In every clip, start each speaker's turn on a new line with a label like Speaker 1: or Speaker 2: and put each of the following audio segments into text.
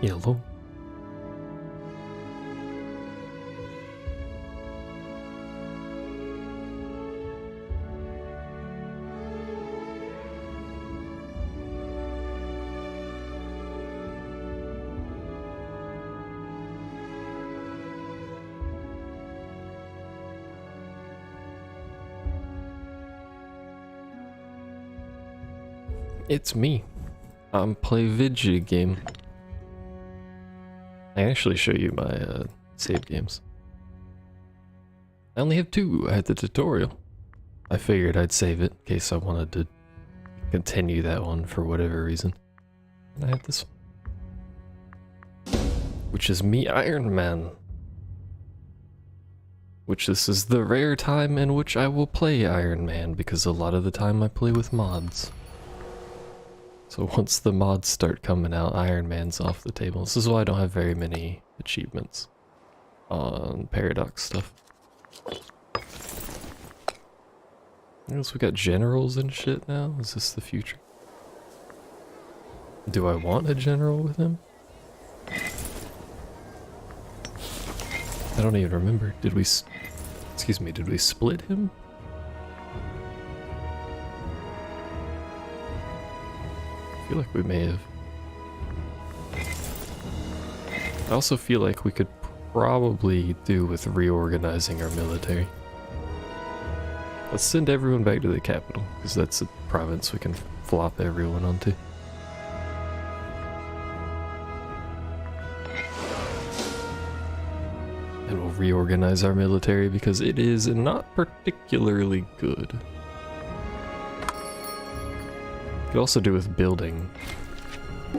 Speaker 1: Yellow. It's me. I'm play Vidgy game. I actually show you my save games. I only have 2. I had the tutorial. I figured I'd save it in case I wanted to continue that one for whatever reason. And I have this one, which is me, Iron Man. Which this is the rare time in which I will play Iron Man, because a lot of the time I play with mods. So once the mods start coming out, Iron Man's off the table. This is why I don't have very many achievements on Paradox stuff. I guess we got generals and shit now? Is this the future? Do I want a general with him? I don't even remember. Did we... Excuse me, did we split him? I feel like we may have. I also feel like we could probably do with reorganizing our military. Let's send everyone back to the capital, because that's a province we can flop everyone onto. And we'll reorganize our military because it is not particularly good. Could also do with building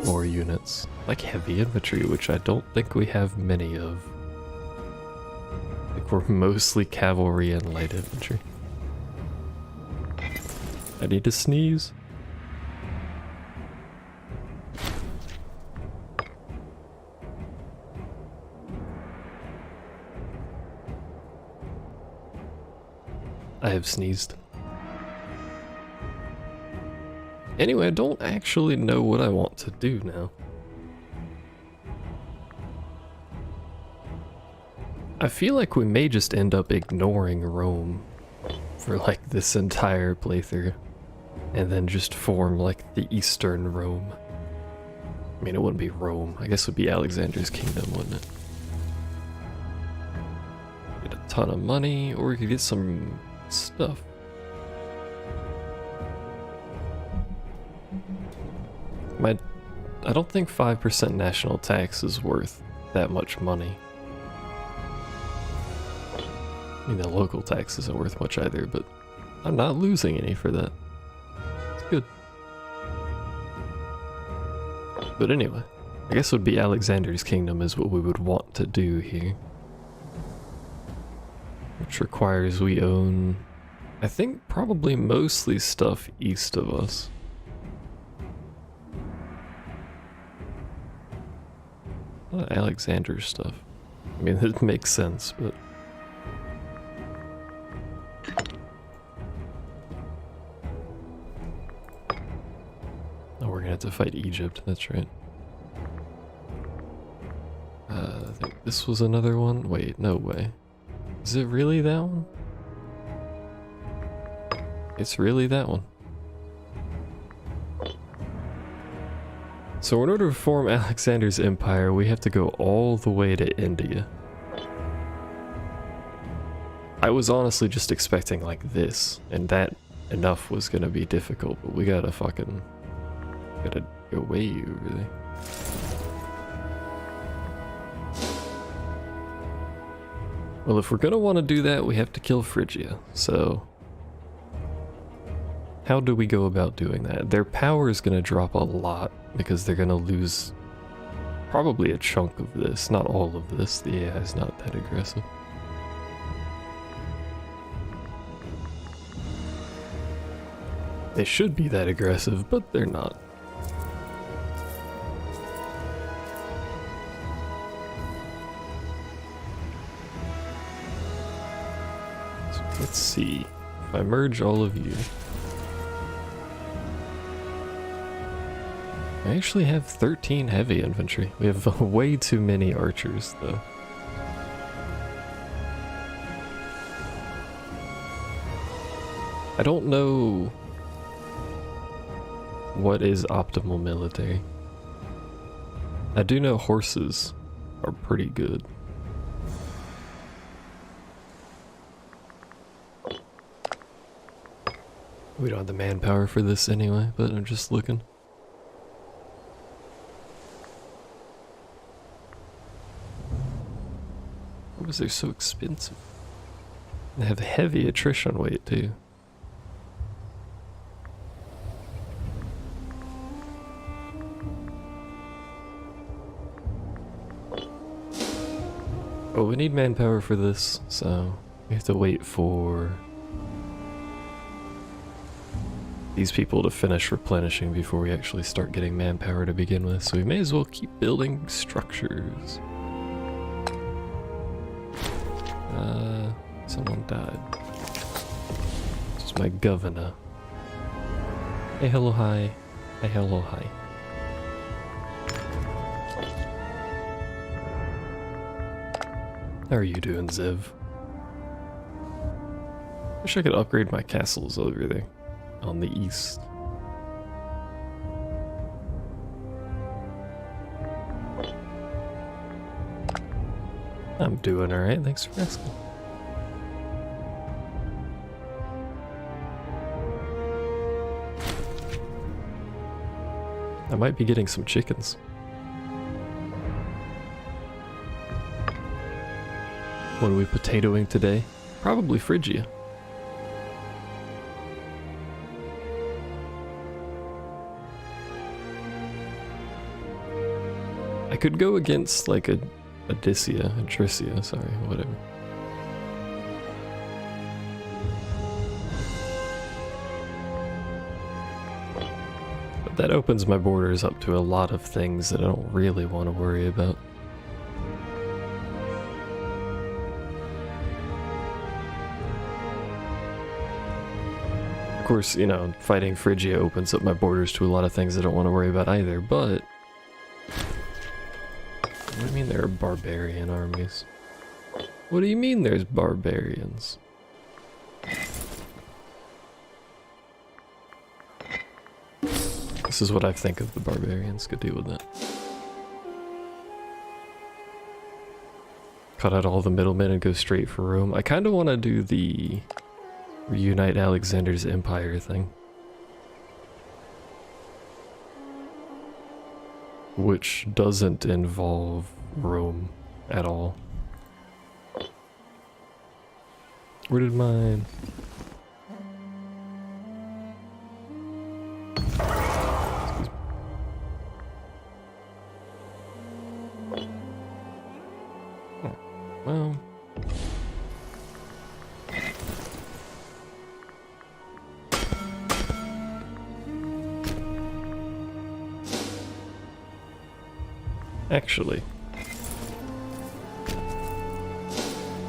Speaker 1: more units, like heavy infantry, which I don't think we have many of. Like we're mostly cavalry and light infantry. I need to sneeze. I have sneezed. Anyway, I don't actually know what I want to do now. I feel like we may just end up ignoring Rome for like this entire playthrough, and then just form like the Eastern Rome. I mean, it wouldn't be Rome. I guess it would be Alexander's kingdom, wouldn't it? Get a ton of money, or we could get some stuff. I don't think 5% national tax is worth that much money. I mean, the local tax isn't worth much either, but I'm not losing any for that. It's good. But anyway, I guess it would be Alexander's kingdom is what we would want to do here. Which requires we own, I think, probably mostly stuff east of us. A lot of Alexander's stuff. I mean, it makes sense, but... Oh, we're gonna have to fight Egypt, that's right. I think this was another one. Wait, no way. Is it really that one? It's really that one. So in order to form Alexander's empire, we have to go all the way to India. I was honestly just expecting like this, and that enough was gonna be difficult, but we gotta go way over there. Well, if we're gonna want to do that, we have to kill Phrygia, so... How do we go about doing that? Their power is gonna drop a lot, because they're gonna lose probably a chunk of this, not all of this. The AI is not that aggressive. They should be that aggressive, but they're not. So let's see. If I merge all of you... I actually have 13 heavy infantry. We have way too many archers, though. I don't know what is optimal military. I do know horses are pretty good. We don't have the manpower for this anyway, but I'm just looking. Why was they so expensive? They have heavy attrition weight too. Oh, we need manpower for this, so we have to wait for these people to finish replenishing before we actually start getting manpower to begin with, so we may as well keep building structures. Someone died. This is my governor. Hey, hello, hi. Hey, hello, hi. How are you doing, Zev? Wish I could upgrade my castles over there on the east. I'm doing alright, thanks for asking. I might be getting some chickens. What are we potatoing today? Probably Phrygia. I could go against like a Tricia, sorry, whatever. But that opens my borders up to a lot of things that I don't really want to worry about. Of course, you know, fighting Phrygia opens up my borders to a lot of things I don't want to worry about either, but... What do you mean there are barbarian armies? What do you mean there's barbarians? This is what I think of the barbarians, could deal with that. Cut out all the middlemen and go straight for Rome. I kind of want to do the reunite Alexander's empire thing. Which doesn't involve Rome at all. Where did mine? Oh, well. Actually.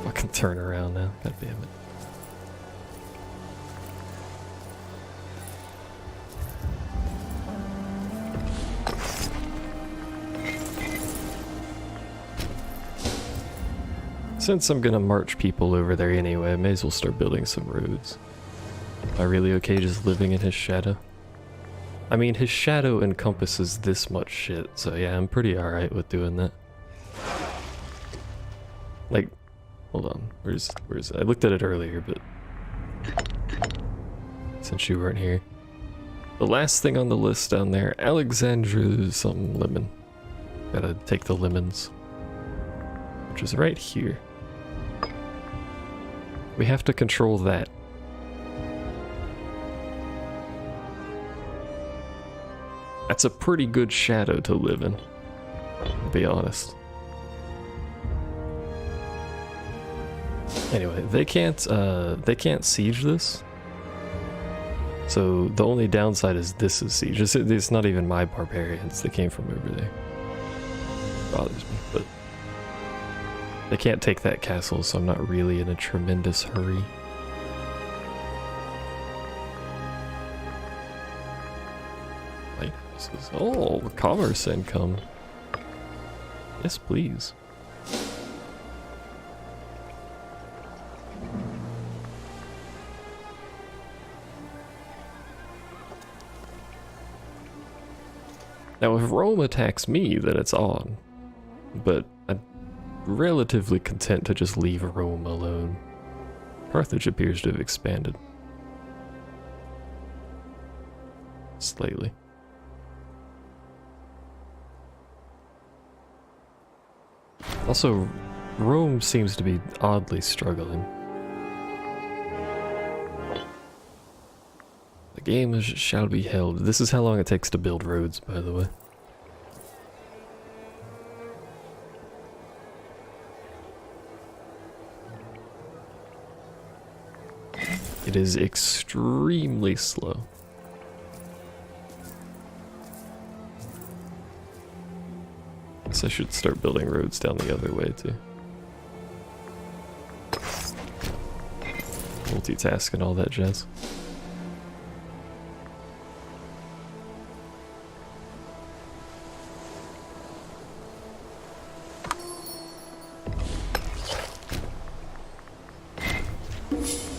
Speaker 1: Fucking turn around now. God damn it. Since I'm gonna march people over there anyway, I may as well start building some roads. Am I really okay just living in his shadow? I mean, his shadow encompasses this much shit, so yeah, I'm pretty alright with doing that. Like, hold on, where's I looked at it earlier, but since you weren't here. The last thing on the list down there, Alexandra something lemon. Gotta take the lemons. Which is right here. We have to control that. That's a pretty good shadow to live in, to be honest. Anyway, they can't siege this. So the only downside is this is siege. It's not even my barbarians that came from over there. It bothers me, but they can't take that castle, so I'm not really in a tremendous hurry. resources. Oh, commerce income. Yes, please. Now, if Rome attacks me, then it's on. But I'm relatively content to just leave Rome alone. Carthage appears to have expanded. Slightly. Also, Rome seems to be oddly struggling. The game shall be held. This is how long it takes to build roads, by the way. It is extremely slow. Guess I should start building roads down the other way too. Multitask and all that jazz.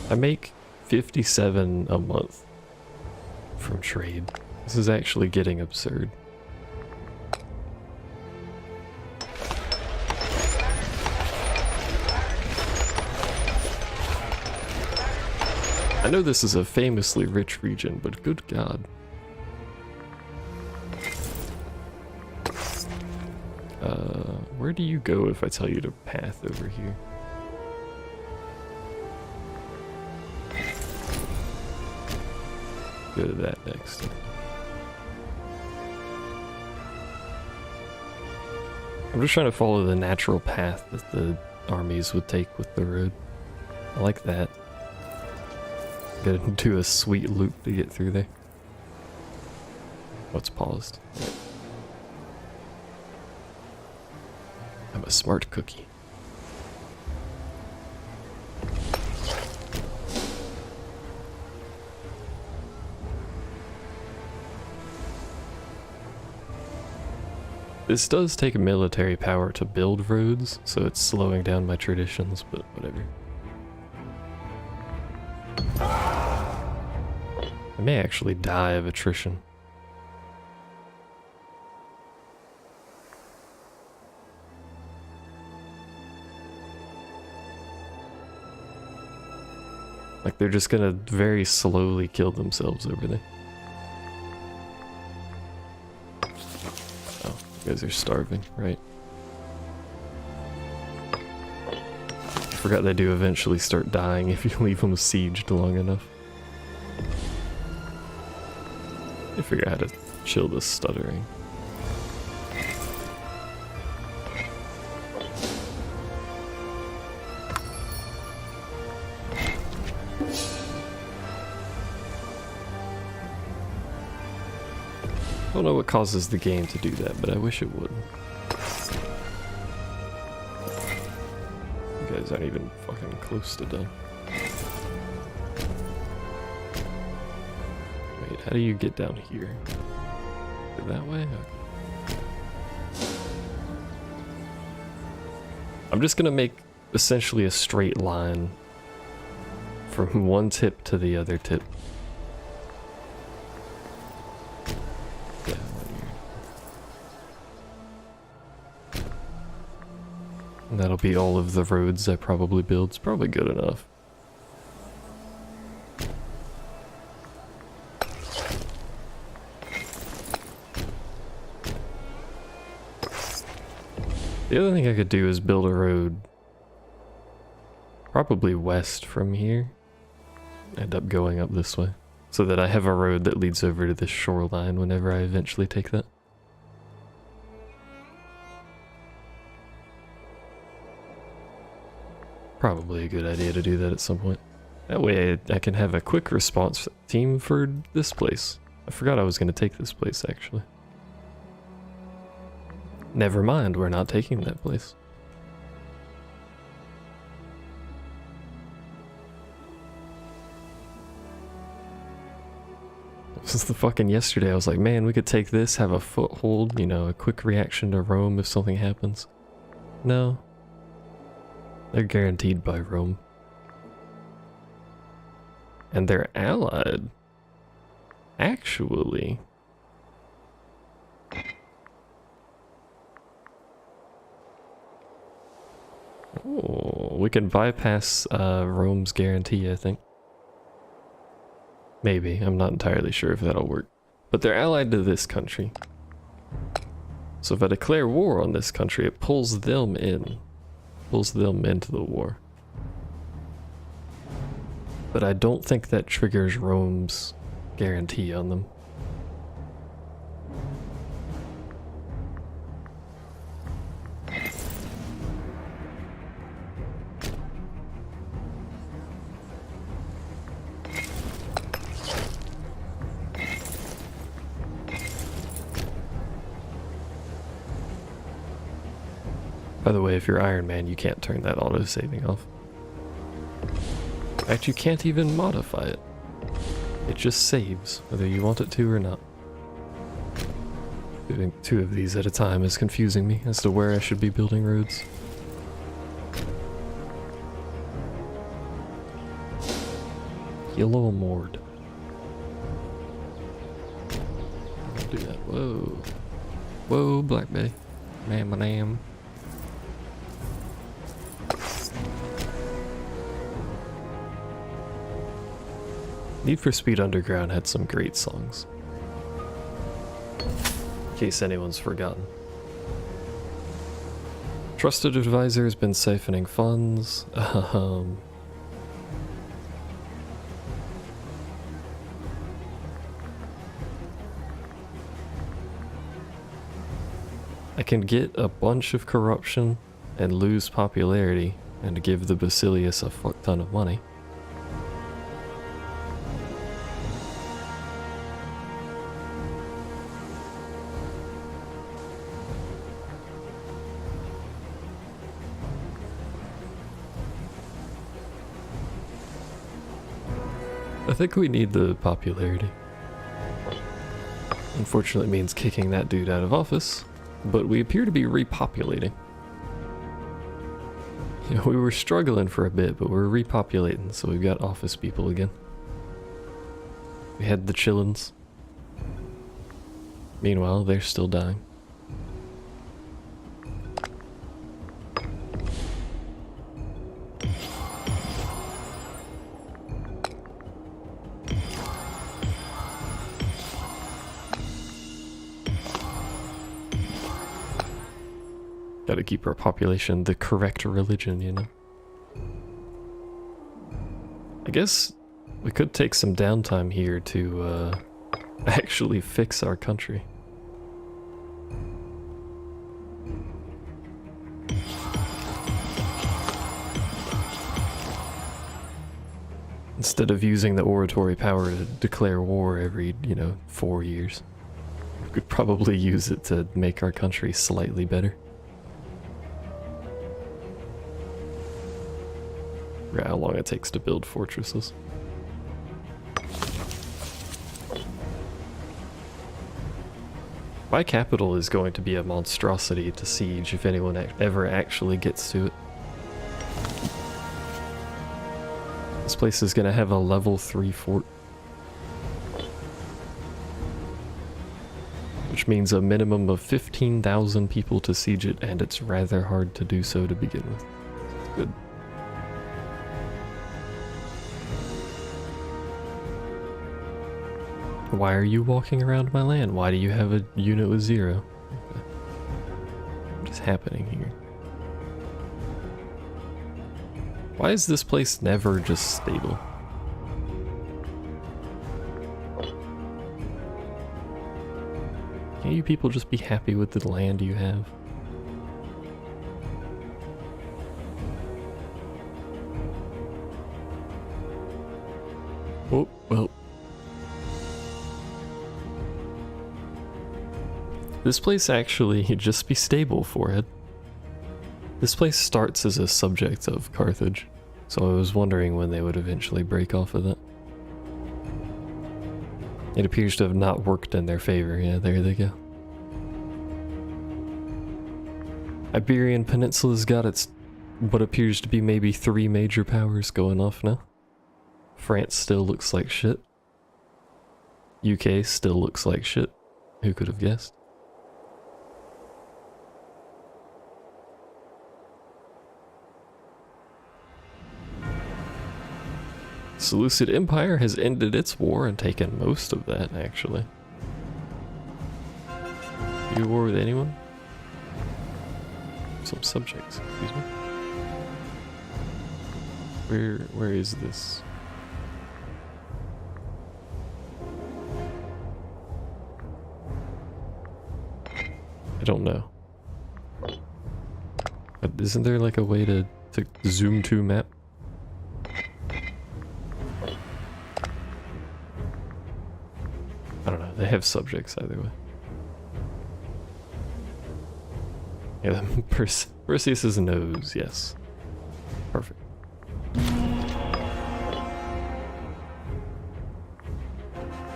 Speaker 1: I make 57 a month from trade. This is actually getting absurd. I know this is a famously rich region, but good God. Where do you go if I tell you to path over here? Go to that next. I'm just trying to follow the natural path that the armies would take with the road. I like that. Gotta do a sweet loop to get through there. Oh, it's paused. I'm a smart cookie. This does take military power to build roads, so it's slowing down my traditions, but whatever. I may actually die of attrition. Like they're just gonna very slowly kill themselves over there. Oh, you guys are starving, right? I forgot they do eventually start dying if you leave them sieged long enough. I figure out how to chill this stuttering. I don't know what causes the game to do that, but I wish it would. You guys aren't even fucking close to done. Wait, how do you get down here? Go that way? Okay. I'm just gonna make essentially a straight line from one tip to the other tip. Yeah, and that'll be all of the roads I probably build. It's probably good enough. The other thing I could do is build a road probably west from here. End up going up this way. So that I have a road that leads over to this shoreline whenever I eventually take that. Probably a good idea to do that at some point. That way I can have a quick response team for this place. I forgot I was going to take this place actually. Never mind, we're not taking that place. Since the fucking yesterday, I was like, man, we could take this, have a foothold, you know, a quick reaction to Rome if something happens. No. They're guaranteed by Rome. And they're allied. Actually. Oh, we can bypass Rome's guarantee, I think. Maybe, I'm not entirely sure if that'll work. But they're allied to this country. So if I declare war on this country, it pulls them in. Pulls them into the war. But I don't think that triggers Rome's guarantee on them. By the way, if you're Iron Man, you can't turn that auto-saving off. In fact, you can't even modify it. It just saves, whether you want it to or not. Doing 2 of these at a time is confusing me as to where I should be building roads. Yellow Mord. I'll do that. Whoa. Whoa, Black Bay. Man, my name. Need for Speed Underground had some great songs. In case anyone's forgotten. Trusted Advisor has been siphoning funds. I can get a bunch of corruption and lose popularity and give the Basilius a fuck ton of money. I think we need the popularity. Unfortunately, it means kicking that dude out of office, but we appear to be repopulating. You know, we were struggling for a bit, but we're repopulating, so we've got office people again. We had the Chillins. Meanwhile, they're still dying. Gotta keep our population the correct religion, you know. I guess we could take some downtime here to actually fix our country. Instead of using the oratory power to declare war every, 4 years. We could probably use it to make our country slightly better. How long it takes to build fortresses. My capital is going to be a monstrosity to siege if anyone ever actually gets to it. This place is going to have a level 3 fort. Which means a minimum of 15,000 people to siege it, and it's rather hard to do so to begin with. It's good. Why are you walking around my land? Why do you have a unit with 0? What is happening here? Why is this place never just stable? Can't you people just be happy with the land you have? Oh, well. This place actually, just be stable, forehead. This place starts as a subject of Carthage, so I was wondering when they would eventually break off of that. It appears to have not worked in their favor. Yeah, there they go. Iberian Peninsula's got its what appears to be maybe 3 major powers going off now. France still looks like shit. UK still looks like shit. Who could have guessed? Seleucid Empire has ended its war and taken most of that, actually. You at war with anyone? Some subjects, excuse me. Where is this? I don't know. But isn't there like a way to zoom to map? I don't know, they have subjects either way. Yeah, Perseus' nose, yes. Perfect.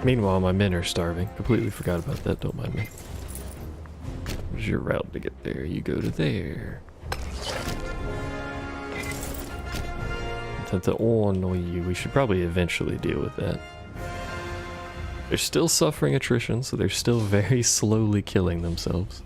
Speaker 1: Meanwhile, my men are starving. Completely forgot about that, don't mind me. Where's your route to get there? You go to there. Intent to annoy you. We should probably eventually deal with that. They're still suffering attrition, so they're still very slowly killing themselves.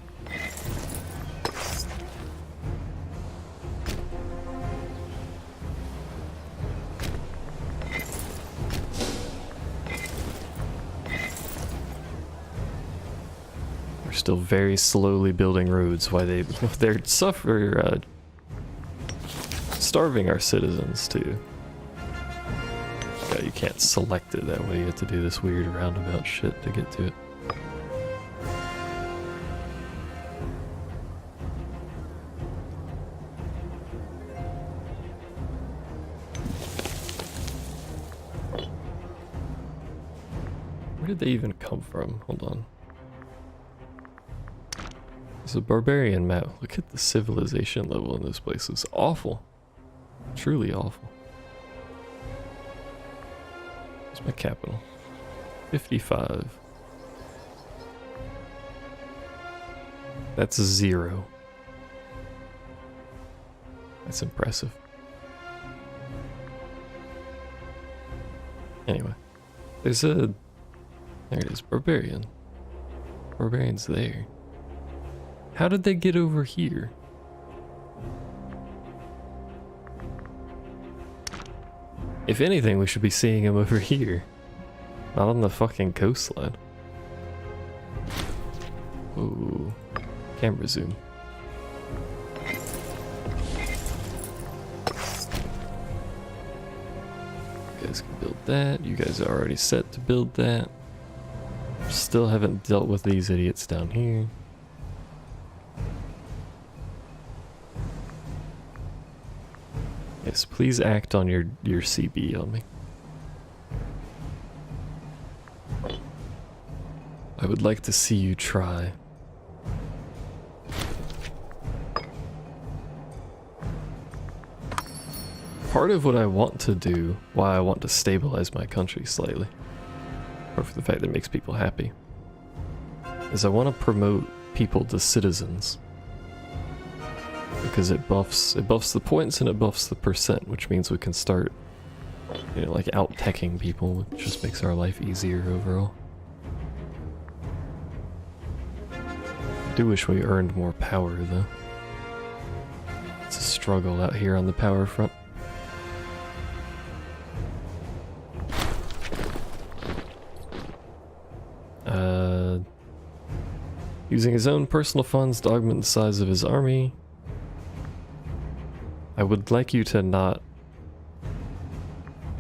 Speaker 1: They're still very slowly building roads while they're starving our citizens too. Yeah, you can't select it that way, you have to do this weird roundabout shit to get to it. Where did they even come from? Hold on. It's a barbarian map. Look at the civilization level in this place. It's awful. Truly awful. What's my capital? 55. That's 0. That's impressive. Anyway, there's a... There it is, barbarian. Barbarian's there. How did they get over here? If anything, we should be seeing him over here. Not on the fucking coastline. Ooh. Camera zoom. You guys can build that. You guys are already set to build that. Still haven't dealt with these idiots down here. Yes, please act on your CB on me. I would like to see you try. Part of what I want to do, why I want to stabilize my country slightly, or for the fact that it makes people happy, is I want to promote people to citizens. Because it buffs the points and it buffs the percent, which means we can start, you know, like out-teching people, which just makes our life easier overall. I do wish we earned more power though. It's a struggle out here on the power front. Using his own personal funds to augment the size of his army. I would like you to not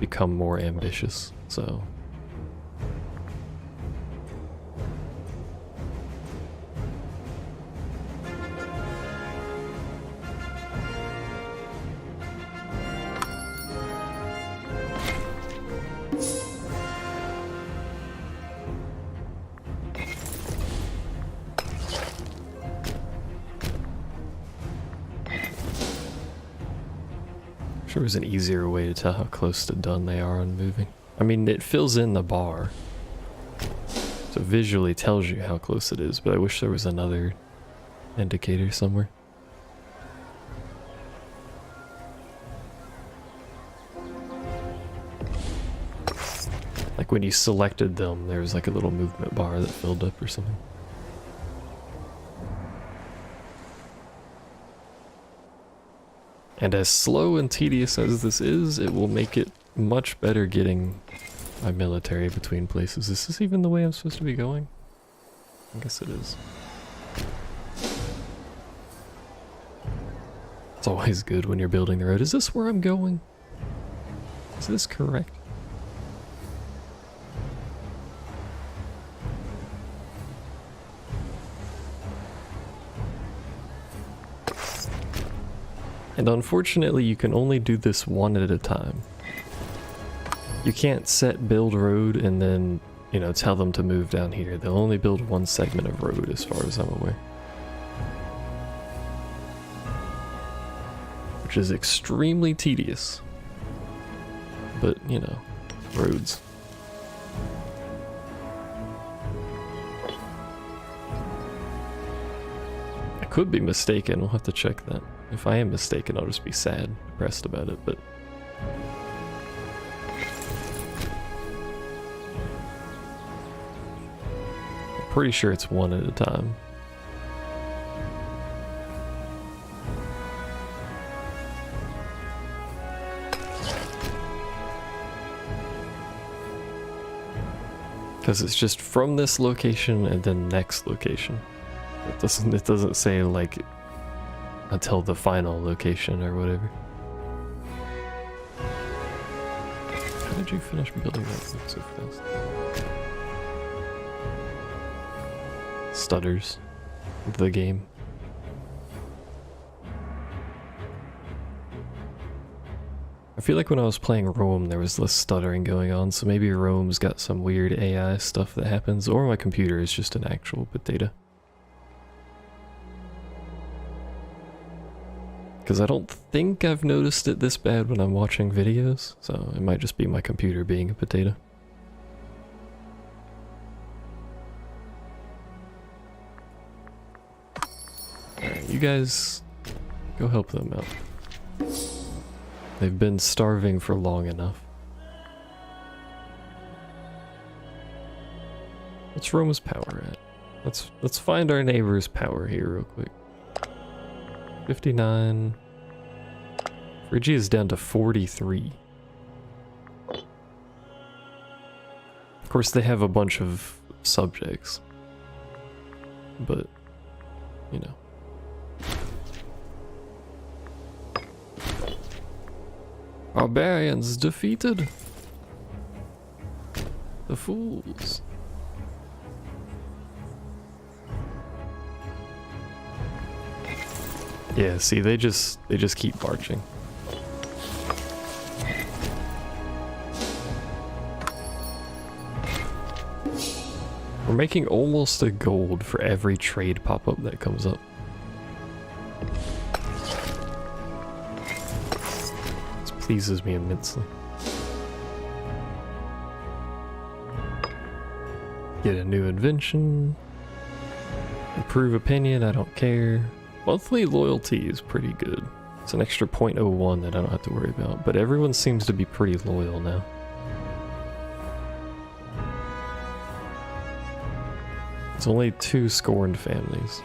Speaker 1: become more ambitious, so... Sure was an easier way to tell how close to done they are on moving. I mean, it fills in the bar. So visually tells you how close it is, but I wish there was another indicator somewhere. Like when you selected them, there was like a little movement bar that filled up or something. And as slow and tedious as this is, it will make it much better getting my military between places. Is this even the way I'm supposed to be going? I guess it is. It's always good when you're building the road. Is this where I'm going? Is this correct? And unfortunately, you can only do this one at a time. You can't set build road and then, you know, tell them to move down here. They'll only build one segment of road as far as I'm aware. Which is extremely tedious. But, you know, roads. I could be mistaken, we'll have to check that. If I am mistaken, I'll just be sad, depressed about it, but... I'm pretty sure it's one at a time. Because it's just from this location and then next location. It doesn't say like until the final location or whatever. How did you finish building that thing so fast? Stutters. The game. I feel like when I was playing Rome there was less stuttering going on, so maybe Rome's got some weird AI stuff that happens, or my computer is just an actual potato. Because I don't think I've noticed it this bad when I'm watching videos, so it might just be my computer being a potato. Alright, you guys go help them out. They've been starving for long enough. What's Rome's power at? Let's find our neighbor's power here real quick. 59. Phrygia is down to 43. Of course, they have a bunch of subjects, but you know. Barbarians defeated. The fools. Yeah, see, they just keep marching. We're making almost a gold for every trade pop-up that comes up. This pleases me immensely. Get a new invention. Improve opinion, I don't care. Monthly loyalty is pretty good. It's an extra 0.01 that I don't have to worry about, but everyone seems to be pretty loyal now. It's only 2 scorned families.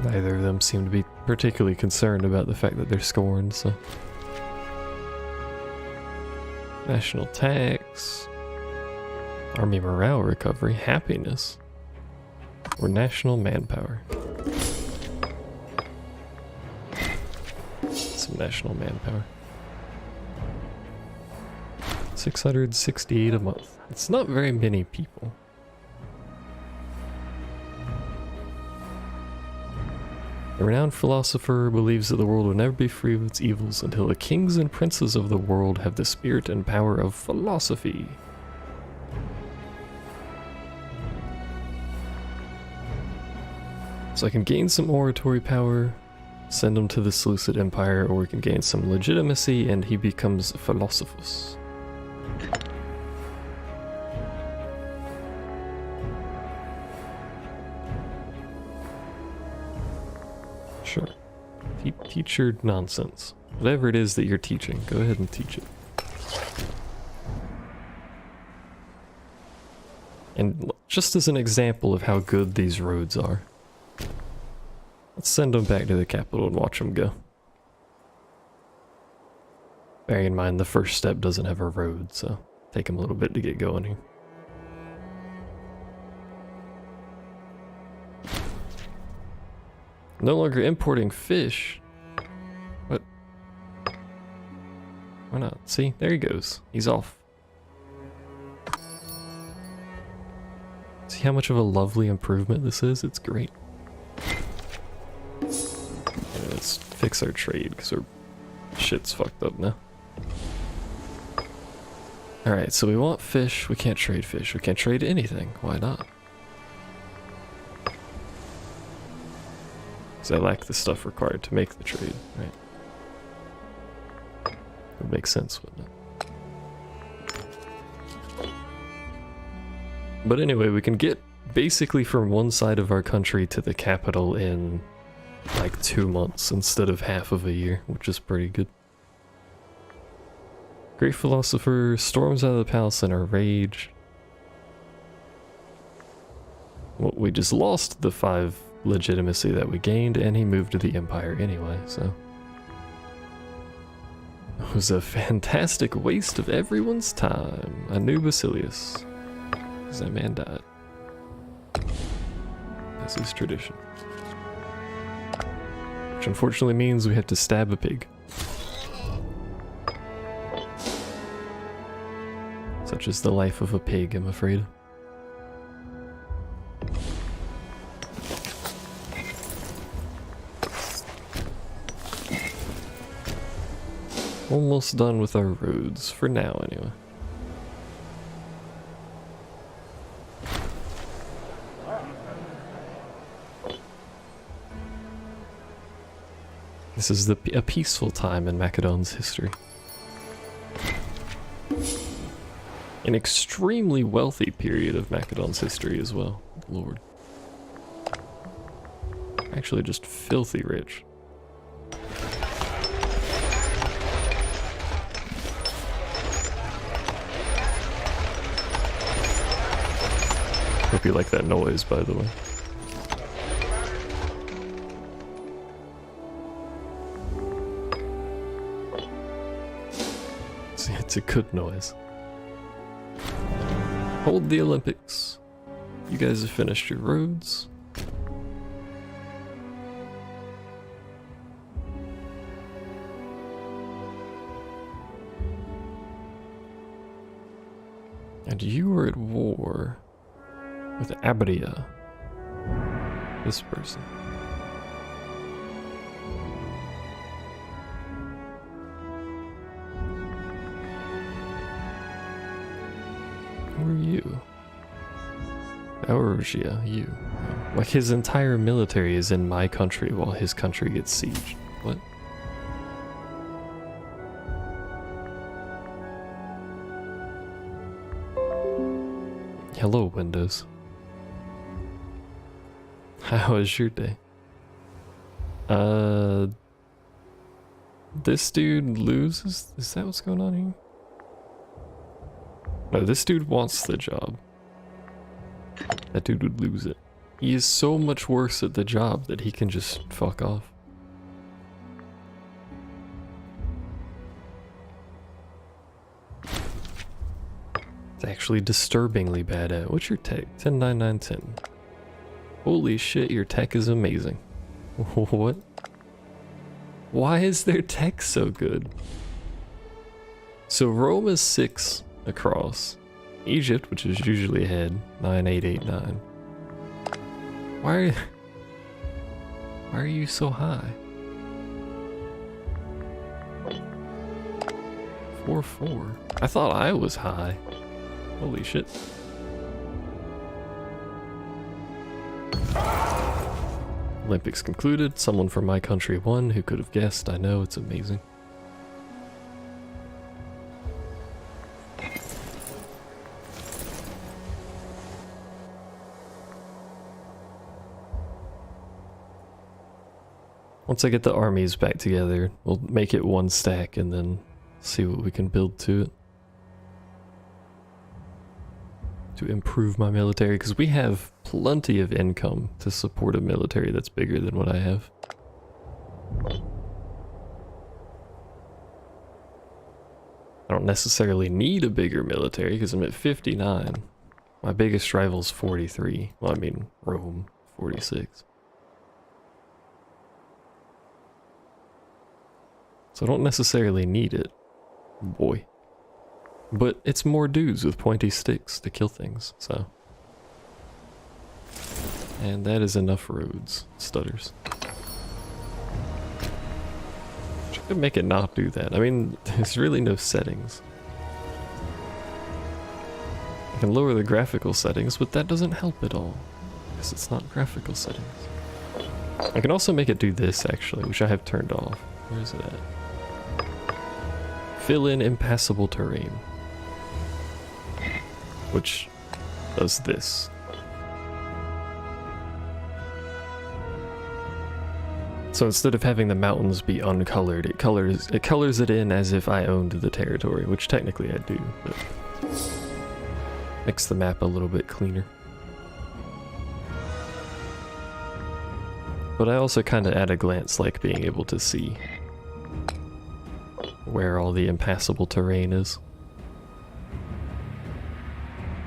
Speaker 1: Neither of them seem to be particularly concerned about the fact that they're scorned, so... National tax, army morale recovery, happiness, or national manpower. Some national manpower. 668 a month. It's not very many people. A renowned philosopher believes that the world will never be free of its evils until the kings and princes of the world have the spirit and power of philosophy. So I can gain some oratory power, Send him to the Seleucid Empire, or we can gain some legitimacy and he becomes Philosophus. Sure. Teacher nonsense. Whatever it is that you're teaching, go ahead and teach it. And just as an example of how good these roads are, let's send them back to the capital and watch them go. Bearing in mind the first step doesn't have a road, so take them a little bit to get going here. No longer importing fish. What? Why not? See, there he goes. He's off. See how much of a lovely improvement this is? It's great. Anyway, let's fix our trade because our shit's fucked up now. Alright, so we want fish. We can't trade fish. We can't trade anything. Why not? Because I lack the stuff required to make the trade, right? It would make sense, wouldn't it? But anyway, we can get basically from one side of our country to the capital in like 2 months instead of half of a year, which is pretty good. Great philosopher storms out of the palace in a rage. Well, we just lost the 5 legitimacy that we gained, and he moved to the empire anyway, so it was a fantastic waste of everyone's time. A new Basilius. Because that man died. This is tradition. Which unfortunately means we have to stab a pig. Such is the life of a pig, I'm afraid. Almost done with our roads, for now anyway. This is a peaceful time in Macedon's history. An extremely wealthy period of Macedon's history as well. Lord. Actually just filthy rich. Hope you like that noise, by the way. See, it's a good noise. Hold the Olympics. You guys have finished your roads. And you were at war with Abria. This person. Who are you? Aurgia, you. Like his entire military is in my country while his country gets sieged. What? Hello, Windows. How was your day? This dude loses? Is that what's going on here? No, this dude wants the job. That dude would lose it. He is so much worse at the job that he can just fuck off. It's actually disturbingly bad at. What's your tech? 10, 9, 9, 10. Holy shit, your tech is amazing. What? Why is their tech so good? So Rome is 6 across. Egypt, which is usually ahead, 9, 8, 8, 9. Why are you so high? 4, 4. I thought I was high. Holy shit. Olympics concluded. Someone from my country won. Who could have guessed? I know, it's amazing. Once I get the armies back together, we'll make it one stack and then see what we can build to it. To improve my military, because we have plenty of income to support a military that's bigger than what I have. I don't necessarily need a bigger military because I'm at 59. My biggest rival's 43. Well, I mean, Rome, 46. So I don't necessarily need it, boy. But it's more dudes with pointy sticks to kill things, so. And that is enough roads, stutters. I could make it not do that. I mean, there's really no settings. I can lower the graphical settings, but that doesn't help at all. Because it's not graphical settings. I can also make it do this, actually, which I have turned off. Where is it at? Fill in impassable terrain. Which does this. So instead of having the mountains be uncolored, it colors it in as if I owned the territory, which technically I do, but makes the map a little bit cleaner. But I also kind of at a glance like being able to see where all the impassable terrain is.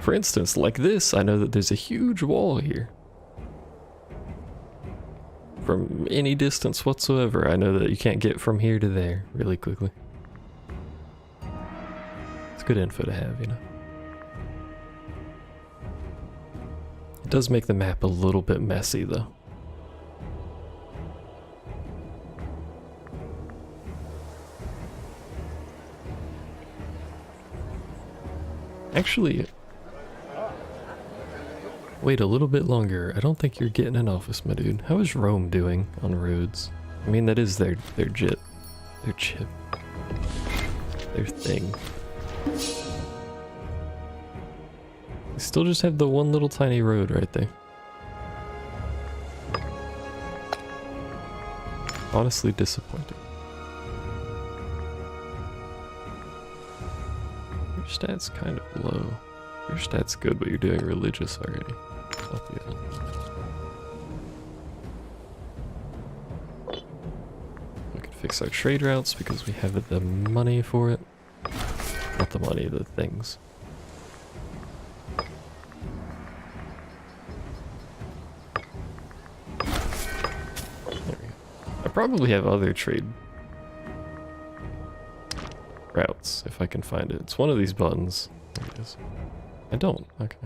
Speaker 1: For instance, like this, I know that there's a huge wall here. From any distance whatsoever, I know that you can't get from here to there really quickly. It's good info to have, you know. It does make the map a little bit messy, though. Actually, wait a little bit longer. I don't think you're getting an office, my dude. How is Rome doing on roads? I mean, that is their chip. Their thing. They still just have the one little tiny road right there. Honestly disappointed. Your stats kind of low. Your stats good, but you're doing religious already. We can fix our trade routes because we have the money for it. Not the money, the things. There we go. I probably have other trade routes if I can find it. It's one of these buttons. There it is. I don't. Okay.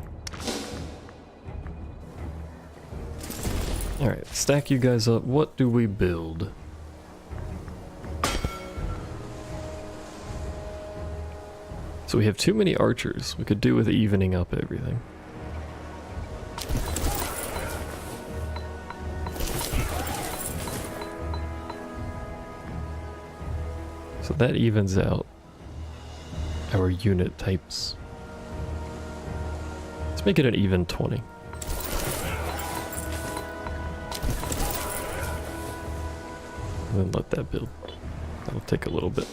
Speaker 1: Alright, stack you guys up. What do we build? So we have too many archers. We could do with evening up everything. So that evens out our unit types. Let's make it an even 20. And then let that build. That'll take a little bit.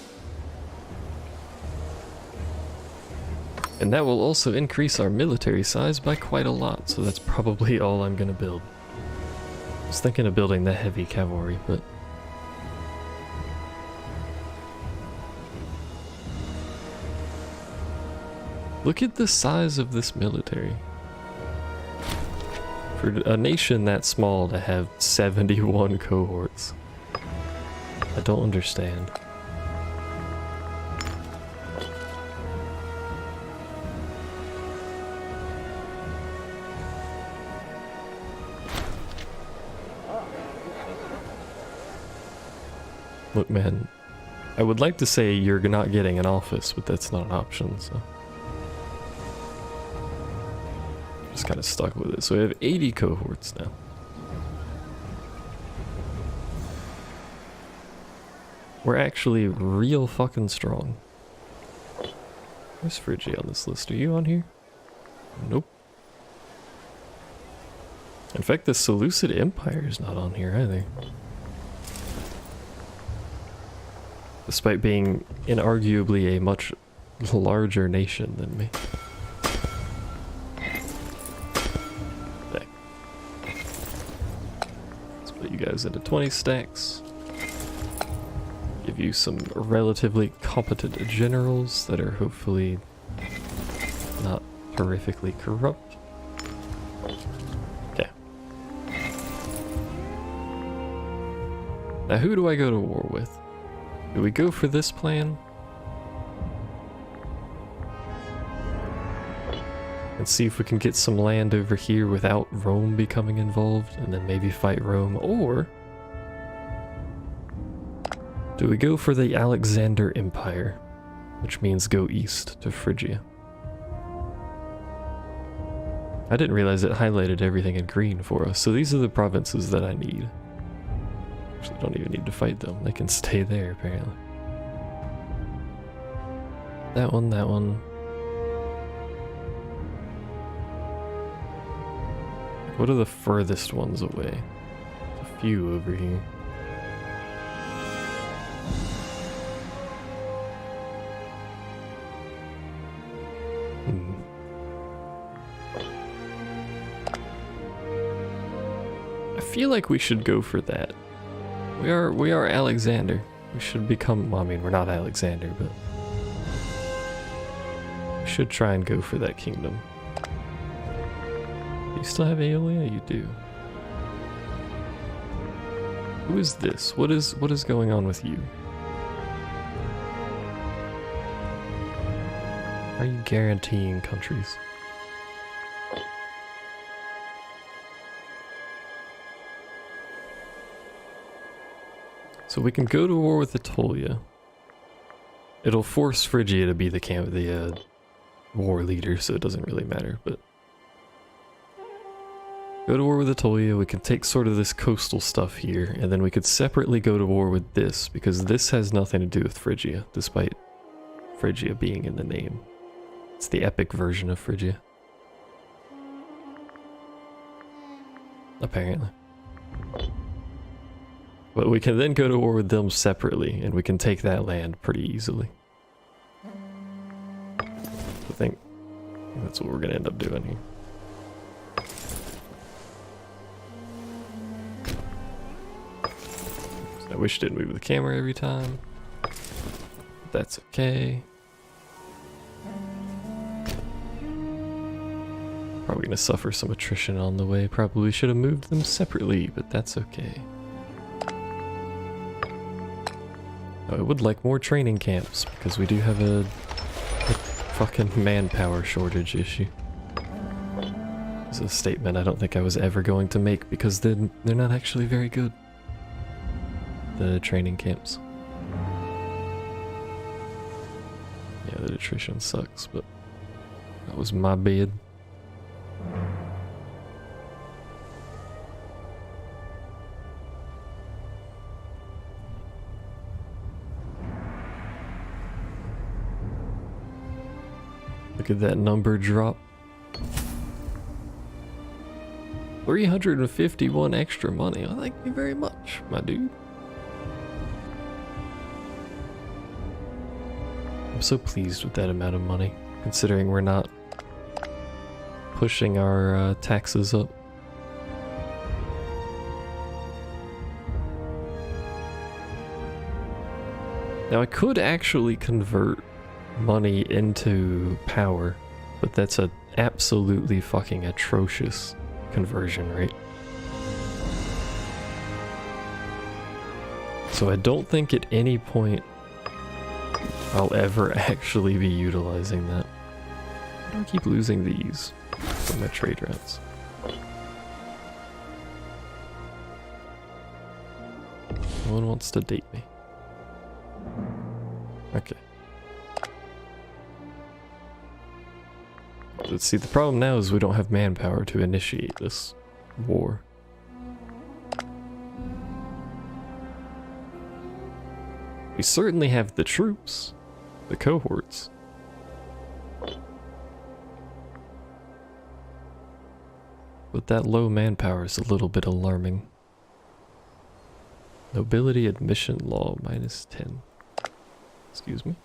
Speaker 1: And that will also increase our military size by quite a lot, so that's probably all I'm gonna build. I was thinking of building the heavy cavalry, but look at the size of this military. For a nation that small to have 71 cohorts. I don't understand. Look, man, I would like to say you're not getting an office, but that's not an option, so. Just kind of stuck with it. So we have 80 cohorts now. We're actually real fucking strong. Where's Phrygia on this list? Are you on here? Nope. In fact, the Seleucid Empire is not on here either. Despite being inarguably a much larger nation than me. Okay. Let's put you guys into 20 stacks. Give you some relatively competent generals that are hopefully not horrifically corrupt. Okay. Now who do I go to war with? Do we go for this plan? And see if we can get some land over here without Rome becoming involved, and then maybe fight Rome, or do we go for the Alexander Empire, which means go east to Phrygia? I didn't realize it highlighted everything in green for us, so these are the provinces that I need. Actually, don't even need to fight them, they can stay there apparently. That one, that one. What are the furthest ones away? There's a few over here. I feel like we should go for that. We are Alexander. We should become, well, I mean, we're not Alexander, but we should try and go for that kingdom. Do you still have Aeolia? You do. Who is this? What is going on with you? Are you guaranteeing countries? So we can go to war with Aetolia. It'll force Phrygia to be the war leader, so it doesn't really matter, but go to war with Aetolia, we can take sort of this coastal stuff here, and then we could separately go to war with this, because this has nothing to do with Phrygia, despite Phrygia being in the name. It's the epic version of Phrygia. Apparently. But we can then go to war with them separately, and we can take that land pretty easily. I think that's what we're going to end up doing here. I wish it didn't move the camera every time. That's okay. Probably gonna suffer some attrition on the way. Probably should have moved them separately, but that's okay. I would like more training camps, because we do have a fucking manpower shortage issue. It's a statement I don't think I was ever going to make, because they're not actually very good. The training camps. Yeah, the attrition sucks, but that was my bad. Look at that number drop. 351 extra money. Well, thank you very much, my dude. I'm so pleased with that amount of money, considering we're not pushing our taxes up. Now I could actually convert money into power, but that's an absolutely fucking atrocious conversion rate. So I don't think at any point I'll ever actually be utilizing that. I don't keep losing these from my trade routes. No one wants to date me. Okay. Let's see, the problem now is we don't have manpower to initiate this war. We certainly have the troops, the cohorts. But that low manpower is a little bit alarming. Nobility admission law -10. Excuse me?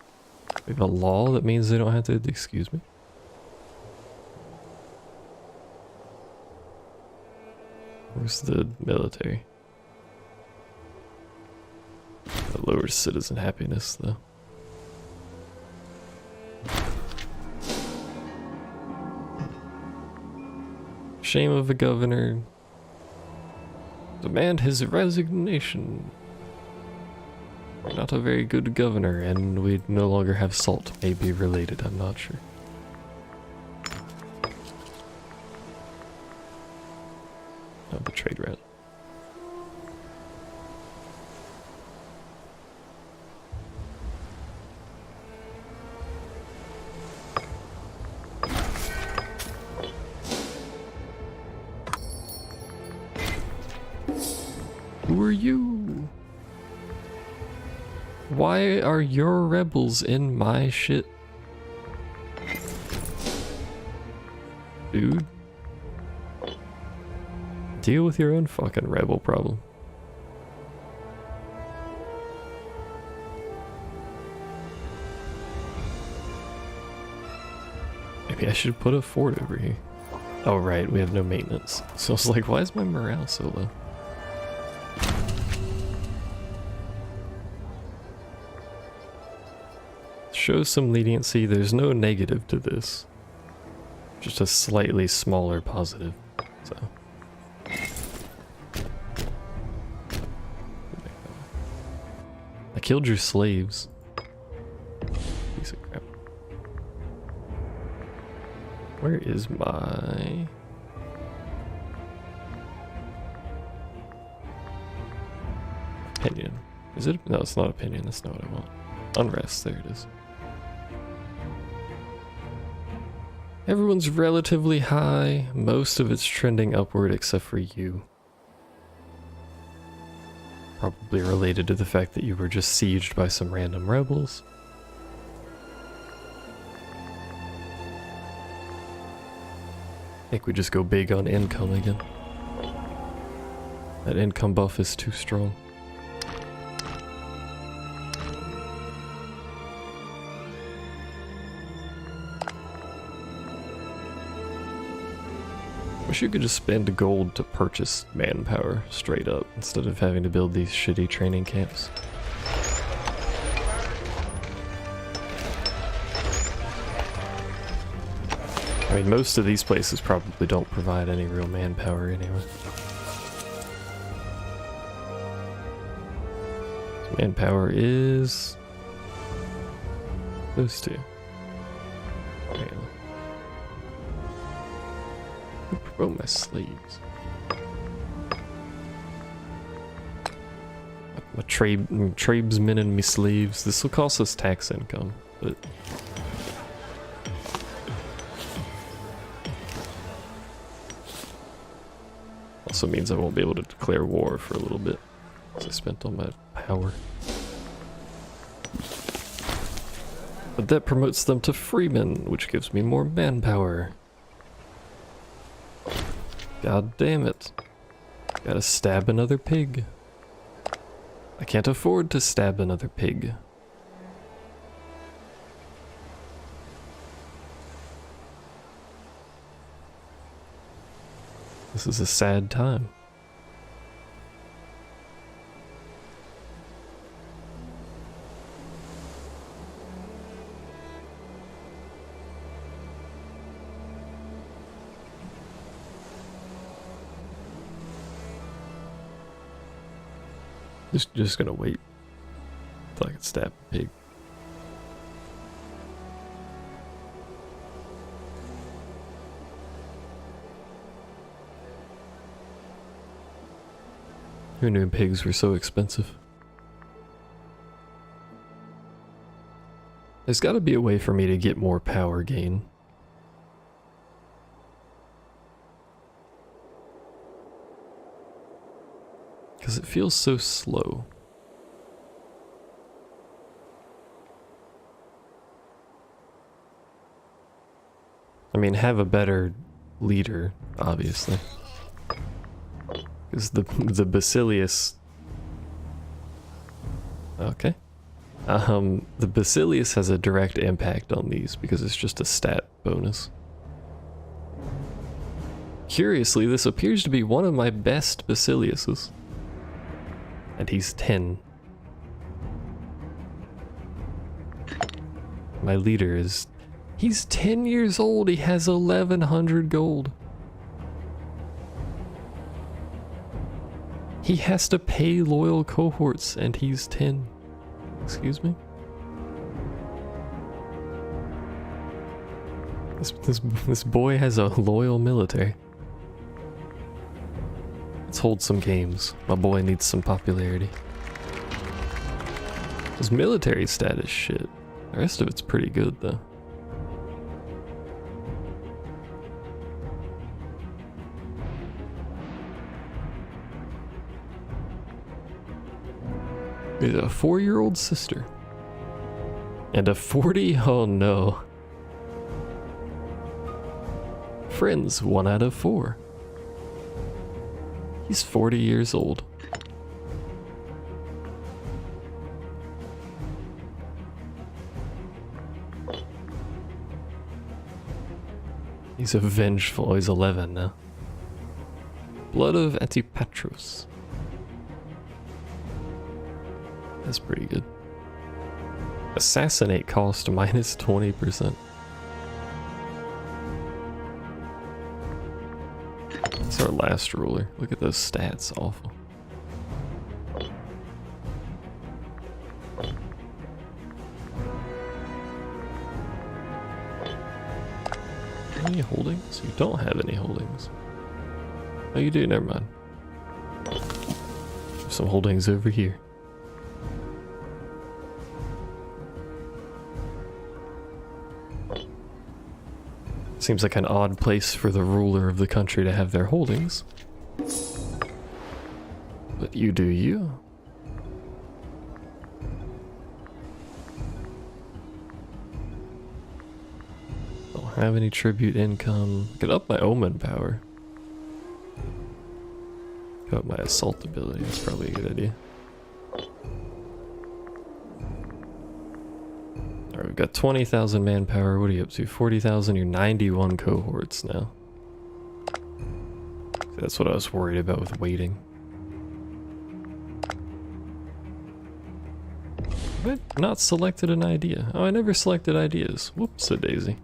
Speaker 1: We have a law that means they don't have to excuse me. Where's the military? That lowers citizen happiness, though. Shame of a governor. Demand his resignation. We're not a very good governor, and we no longer have salt. Maybe related, I'm not sure. Oh, the trade route. Who are you? Why are your rebels in my shit? Dude. Deal with your own fucking rebel problem. Maybe I should put a fort over here. Oh right, we have no maintenance. So I was like, why is my morale so low? Show some leniency. There's no negative to this. Just a slightly smaller positive. So. I killed your slaves. Piece of crap. Where is my... opinion? Is it? No, it's not opinion. That's not what I want. Unrest. There it is. Everyone's relatively high. Most of it's trending upward except for you. Probably related to the fact that you were just sieged by some random rebels. I think we just go big on income again. That income buff is too strong. Wish you could just spend gold to purchase manpower straight up instead of having to build these shitty training camps. I mean, most of these places probably don't provide any real manpower anyway. So manpower is those two. Oh, my slaves. My tradesmen and my slaves. This will cost us tax income, but... also means I won't be able to declare war for a little bit, because I spent all my power. But that promotes them to freemen, which gives me more manpower. God damn it. Gotta stab another pig. I can't afford to stab another pig. This is a sad time. Just gonna wait until I can stab a pig. Who knew pigs were so expensive? There's gotta be a way for me to get more power gain. Because it feels so slow. I mean, have a better leader, obviously. Because the Basilius... Okay. The Basilius has a direct impact on these because it's just a stat bonus. Curiously, this appears to be one of my best Basiliuses. And he's 10. My leader is... He's 10 years old, he has 1100 gold. He has to pay loyal cohorts and he's 10. Excuse me? This boy has a loyal military. Let's hold some games. My boy needs some popularity. His military status shit. The rest of it's pretty good though. He's a 4-year-old sister. And a 40? Oh no. Friends, 1 out of 4. He's 40 years old. He's a vengeful, he's 11 now. Blood of Antipatros. That's pretty good. Assassinate cost minus 20%. That's our last ruler. Look at those stats, awful. Any holdings? You don't have any holdings. Oh, you do, never mind. Some holdings over here. Seems like an odd place for the ruler of the country to have their holdings. But you do you. Don't have any tribute income. Get up my omen power. Get up my assault ability, that's probably a good idea. Alright, we've got 20,000 manpower. What are you up to? 40,000? You're 91 cohorts now. That's what I was worried about with waiting. Have I not selected an idea? Oh, I never selected ideas. Whoops-a-daisy.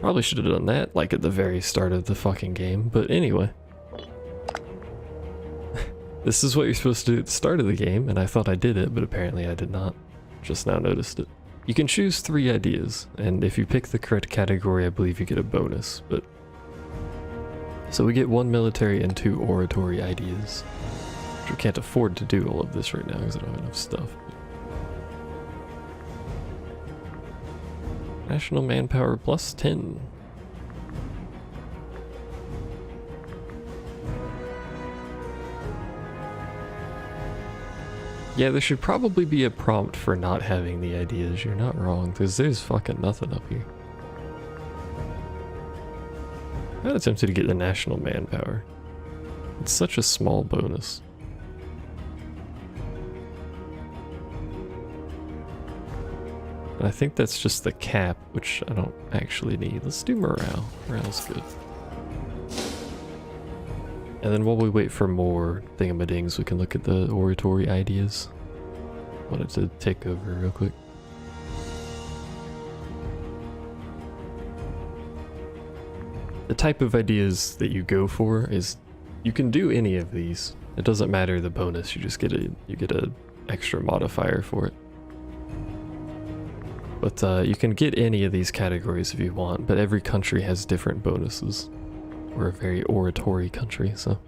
Speaker 1: Probably should have done that, like at the very start of the fucking game, but anyway. This is what you're supposed to do at the start of the game, and I thought I did it, but apparently I did not. Just now noticed it. You can choose 3 ideas, and if you pick the correct category, I believe you get a bonus, but... So we get 1 military and 2 oratory ideas. Which we can't afford to do all of this right now because I don't have enough stuff. National manpower plus 10. Yeah, there should probably be a prompt for not having the ideas. You're not wrong, because there's fucking nothing up here. I'm not tempted to get the national manpower. It's such a small bonus. And I think that's just the cap, which I don't actually need. Let's do morale. Morale's good. And then while we wait for more thingamadings, we can look at the oratory ideas. Wanted to take over real quick. The type of ideas that you go for is you can do any of these. It doesn't matter the bonus, you just get a extra modifier for it. But you can get any of these categories if you want, but every country has different bonuses. We're a very oratory country, so.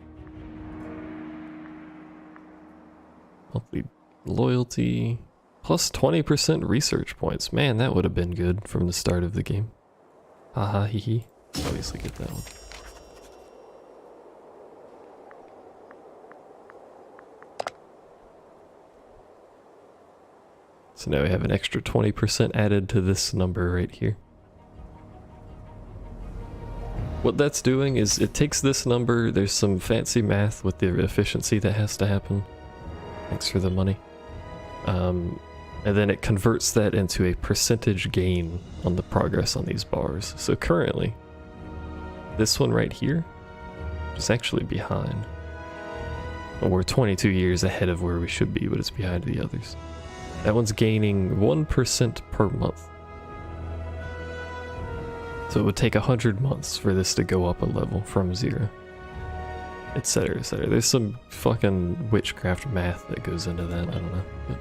Speaker 1: Monthly loyalty. Plus 20% research points. Man, that would have been good from the start of the game. Haha, hee hee. Obviously get that one. So now we have an extra 20% added to this number right here. What that's doing is it takes this number, there's some fancy math with the efficiency that has to happen. Thanks for the money. And then it converts that into a percentage gain on the progress on these bars. So currently, this one right here is actually behind. Well, we're 22 years ahead of where we should be, but it's behind the others. That one's gaining 1% per month. So it would take 100 months for this to go up a level from 0. Etc, etc. There's some fucking witchcraft math that goes into that, I don't know. But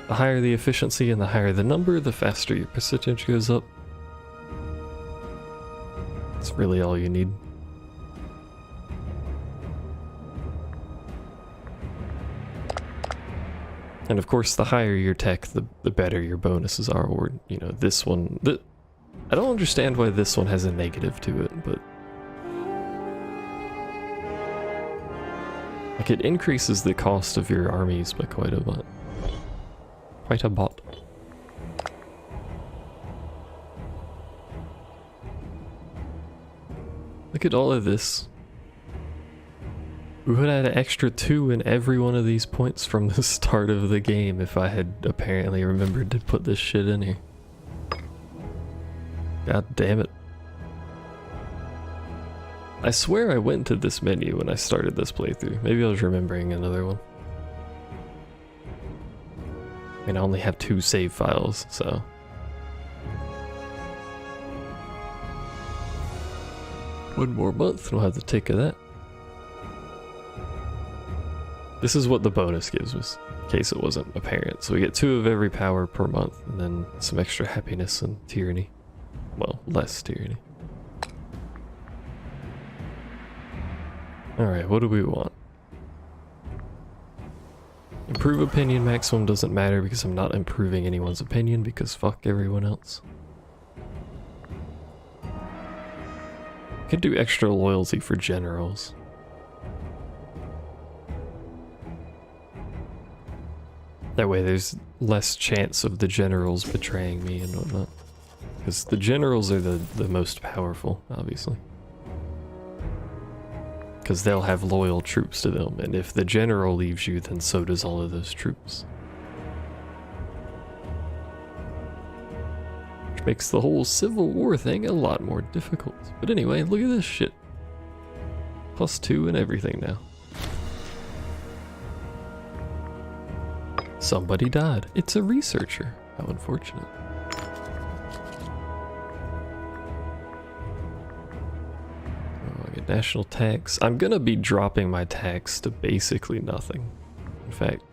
Speaker 1: the higher the efficiency and the higher the number, the faster your percentage goes up. That's really all you need. And of course, the higher your tech, the better your bonuses are. Or, you know, this one... I don't understand why this one has a negative to it, but... like, it increases the cost of your armies by quite a bit. Quite a bot. Look at all of this. We would have had an extra 2 in every one of these points from the start of the game if I had apparently remembered to put this shit in here. God damn it. I swear I went to this menu when I started this playthrough. Maybe I was remembering another one. I mean, I only have 2 save files, so... one more month and we'll have to take of that. This is what the bonus gives us, in case it wasn't apparent. So we get 2 of every power per month, and then some extra happiness and tyranny. Well, less tyranny. Alright, what do we want? Improve opinion maximum doesn't matter because I'm not improving anyone's opinion because fuck everyone else. Could do extra loyalty for generals. That way there's less chance of the generals betraying me and whatnot. Because the generals are the most powerful, obviously. Because they'll have loyal troops to them, and if the general leaves you, then so does all of those troops. Which makes the whole Civil War thing a lot more difficult. But anyway, look at this shit. +2 and everything now. Somebody died. It's a researcher. How unfortunate. Oh, I get national tax. I'm gonna be dropping my tax to basically nothing. In fact,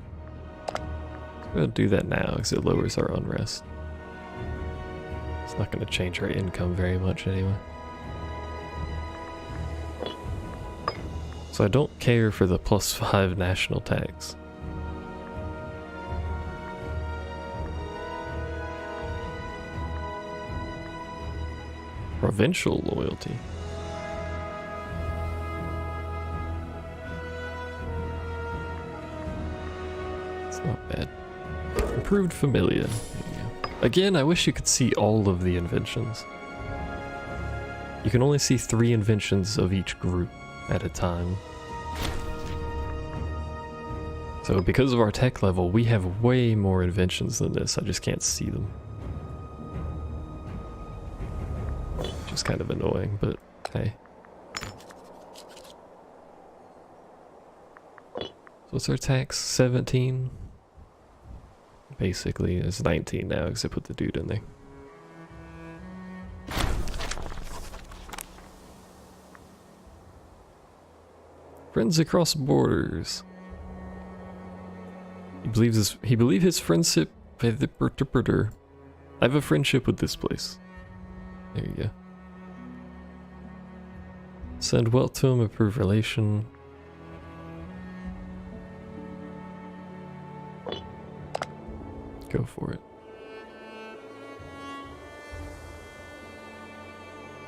Speaker 1: I'm gonna do that now because it lowers our unrest. It's not gonna change our income very much anyway. So I don't care for the +5 national tax. Provincial loyalty. It's not bad. Improved familia. There you go. Again, I wish you could see all of the inventions. You can only see 3 inventions of each group at a time. So because of our tech level, we have way more inventions than this. I just can't see them. Which is kind of annoying, but hey. So what's our tax? 17? Basically, it's 19 now because I put the dude in there. Friends across borders. He believes his friendship with the Imperator. I have a friendship with this place. There you go. Send wealth to him, improve relation. Go for it.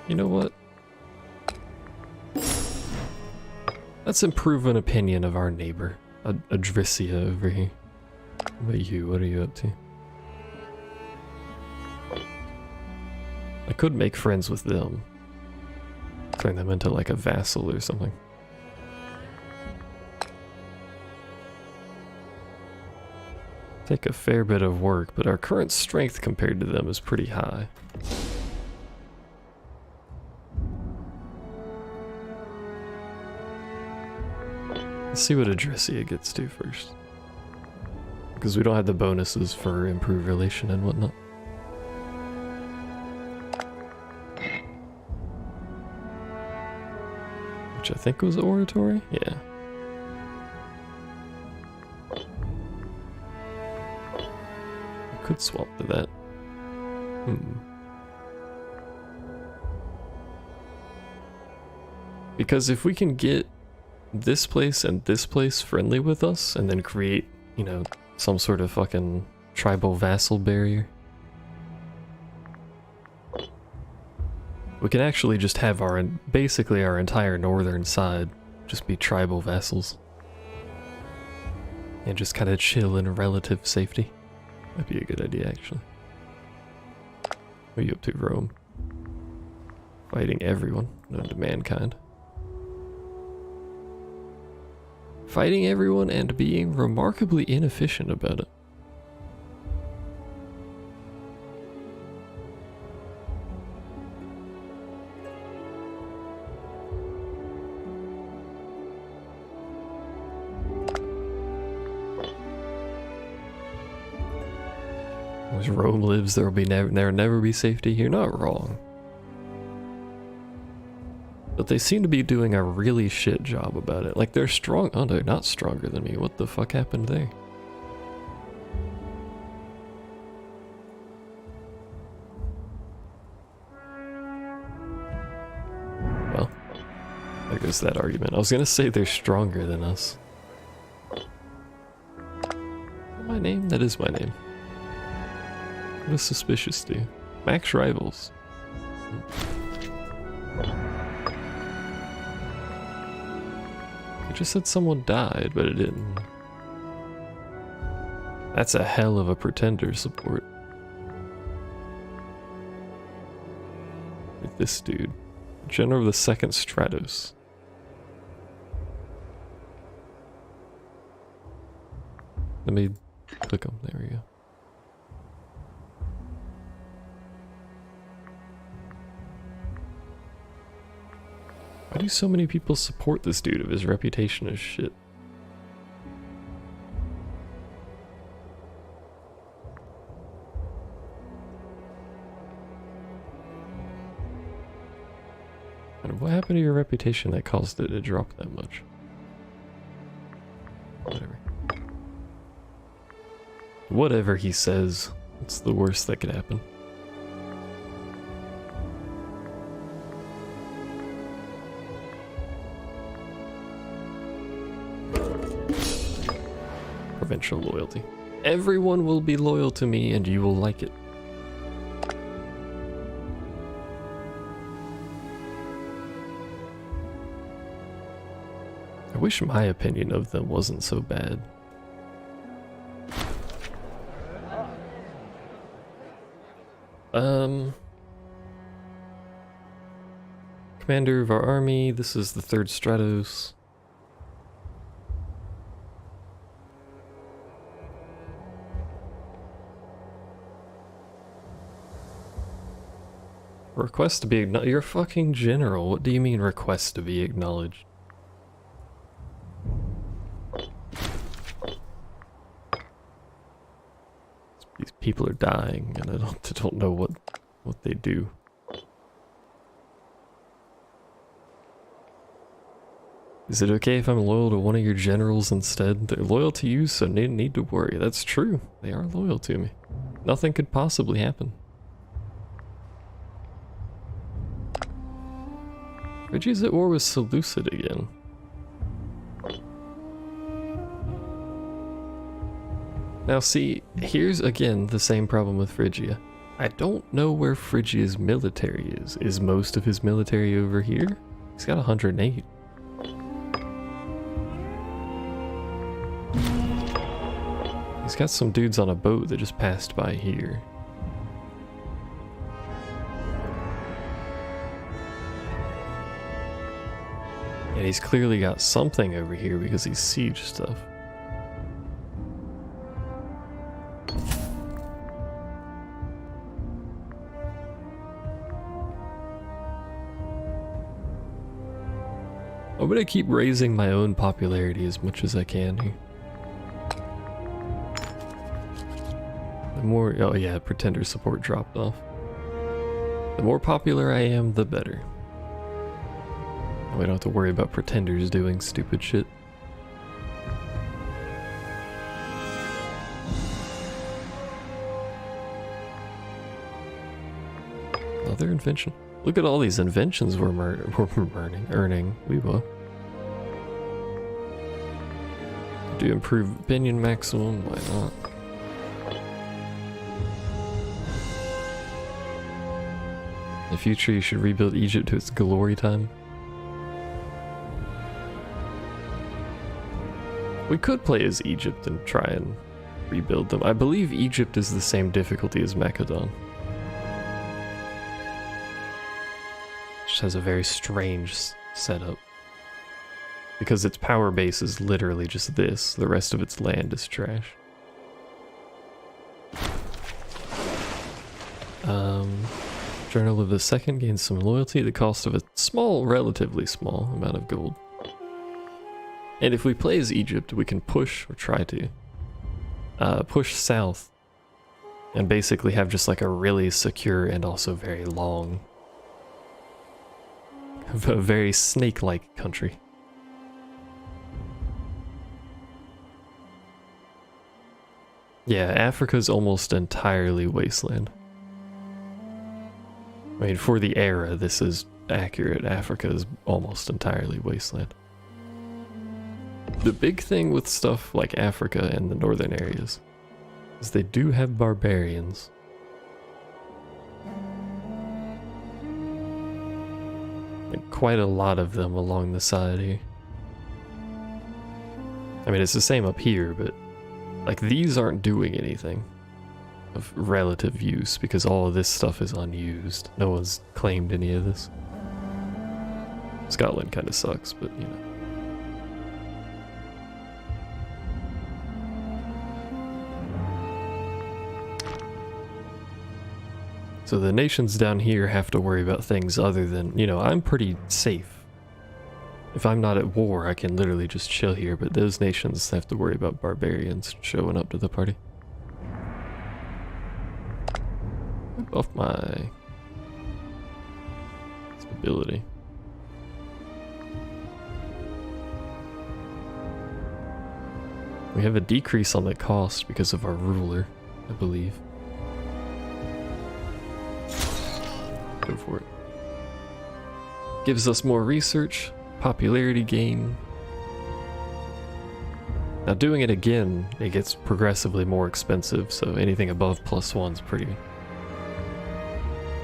Speaker 1: You know what? Let's improve an opinion of our neighbor, Adrissia over here. What about you? What are you up to? I could make friends with them. Turn them into like a vassal or something. Take a fair bit of work, but our current strength compared to them is pretty high. Let's see what Adressia gets to first. Because we don't have the bonuses for improved relation and whatnot. Which I think was oratory? Yeah. I could swap to that. Because if we can get this place and this place friendly with us, and then create, you know, some sort of fucking tribal vassal barrier, we can actually just have our, basically our entire northern side just be tribal vassals. And just kind of chill in relative safety. That'd be a good idea, actually. What are you up to, Rome? Fighting everyone, known to mankind. Fighting everyone and being remarkably inefficient about it. As Rome lives, there will never be safety. You're not wrong. But they seem to be doing a really shit job about it. Like, they're strong. Oh, they're not stronger than me. What the fuck happened there? Well, there goes that argument. I was gonna say they're stronger than us. Is that my name? That is my name. What does suspicious do? Max rivals. It just said someone died, but it didn't. That's a hell of a pretender support. With this dude. General of the 2nd Stratos. Let me click on, there we go. Why do so many people support this dude if his reputation is shit? And what happened to your reputation that caused it to drop that much? Whatever. Whatever he says, it's the worst that could happen. Provincial loyalty. Everyone will be loyal to me and you will like it. I wish my opinion of them wasn't so bad. Commander of our army, this is the 3rd Stratos. Request to be acknowledged. You're a fucking general. What do you mean request to be acknowledged? These people are dying and I don't know what they do. Is it okay if I'm loyal to one of your generals instead? They're loyal to you, so they need to worry. That's true. They are loyal to me. Nothing could possibly happen. Phrygia's at war with Seleucid again. Now see, here's again the same problem with Phrygia. I don't know where Phrygia's military is. Is most of his military over here? He's got 108. He's got some dudes on a boat that just passed by here. And he's clearly got something over here because he's siege stuff. I'm gonna keep raising my own popularity as much as I can here. The more, oh yeah, pretender support dropped off. The more popular I am, the better. We don't have to worry about pretenders doing stupid shit. Another invention. Look at all these inventions we're earning. We will. Do improve opinion maximum, why not? In the future, you should rebuild Egypt to its glory time. We could play as Egypt and try and rebuild them. I believe Egypt is the same difficulty as Macedon. Just has a very strange setup. Because its power base is literally just this. The rest of its land is trash. Journal of the Second gains some loyalty at the cost of a small, relatively small amount of gold. And if we play as Egypt, we can push, or try to, push south and basically have just like a really secure and also very long, a very snake-like country. Yeah, Africa's almost entirely wasteland. I mean, for the era, this is accurate. Africa is almost entirely wasteland. The big thing with stuff like Africa and the northern areas is they do have barbarians. And quite a lot of them along the side here. I mean, it's the same up here, but like these aren't doing anything of relative use because all of this stuff is unused. No one's claimed any of this. Scotland kind of sucks, but you know. So the nations down here have to worry about things other than, you know, I'm pretty safe. If I'm not at war, I can literally just chill here, but those nations have to worry about barbarians showing up to the party. Off my stability. We have a decrease on the cost because of our ruler, I believe. Go for it. Gives us more research, popularity gain. Now doing it again, it gets progressively more expensive, so anything above +1's pretty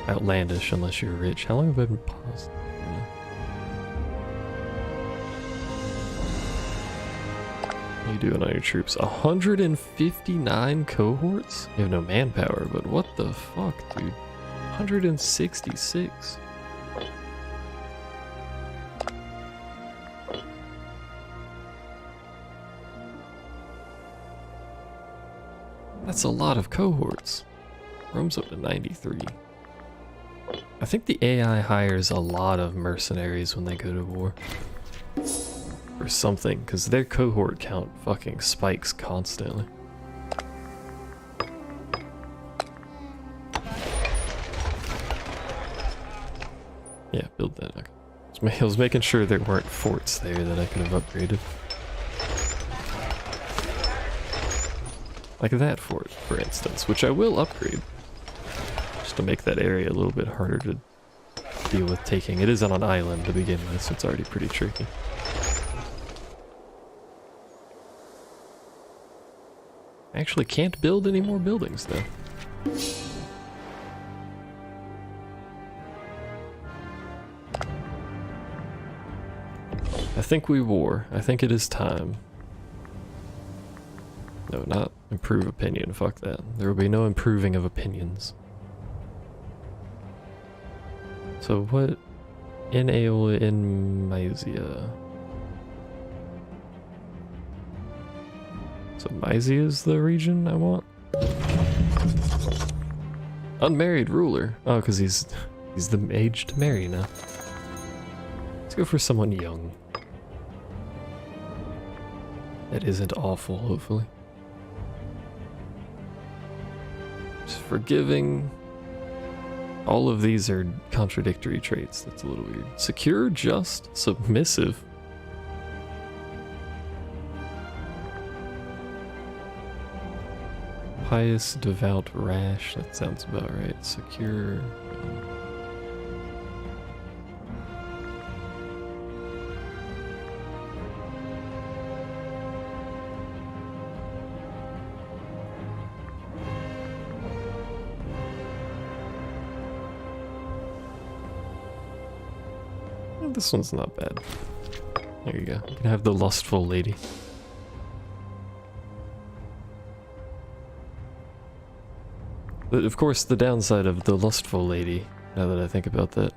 Speaker 1: outlandish unless you're rich. How long have I been paused? What are you doing on your troops? 159 cohorts? You have no manpower, but what the fuck, dude? 166. That's a lot of cohorts. Rome's up to 93. I think the AI hires a lot of mercenaries when they go to war. Or something, because their cohort count fucking spikes constantly. Yeah, build that. Okay. I was making sure there weren't forts there that I could have upgraded. Like that fort, for instance, which I will upgrade. Just to make that area a little bit harder to deal with taking. It is on an island to begin with, so it's already pretty tricky. I actually can't build any more buildings, though. I think we war. I think it is time. No, not Improve opinion, fuck that. There will be no improving of opinions. So what? In Aeolia, in Mysia. So Mysia is the region I want? Unmarried ruler. Oh, because he's the age to marry now. Let's go for someone young. That isn't awful, hopefully. Just forgiving. All of these are contradictory traits. That's a little weird. Secure, just, submissive. Pious, devout, rash. That sounds about right. Secure. This one's not bad. There you go. You can have the lustful lady. But of course, the downside of the lustful lady, now that I think about that,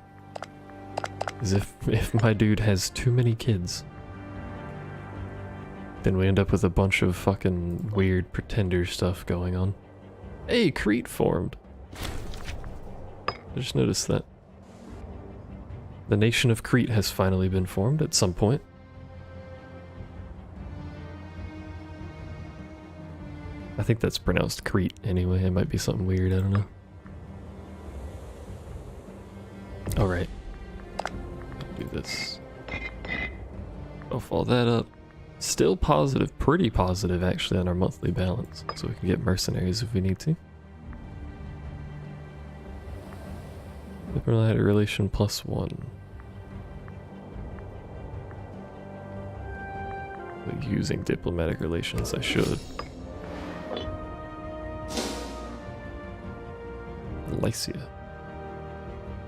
Speaker 1: is if my dude has too many kids, then we end up with a bunch of fucking weird pretender stuff going on. Hey, Crete formed! I just noticed that. The nation of Crete has finally been formed at some point. I think that's pronounced Crete anyway. It might be something weird, I don't know. Alright. Do this. Buff all that up. Still positive, pretty positive actually on our monthly balance. So we can get mercenaries if we need to. Diplomatic relation +1. Using diplomatic relations, I should. Lycia.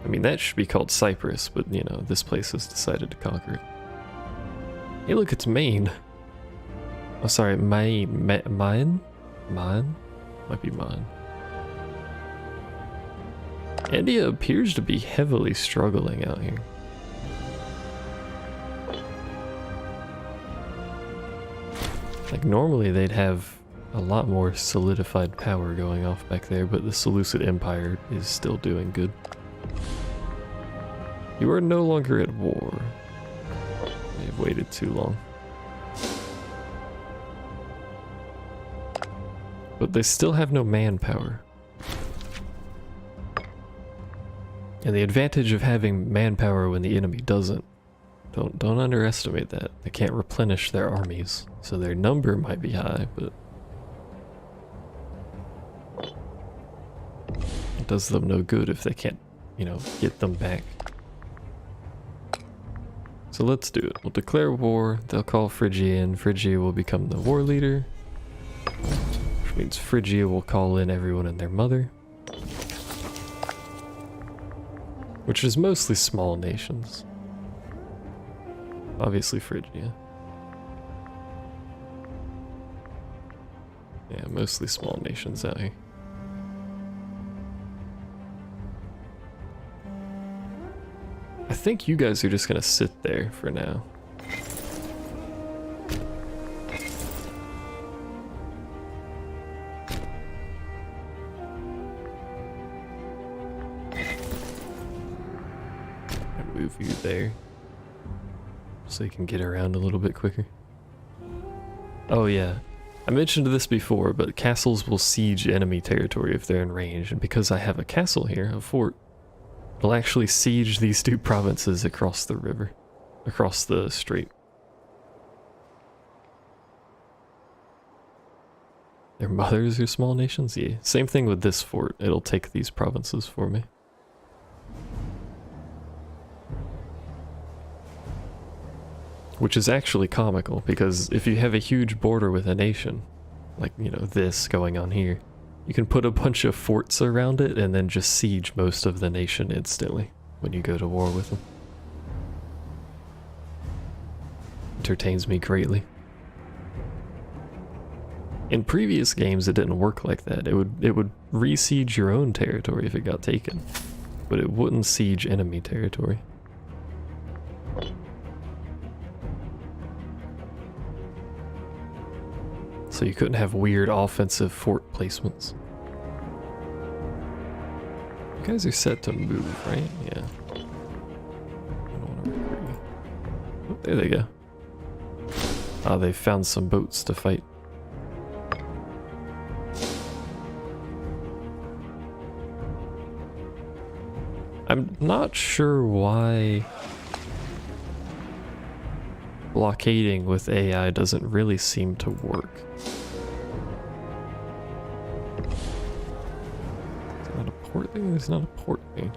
Speaker 1: I mean, that should be called Cyprus, but you know, this place has decided to conquer it. Hey, look, it's Maine. Oh, sorry, Maine. Mine? Mine? Might be mine. India appears to be heavily struggling out here. Like, normally they'd have a lot more solidified power going off back there, but the Seleucid Empire is still doing good. You are no longer at war. They've waited too long. But they still have no manpower. And the advantage of having manpower when the enemy doesn't, don't underestimate that. They can't replenish their armies, so their number might be high, but it does them no good if they can't, you know, get them back. So let's do it. We'll declare war. They'll call Phrygia in. Phrygia will become the war leader, which means Phrygia will call in everyone and their mother, which is mostly small nations. Obviously Phrygia. Yeah, mostly small nations out here. I think you guys are just gonna sit there for now. I'll move you there, so you can get around a little bit quicker. Oh yeah, I mentioned this before, but castles will siege enemy territory if they're in range, and because I have a castle here, a fort, it'll actually siege these two provinces across the river, across the strait. Their mothers are small nations? Yeah, same thing with this fort, it'll take these provinces for me. Which is actually comical, because if you have a huge border with a nation, like, you know, this going on here, you can put a bunch of forts around it and then just siege most of the nation instantly when you go to war with them. Entertains me greatly. In previous games, it didn't work like that. It would re-siege your own territory if it got taken, but it wouldn't siege enemy territory. So you couldn't have weird offensive fort placements. You guys are set to move, right? Yeah. I don't want to recruit. Oh, there they go. Ah, they found some boats to fight. I'm not sure why blockading with AI doesn't really seem to work. Is it not a port thing? There's not a port thing.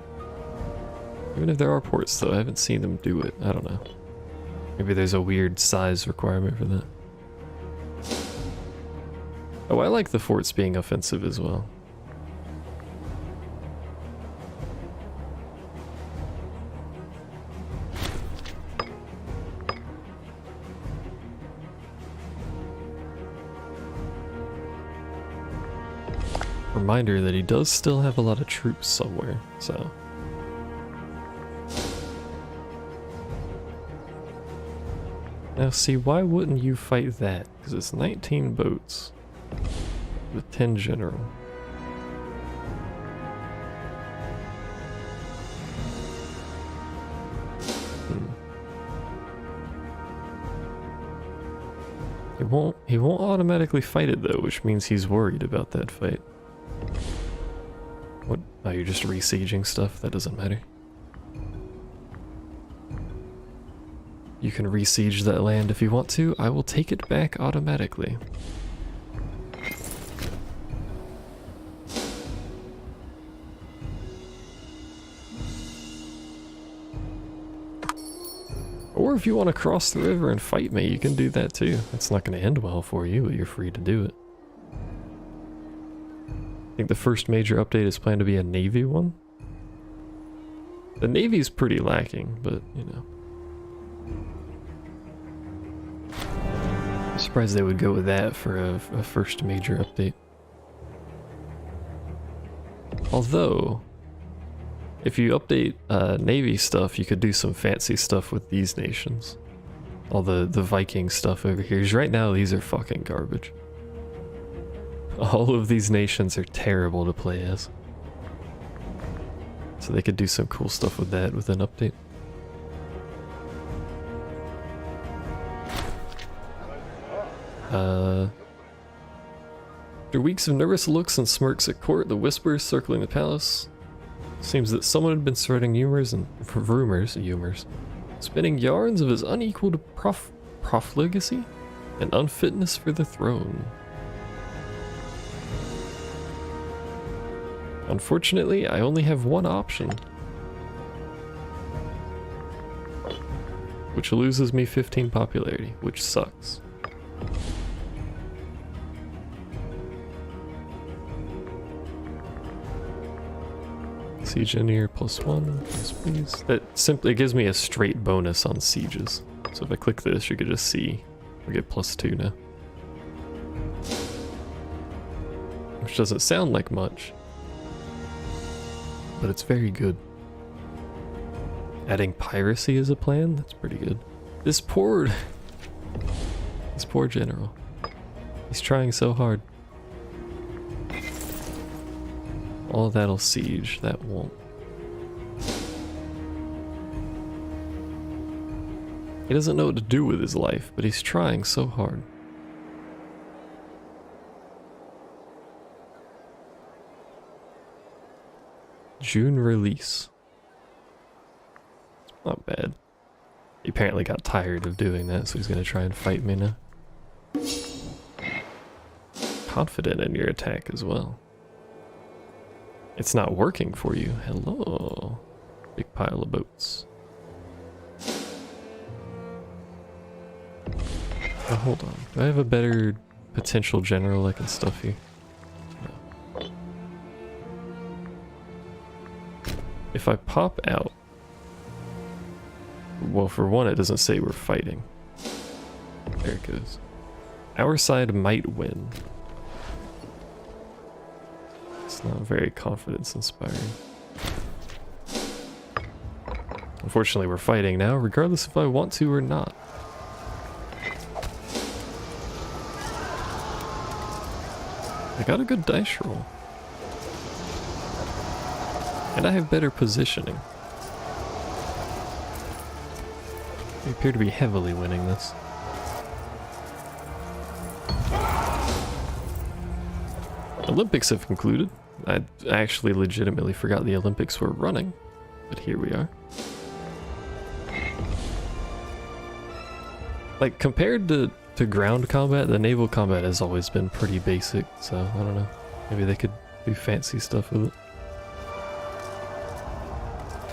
Speaker 1: Even if there are ports though, I haven't seen them do it. I don't know. Maybe there's a weird size requirement for that. Oh, I like the forts being offensive as well. Reminder that he does still have a lot of troops somewhere, so. Now see, why wouldn't you fight that? Because it's 19 boats with 10 general. He won't automatically fight it though, which means he's worried about that fight. What? Oh, you're just re-sieging stuff? That doesn't matter. You can re-siege that land if you want to. I will take it back automatically. Or if you want to cross the river and fight me, you can do that too. It's not going to end well for you, but you're free to do it. I think the first major update is planned to be a Navy one. The Navy's pretty lacking, but you know. I'm surprised they would go with that for a first major update. Although, if you update Navy stuff, you could do some fancy stuff with these nations. All the Viking stuff over here. 'Cause right now, these are fucking garbage. All of these nations are terrible to play as. So they could do some cool stuff with that with an update. After weeks of nervous looks and smirks at court, the whispers circling the palace, seems that someone had been spreading rumors, spinning yarns of his unequaled profligacy and unfitness for the throne. Unfortunately, I only have one option, which loses me 15 popularity, which sucks. Siege engineer +1, yes please. That simply gives me a straight bonus on sieges. So if I click this, you could just see we get +2 now. Which doesn't sound like much, but it's very good. Adding piracy as a plan, that's pretty good. This poor general. He's trying so hard. All that'll siege, that won't. He doesn't know what to do with his life, but he's trying so hard. June release. It's not bad. He apparently got tired of doing that, so he's gonna try and fight me now. Confident in your attack as well. It's not working for you. Hello. Big pile of boats. Oh, hold on. Do I have a better potential general I can stuff here? No. If I pop out... Well, for one, it doesn't say we're fighting. There it goes. Our side might win. It's not very confidence-inspiring. Unfortunately, we're fighting now, regardless if I want to or not. I got a good dice roll. And I have better positioning. We appear to be heavily winning this. Olympics have concluded. I actually legitimately forgot the Olympics were running, but here we are. Like, compared to ground combat, the naval combat has always been pretty basic, so I don't know. Maybe they could do fancy stuff with it.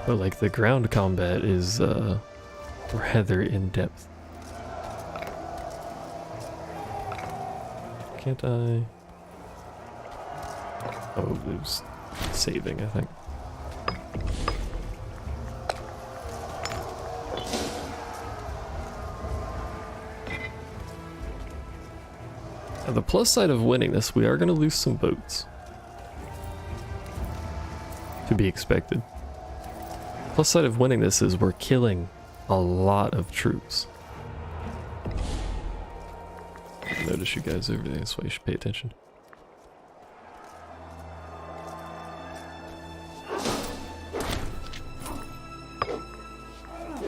Speaker 1: But like, the ground combat is rather in-depth. Can't I? Oh, it was saving, I think. Now, the plus side of winning this, we are going to lose some boats. To be expected. Plus side of winning this is we're killing a lot of troops. Notice you guys over there, that's why you should pay attention.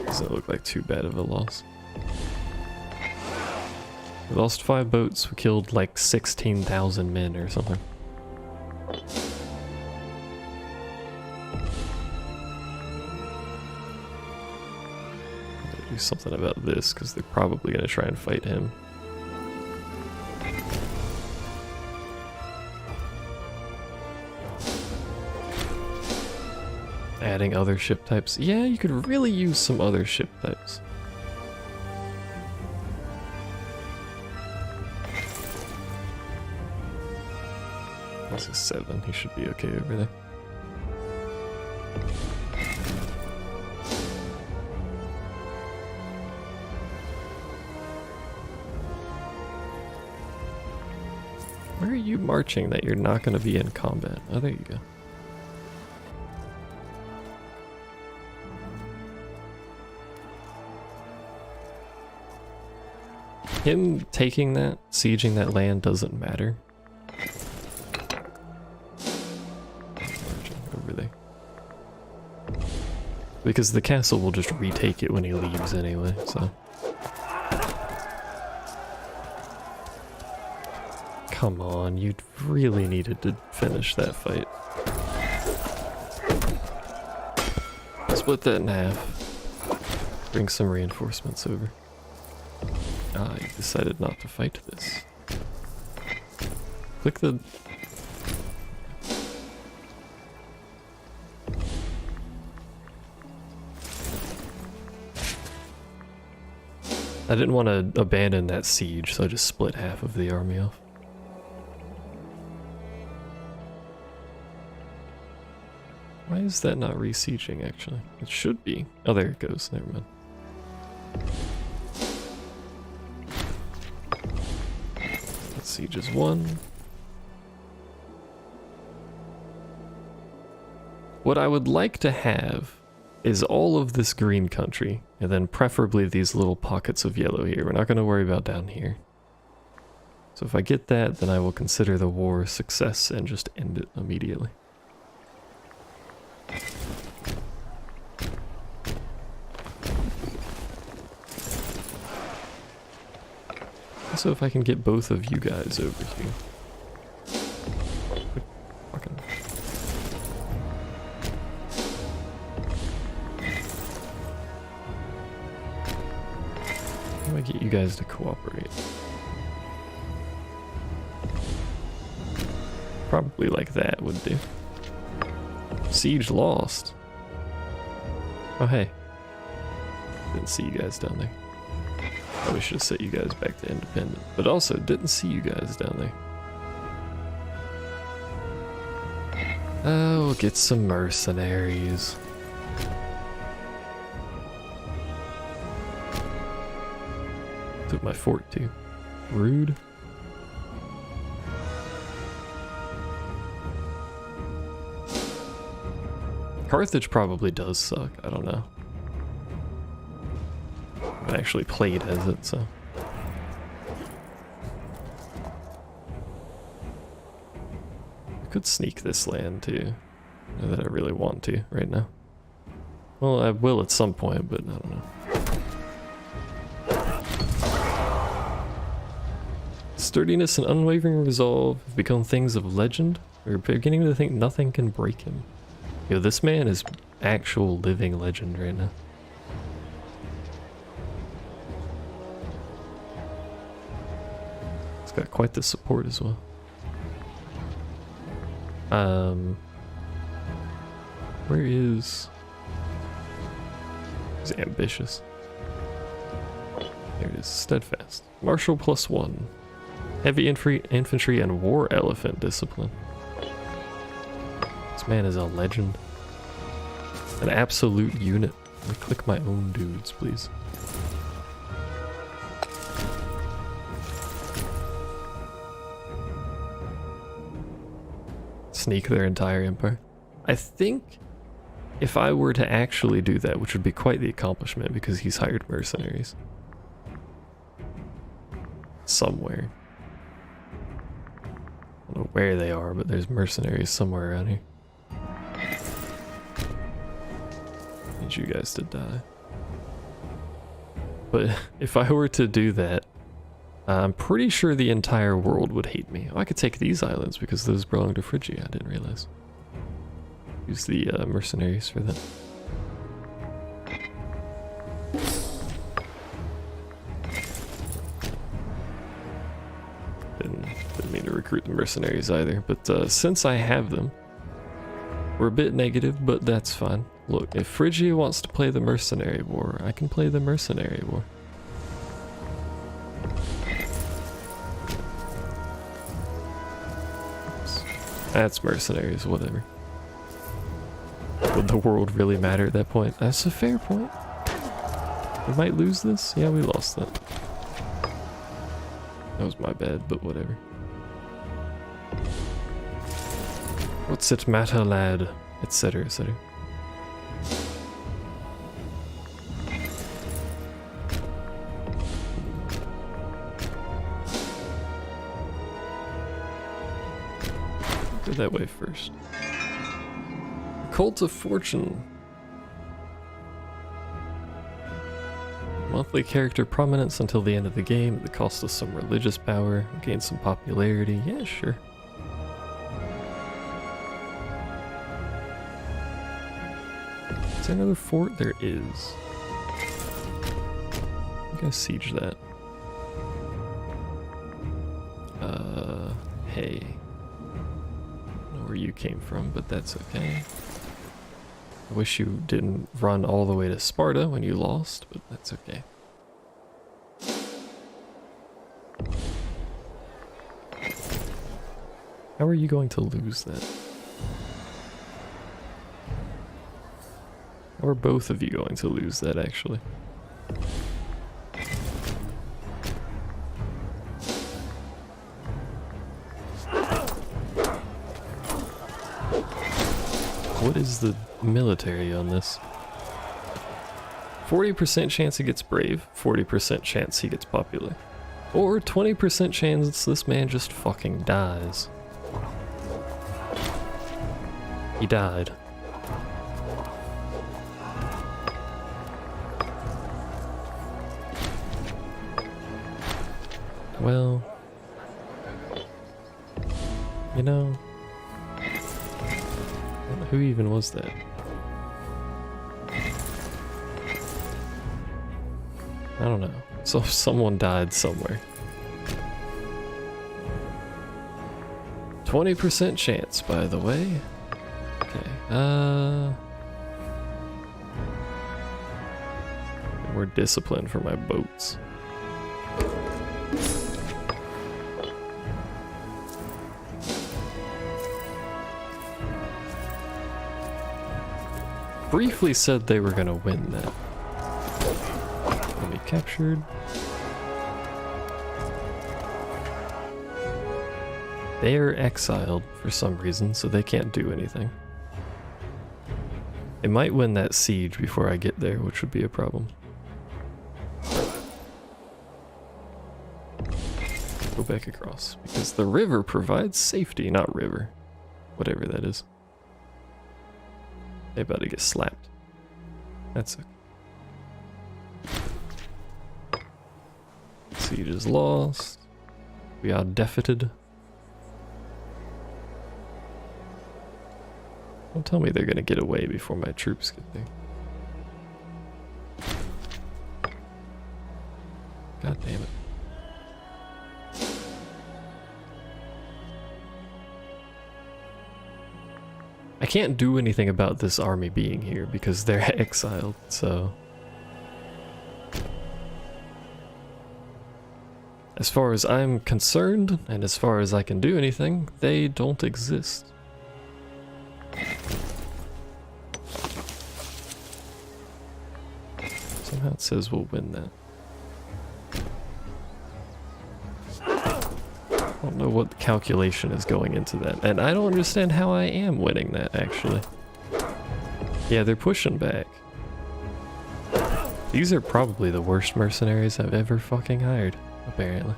Speaker 1: Doesn't look like too bad of a loss. We lost 5 boats, we killed like 16,000 men or something. Do something about this because they're probably going to try and fight him. Adding other ship types. Yeah, you could really use some other ship types. This is 7. He should be okay over there. Where are you marching that you're not going to be in combat? Oh, there you go. Him taking that, sieging that land doesn't matter. Over there. Because the castle will just retake it when he leaves anyway, so. Come on, you really needed to finish that fight. Split that in half. Bring some reinforcements over. Ah, you decided not to fight this. Click the... I didn't want to abandon that siege, so I just split half of the army off. Why is that not re-sieging, actually? It should be. Oh, there it goes. Never mind. Siege is 1. What I would like to have is all of this green country, and then preferably these little pockets of yellow here. We're not going to worry about down here. So if I get that, then I will consider the war a success and just end it immediately. Also, if I can get both of you guys over here. Fucking. How do I get you guys to cooperate? Probably like that would do. Siege lost. Oh hey. Didn't see you guys down there. Probably should have set you guys back to independent, but also didn't see you guys down there. Oh, we'll get some mercenaries. Took my fort too. Rude. Carthage probably does suck, I don't know. I actually played as it, so. I could sneak this land too. Not that I really want to right now. Well, I will at some point, but I don't know. Sturdiness and unwavering resolve have become things of legend. We're beginning to think nothing can break him. Yo, this man is actual living legend right now. It's got quite the support as well. Where is... He's ambitious. There it is, steadfast. Martial +1. Heavy infantry and war elephant discipline. This man is a legend. An absolute unit. Let me click my own dudes, please. Sneak their entire empire. I think if I were to actually do that, which would be quite the accomplishment because he's hired mercenaries. Somewhere. I don't know where they are, but there's mercenaries somewhere around here. Need you guys to die. But if I were to do that, I'm pretty sure the entire world would hate me. Oh, I could take these islands because those belong to Phrygia, I didn't realize. Use the mercenaries for that. Didn't mean to recruit the mercenaries either, but since I have them, we're a bit negative, but that's fine. Look, if Phrygia wants to play the mercenary war, I can play the mercenary war. Oops. That's mercenaries, whatever. Would the world really matter at that point? That's a fair point. We might lose this? Yeah, we lost that. That was my bad, but whatever. What's it matter, lad? Etc, etc. Go that way first. Cult of Fortune. Monthly character prominence until the end of the game at the cost of some religious power. Gain some popularity. Yeah, sure. Is there another fort? There is. I'm gonna siege that. Hey. I don't know where you came from, but that's okay. I wish you didn't run all the way to Sparta when you lost, but that's okay. How are you going to lose that? How are both of you going to lose that, actually? What is the military on this? 40% chance he gets brave, 40% chance he gets popular. Or 20% chance this man just fucking dies. He died. Well, you know, who even was that? I don't know. So someone died somewhere. 20% chance, by the way. Okay, more discipline for my boats. Briefly said they were gonna win that. Enemy captured. They are exiled for some reason, so they can't do anything. They might win that siege before I get there, which would be a problem. Go back across, because the river provides safety, not river. Whatever that is. They about to get slapped. That's okay. Siege is lost. We are defeated. Don't tell me they're gonna get away before my troops get there. God damn it. I can't do anything about this army being here because they're exiled, so... As far as I'm concerned, and as far as I can do anything, they don't exist. Somehow it says we'll win that. I don't know what calculation is going into that, and I don't understand how I am winning that, actually. Yeah, they're pushing back. These are probably the worst mercenaries I've ever fucking hired, apparently.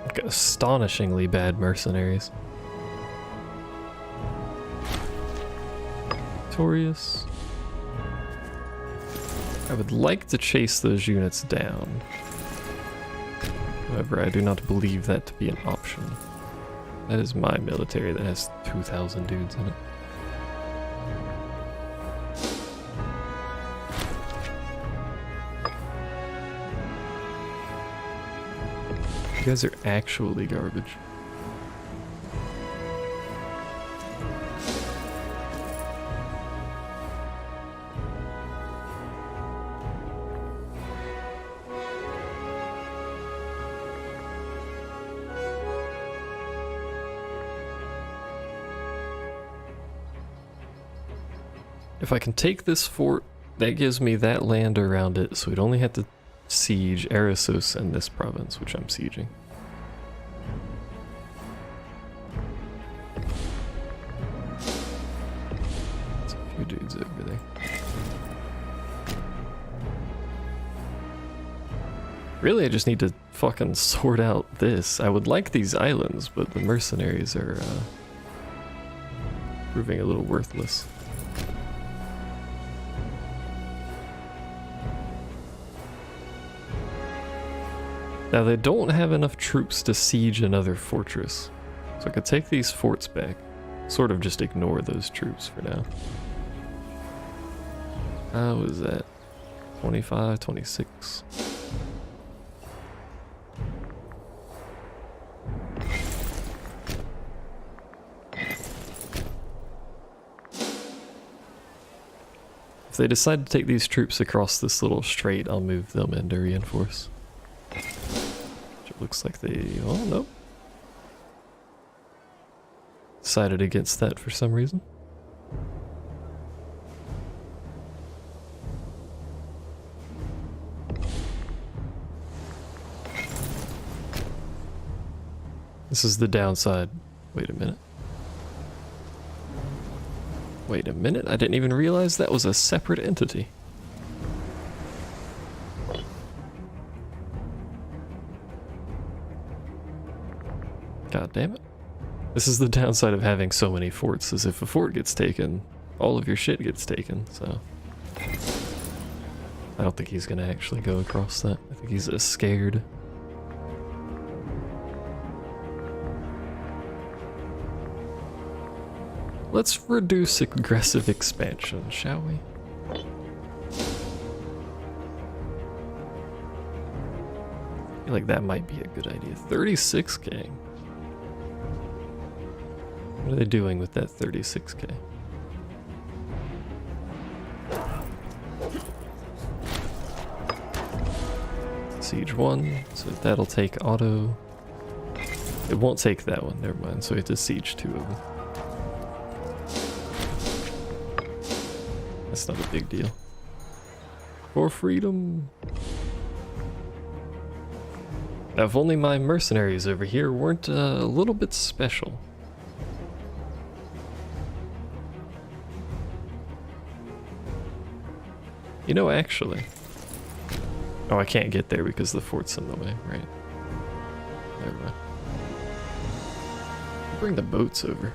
Speaker 1: Like astonishingly bad mercenaries. Victorious. I would like to chase those units down. However, I do not believe that to be an option. That is my military that has 2,000 dudes in it. You guys are actually garbage. If I can take this fort, that gives me that land around it, so we'd only have to siege Erissos and this province, which I'm sieging. There's a few dudes over there. Really, I just need to fucking sort out this. I would like these islands, but the mercenaries are proving a little worthless. Now they don't have enough troops to siege another fortress, so I could take these forts back, sort of just ignore those troops for now. How is that? 25, 26. If they decide to take these troops across this little strait, I'll move them in to reinforce. Looks like they... oh, no. Decided against that for some reason. This is the downside. Wait a minute. Wait a minute, I didn't even realize that was a separate entity. God damn it. This is the downside of having so many forts, is if a fort gets taken, all of your shit gets taken, so... I don't think he's gonna actually go across that. I think he's scared. Let's reduce aggressive expansion, shall we? I feel like that might be a good idea. 36k. What are they doing with that 36k? Siege 1, so that'll take auto. It won't take that one, never mind, so we have to siege 2 of them. That's not a big deal. For freedom! Now, if only my mercenaries over here weren't a little bit special. You know, actually... Oh, I can't get there because the fort's in the way, right? Never mind. Bring the boats over.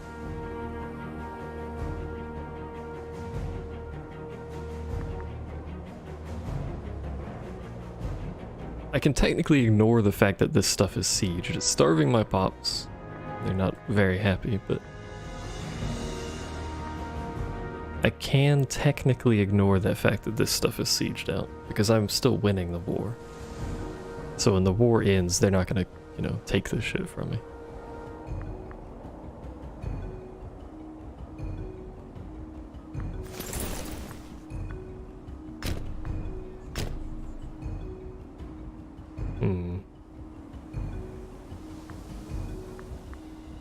Speaker 1: I can technically ignore the fact that this stuff is sieged. It's starving my pops. They're not very happy, but... I can technically ignore that fact that this stuff is sieged out, because I'm still winning the war. So when the war ends, they're not gonna, you know, take this shit from me.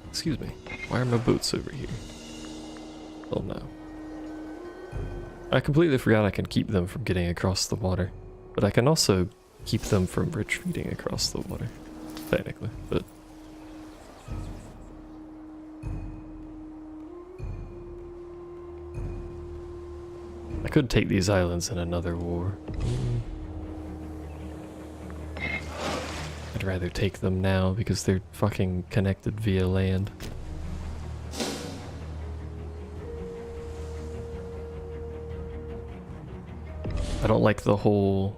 Speaker 1: Excuse me, why are my boats over here? Oh no. I completely forgot I can keep them from getting across the water, but I can also keep them from retreating across the water, technically, but... I could take these islands in another war. I'd rather take them now because they're fucking connected via land. I don't like the whole...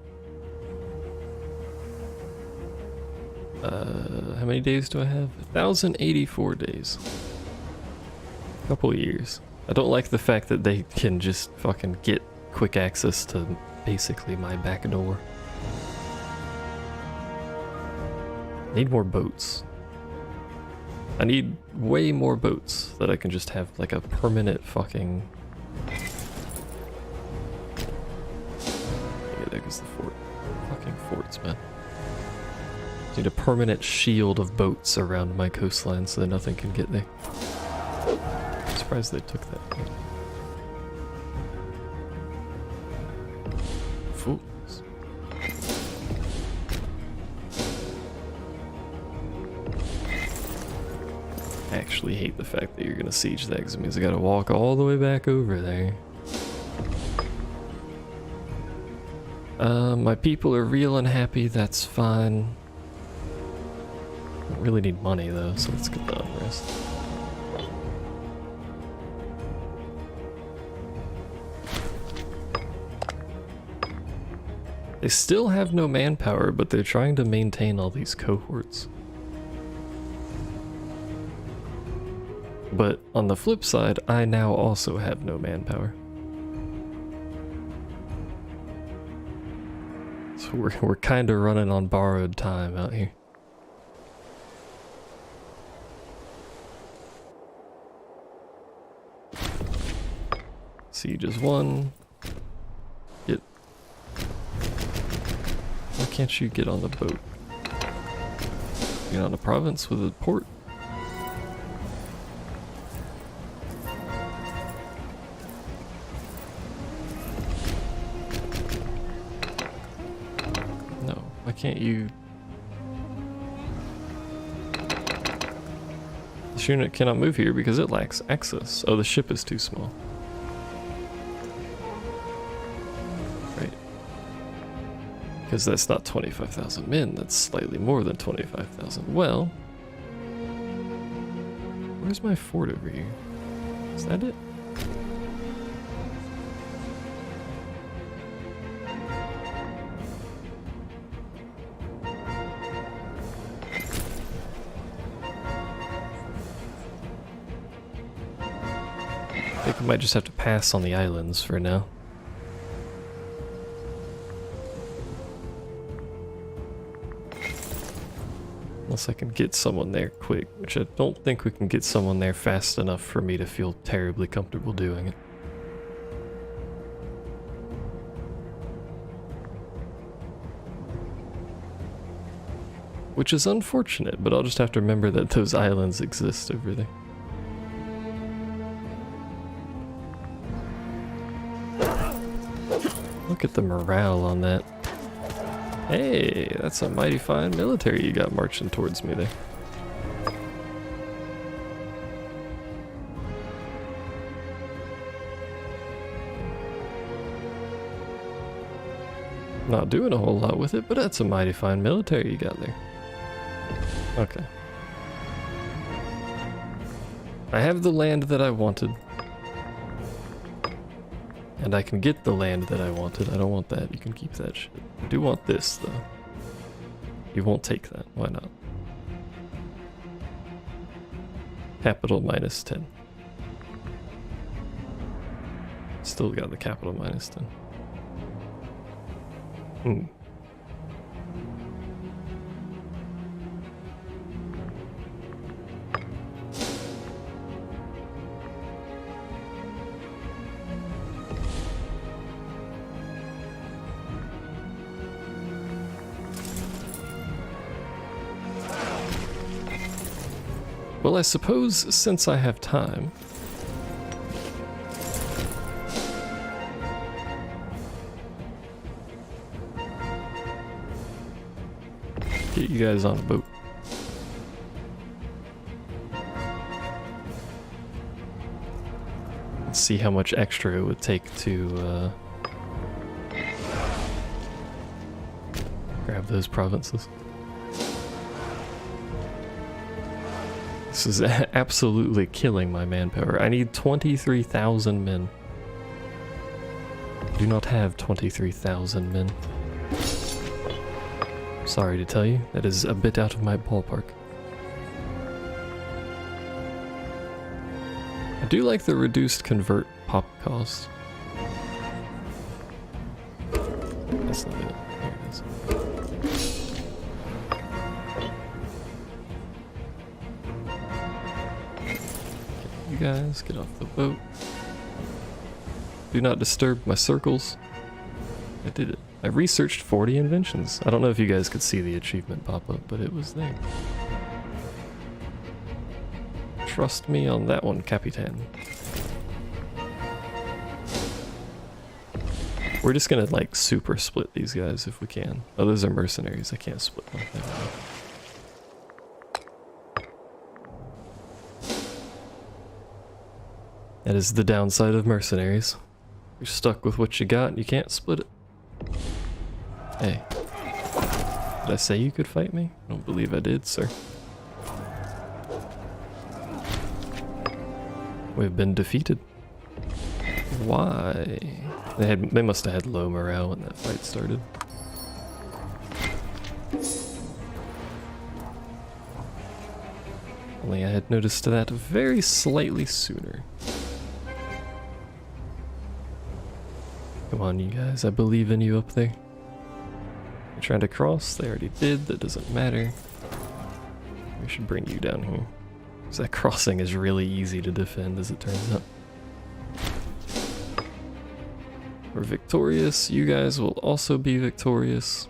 Speaker 1: how many days do I have? 1,084 days. A couple of years. I don't like the fact that they can just fucking get quick access to basically my back door. Need more boats. I need way more boats that I can just have like a permanent fucking... Yeah, there goes the fort. Fucking forts, man. Need a permanent shield of boats around my coastline so that nothing can get there. I'm surprised they took that. Fools. I actually hate the fact that you're gonna siege that because it means I gotta walk all the way back over there. My people are real unhappy, that's fine. I really need money though, so let's get the unrest. They still have no manpower, but they're trying to maintain all these cohorts. But on the flip side, I now also have no manpower. So we're kind of running on borrowed time out here. Siege is one. Get. Why can't you get on the boat? Get on a province with a port? No, why can't you? This unit cannot move here because it lacks access. Oh, the ship is too small. Because that's not 25,000 men, that's slightly more than 25,000. Well, where's my fort over here? Is that it? I think I might just have to pass on the islands for now. Unless I can get someone there quick, which I don't think we can get someone there fast enough for me to feel terribly comfortable doing it. Which is unfortunate, but I'll just have to remember that those islands exist over there. Look at the morale on that. Hey, that's a mighty fine military you got marching towards me there. Not doing a whole lot with it, but that's a mighty fine military you got there. Okay. I have the land that I wanted. And I can get the land that I wanted. I don't want that. You can keep that shit. I do want this, though. You won't take that. Why not? Capital minus 10. Still got the capital minus 10. Hmm. Well, I suppose since I have time, get you guys on a boat. Let's see how much extra it would take to grab those provinces. This is absolutely killing my manpower. I need 23,000 men. I do not have 23,000 men. Sorry to tell you, that is a bit out of my ballpark. I do like the reduced convert pop cost. That's not it. There it is. You guys, get off the boat. Do not disturb my circles. I did it. I researched 40 inventions. I don't know if you guys could see the achievement pop up, but it was there. Trust me on that one, Capitan. We're just gonna like super split these guys if we can. Oh, those are mercenaries. I can't split like that. That is the downside of mercenaries. You're stuck with what you got and you can't split it. Hey. Did I say you could fight me? I don't believe I did, sir. We've been defeated. Why? They must have had low morale when that fight started. Only I had noticed that very slightly sooner. Come on, you guys. I believe in you up there. You're trying to cross. They already did. That doesn't matter. We should bring you down here. Because that crossing is really easy to defend, as it turns out. We're victorious. You guys will also be victorious.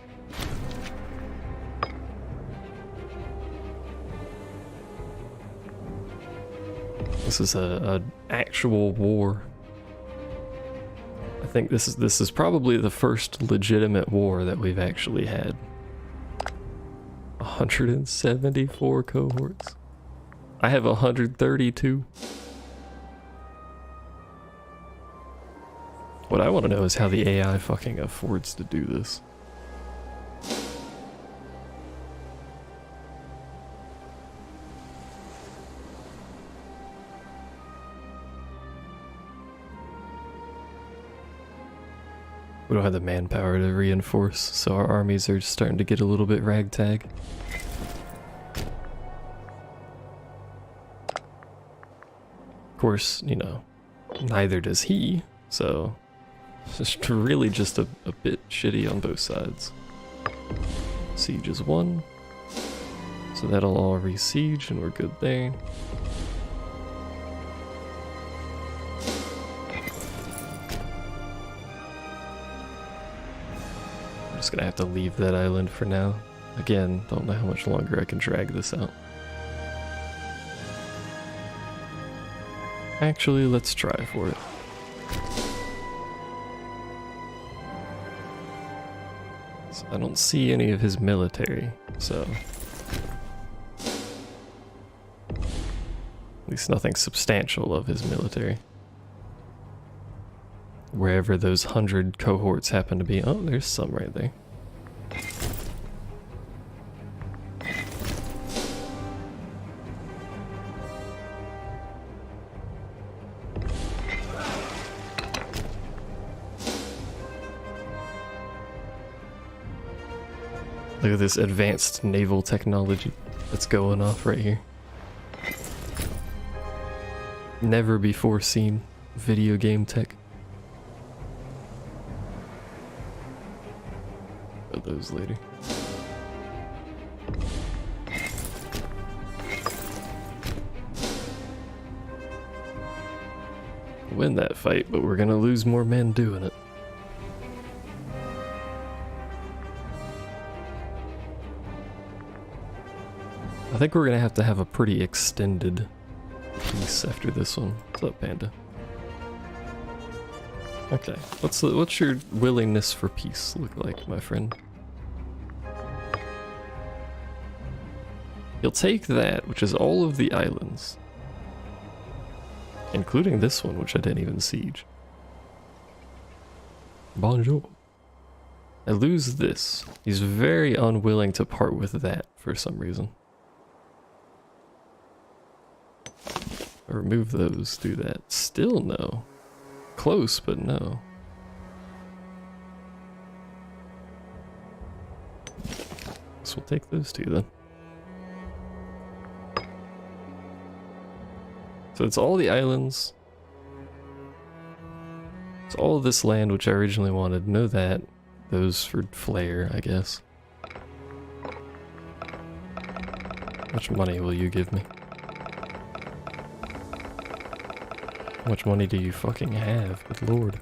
Speaker 1: This is an actual war. I think this is probably the first legitimate war that we've actually had. 174 cohorts. I have 132. What I want to know is how the AI fucking affords to do this. We don't have the manpower to reinforce, so our armies are starting to get a little bit ragtag. Of course, you know, neither does he, so it's just really just a bit shitty on both sides. Siege is 1, so that'll all re-siege and we're good there. I'm just gonna have to leave that island for now. Again, don't know how much longer I can drag this out. Actually, let's try for it. I don't see any of his military, so... At least nothing substantial of his military. Wherever those 100 cohorts happen to be. Oh, there's some right there. Look at this advanced naval technology that's going off right here. Never before seen video game tech. Put those later. Win that fight, but we're gonna lose more men doing it. I think we're gonna have to have a pretty extended piece after this one. What's up, Panda? Okay, what's your willingness for peace look like, my friend? You'll take that, which is all of the islands. Including this one, which I didn't even siege. Bonjour. I lose this. He's very unwilling to part with that for some reason. Remove those, do that. Still no. Close, but no. So we'll take those two then. So it's all the islands. It's all of this land which I originally wanted. Know that. Those for flair, I guess. How much money will you give me? How much money do you fucking have? Good lord.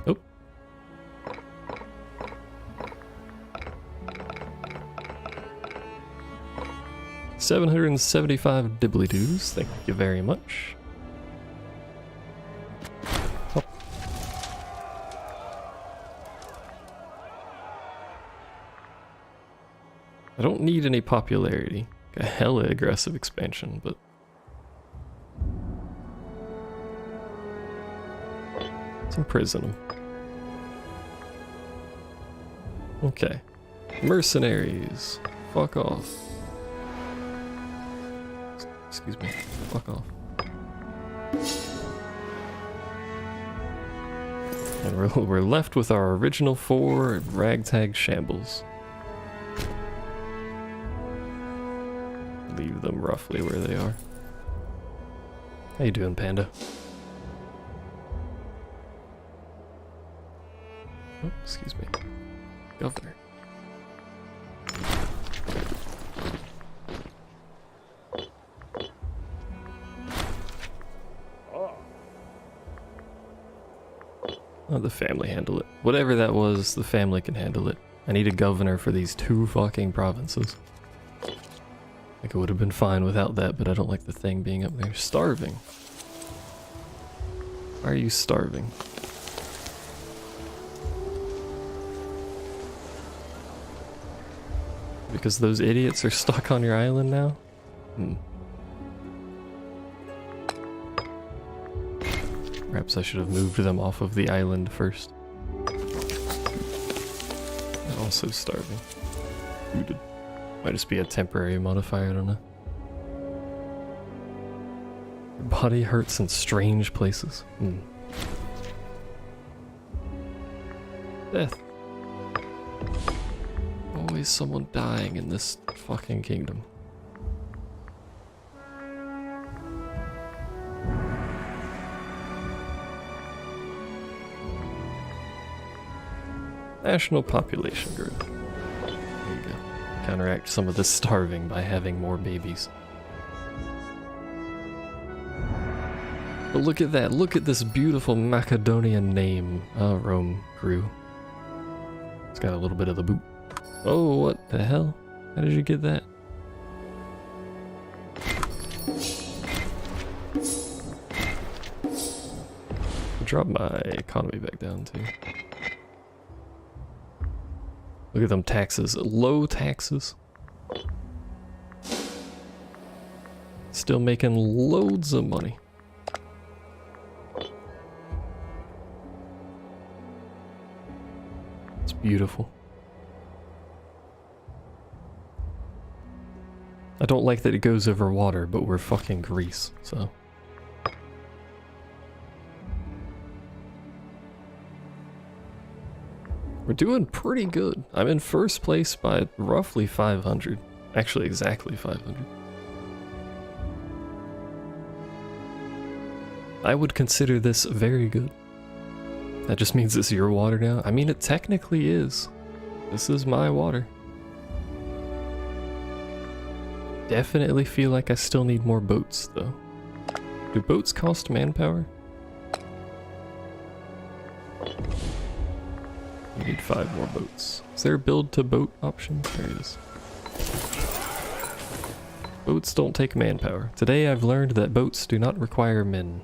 Speaker 1: Oh. $775 dibbly-doos. Thank you very much. Oh. I don't need any popularity. A hella aggressive expansion, but... let's imprison him. Okay. Mercenaries. Fuck off. Excuse me. Fuck off. And we're left with our original 4 ragtag shambles. Leave them roughly where they are. How you doing, Panda? Oh, excuse me. Governor. Oh, the family handle it. Whatever that was, the family can handle it. I need a governor for these 2 fucking provinces. I think it would have been fine without that, but I don't like the thing being up there. Starving. Why are you starving? Because those idiots are stuck on your island now? Perhaps I should have moved them off of the island first. I'm also starving. Booted. Might just be a temporary modifier, I don't know. Your body hurts in strange places. Death. Always someone dying in this fucking kingdom. National population growth. There you go. Counteract some of the starving by having more babies. But look at that. Look at this beautiful Macedonian name. Rome grew. It's got a little bit of the boot. Oh, what the hell? How did you get that? drop my economy back down too. Look at them taxes. Low taxes. Still making loads of money. It's beautiful. I don't like that it goes over water, but we're fucking Greece, so. We're doing pretty good. I'm in first place by roughly 500. Actually, exactly 500. I would consider this very good. That just means it's your water now. I mean, it technically is. This is my water. Definitely feel like I still need more boats, though. Do boats cost manpower? We need 5 more boats. Is there a build to boat option? There it is. Boats don't take manpower. Today I've learned that boats do not require men.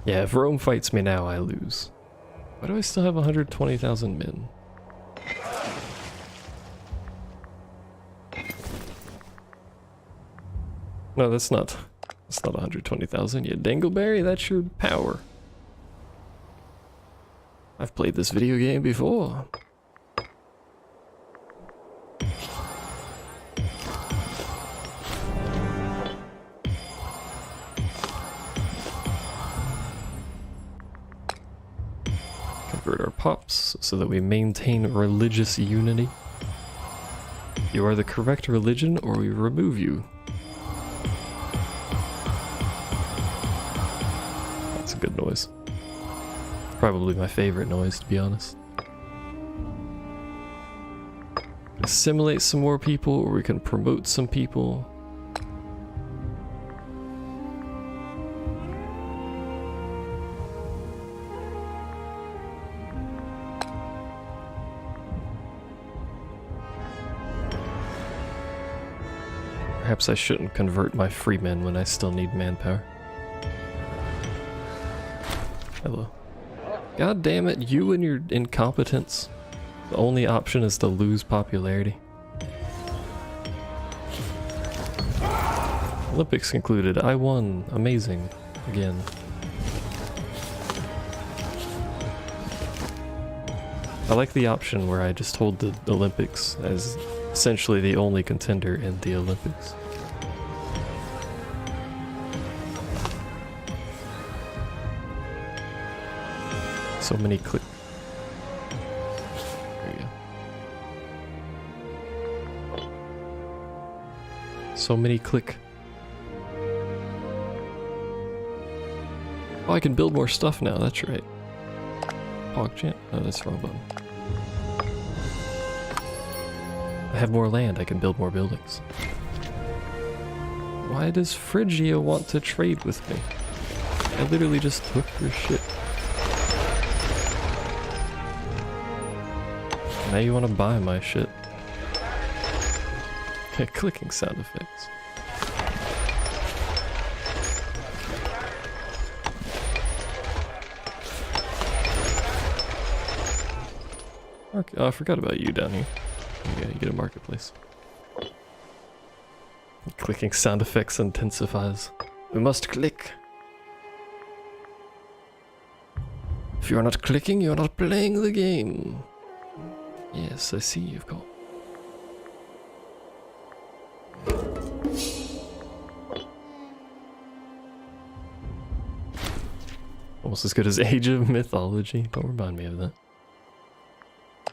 Speaker 1: Yeah, if Rome fights me now, I lose. Why do I still have 120,000 men? No, that's not 120,000. You dingleberry, that's your power. I've played this video game before. Convert our pops so that we maintain religious unity. You are the correct religion or we remove you. That's a good noise. Probably my favorite noise, to be honest. Assimilate some more people, or we can promote some people. Perhaps I shouldn't convert my freemen when I still need manpower. Hello. God damn it, you and your incompetence. The only option is to lose popularity. Olympics concluded. I won. Amazing. Again. I like the option where I just hold the Olympics as essentially the only contender in the Olympics. So many click. There you go. So many click. Oh, I can build more stuff now, that's right. PogChamp? No, that's the wrong button. I have more land, I can build more buildings. Why does Phrygia want to trade with me? I literally just took your shit. Now you want to buy my shit. Okay, clicking sound effects. Oh, I forgot about you down here. Yeah, you get a marketplace. Clicking sound effects intensifies. We must click. If you are not clicking, you are not playing the game. Yes, I see you've got. Almost as good as Age of Mythology. Don't remind me of that.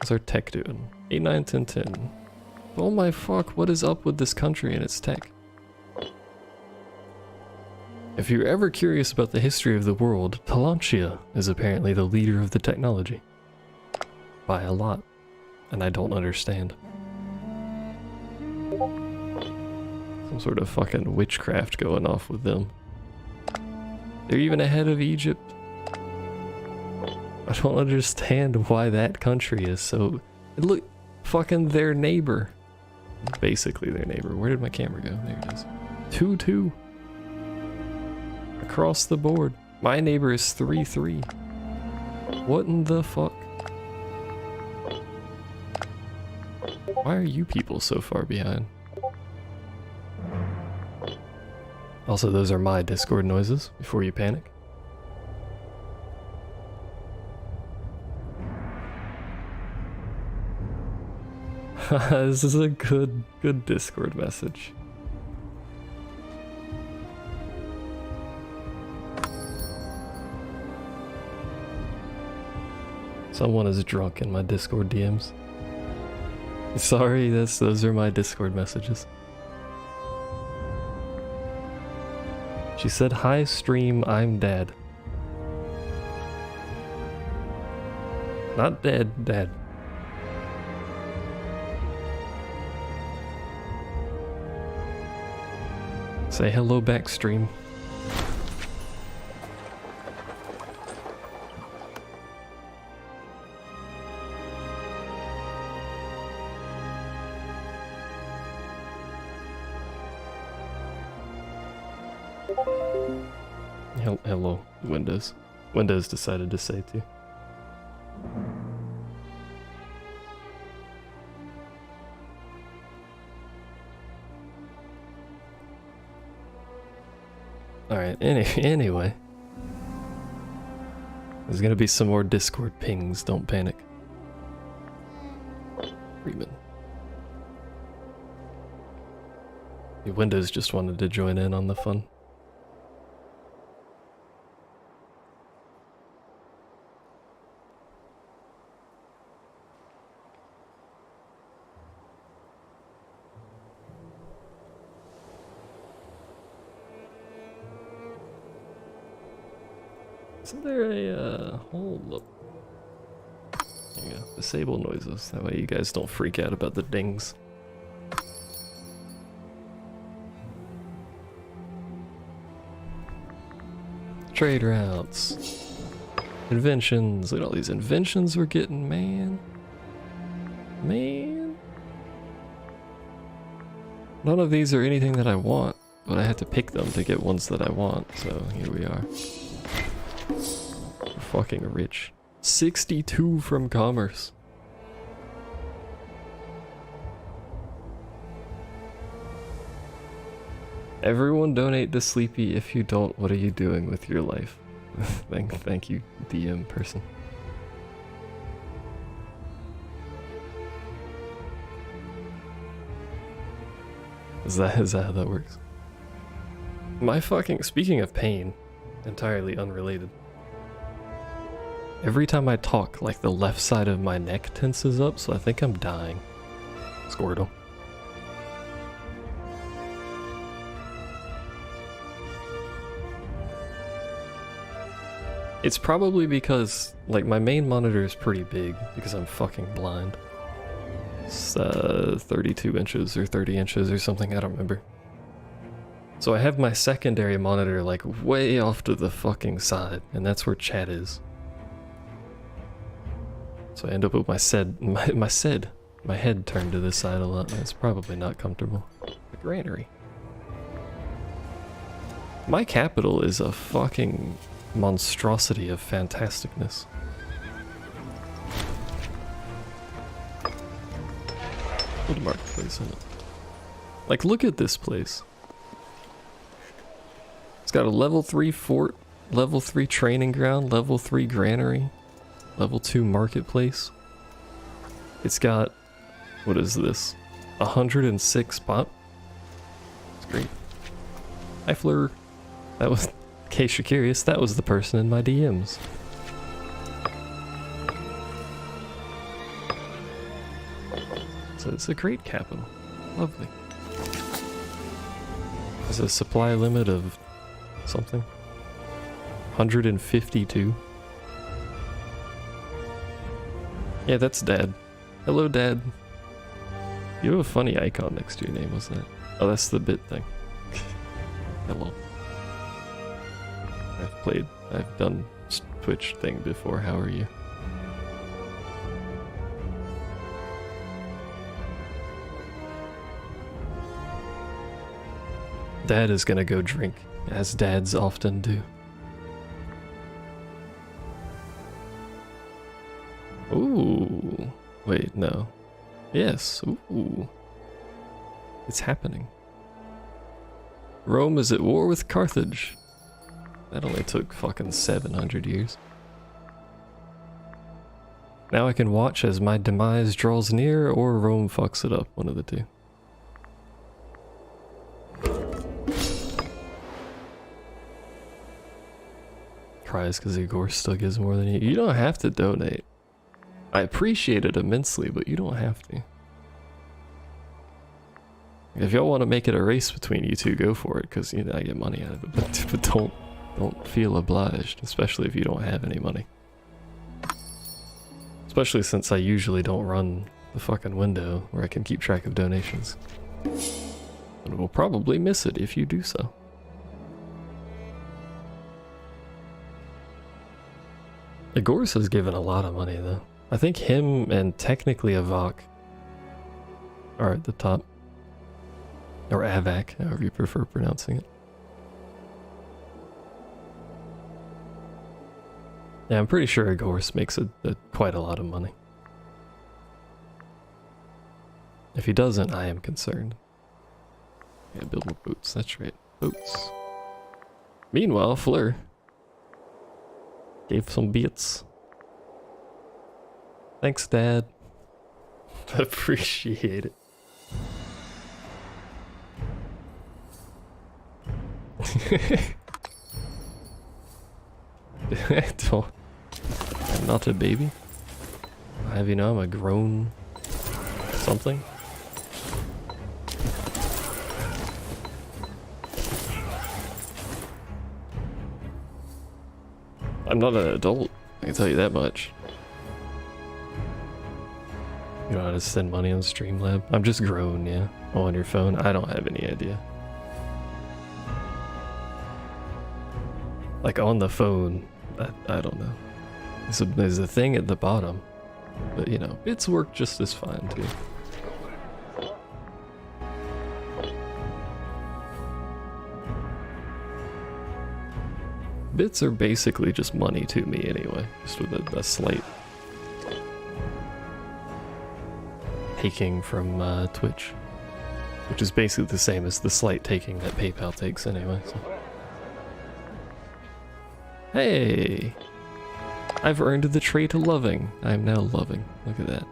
Speaker 1: How's our tech doing? 8, 9, 10, 10. Oh my fuck, what is up with this country and its tech? If you're ever curious about the history of the world, Talantia is apparently the leader of the technology. By a lot. And I don't understand. Some sort of fucking witchcraft going off with them. They're even ahead of Egypt. I don't understand why that country is so... Look, fucking their neighbor. Basically their neighbor. Where did my camera go? There it is. 2-2. across the board. My neighbor is 3-3. What in the fuck? Why are you people so far behind? Also, those are my Discord noises, before you panic. This is a good Discord message. Someone is drunk in my Discord DMs. Sorry, those are my Discord messages. She said, "Hi stream, I'm dad." Not dead, dad. Say hello back, stream. Hello, Windows. Windows decided to say too. Alright, anyway. There's gonna be some more Discord pings, don't panic. Freeman. Windows just wanted to join in on the fun. Isn't there a hold up? There you go. Disable noises. That way you guys don't freak out about the dings. Trade routes. Inventions. Look at all these inventions we're getting, man. Man. None of these are anything that I want, but I have to pick them to get ones that I want, so here we are. We're fucking rich. 62 from commerce. Everyone donate to Sleepy. If you don't, what are you doing with your life? Thank you, DM person. Is that how that works? My fucking, speaking of pain, entirely unrelated. Every time I talk, like the left side of my neck tenses up, so I think I'm dying. Squirtle. It's probably because, like, my main monitor is pretty big because I'm fucking blind. It's 32 inches or 30 inches or something, I don't remember. So I have my secondary monitor like way off to the fucking side, and that's where chat is. So I end up with my head turned to this side a lot, and it's probably not comfortable. The granary. My capital is a fucking monstrosity of fantasticness. Put a marketplace in it. Like, look at this place. It's got a level 3 fort, level 3 training ground, level 3 granary, level 2 marketplace. It's got, what is this? 106 pop. It's great. Hi Fleur. That was, in case you're curious, that was the person in my DMs. So it's a great capital. Lovely. There's a supply limit of something. 152. Yeah, that's Dad. Hello, Dad. You have a funny icon next to your name, what's that? Oh, that's the bit thing. Hello. I've done Twitch thing before, how are you? Dad is gonna go drink, as dads often do. Ooh. Wait, no. Yes, ooh. It's happening. Rome is at war with Carthage. That only took fucking 700 years. Now I can watch as my demise draws near or Rome fucks it up, one of the two. Cries because Igor still gives more than you. You don't have to donate. I appreciate it immensely, but you don't have to. If y'all want to make it a race between you two, go for it, because you know I get money out of it. But don't feel obliged, especially if you don't have any money. Especially since I usually don't run the fucking window where I can keep track of donations. And we'll probably miss it if you do so. Igor's has given a lot of money though. I think him and technically Avak are at the top. Or Avak, however you prefer pronouncing it. Yeah, I'm pretty sure Igor's makes quite a lot of money. If he doesn't, I am concerned. Yeah, build more boats, that's right. Boats. Meanwhile, Fleur gave some bits. Thanks, Dad. Appreciate it. I'm not a baby. I have you know I'm a grown something. I'm not an adult, I can tell you that much. You know how to send money on Streamlab? I'm just grown, yeah. Oh, on your phone? I don't have any idea. Like on the phone, I don't know. There's a thing at the bottom, but you know, bits work just as fine too. Bits are basically just money to me anyway, just with a slight taking from Twitch, which is basically the same as the slight taking that PayPal takes anyway. So. Hey! I've earned the trait of loving. I am now loving. Look at that.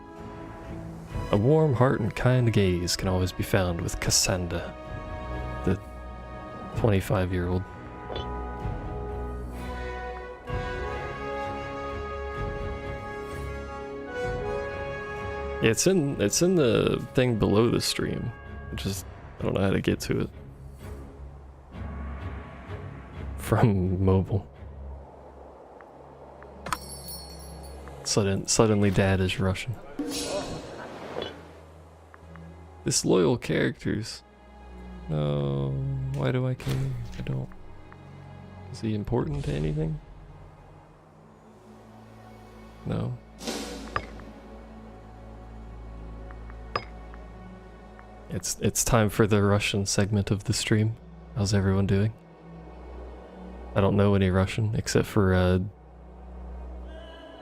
Speaker 1: A warm heart and kind gaze can always be found with Cassandra, the 25-year-old. Yeah, it's in the thing below the stream. I don't know how to get to it. From mobile. Suddenly Dad is Russian. Disloyal characters. No, why do I care? I don't. Is he important to anything? No. It's time for the Russian segment of the stream. How's everyone doing? I don't know any Russian except for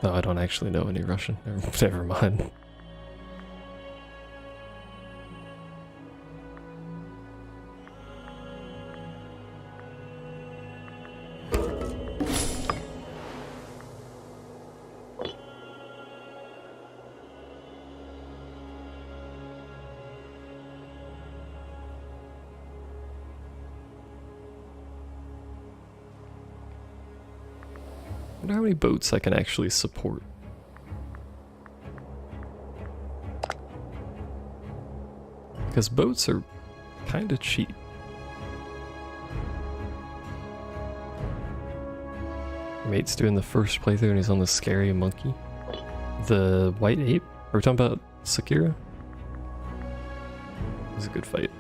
Speaker 1: no, I don't actually know any Russian. Never mind. I wonder how many boats I can actually support. Because boats are kind of cheap. My mate's doing the first playthrough and he's on the scary monkey. The white ape? Are we talking about Sakura? It was a good fight.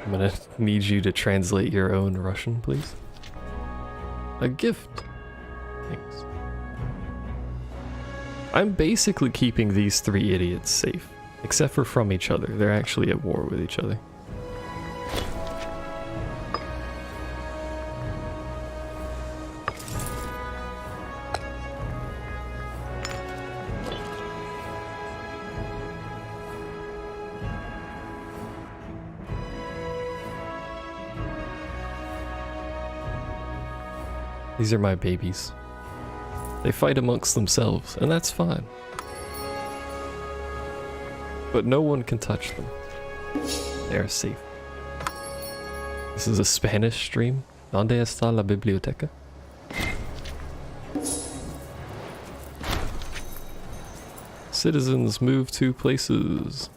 Speaker 1: I'm gonna need you to translate your own Russian, please. A gift. Thanks. I'm basically keeping these three idiots safe. Except for from each other. They're actually at war with each other. These are my babies. They fight amongst themselves, and that's fine. But no one can touch them. They are safe. This is a Spanish stream. ¿Dónde está la biblioteca? Citizens move to places.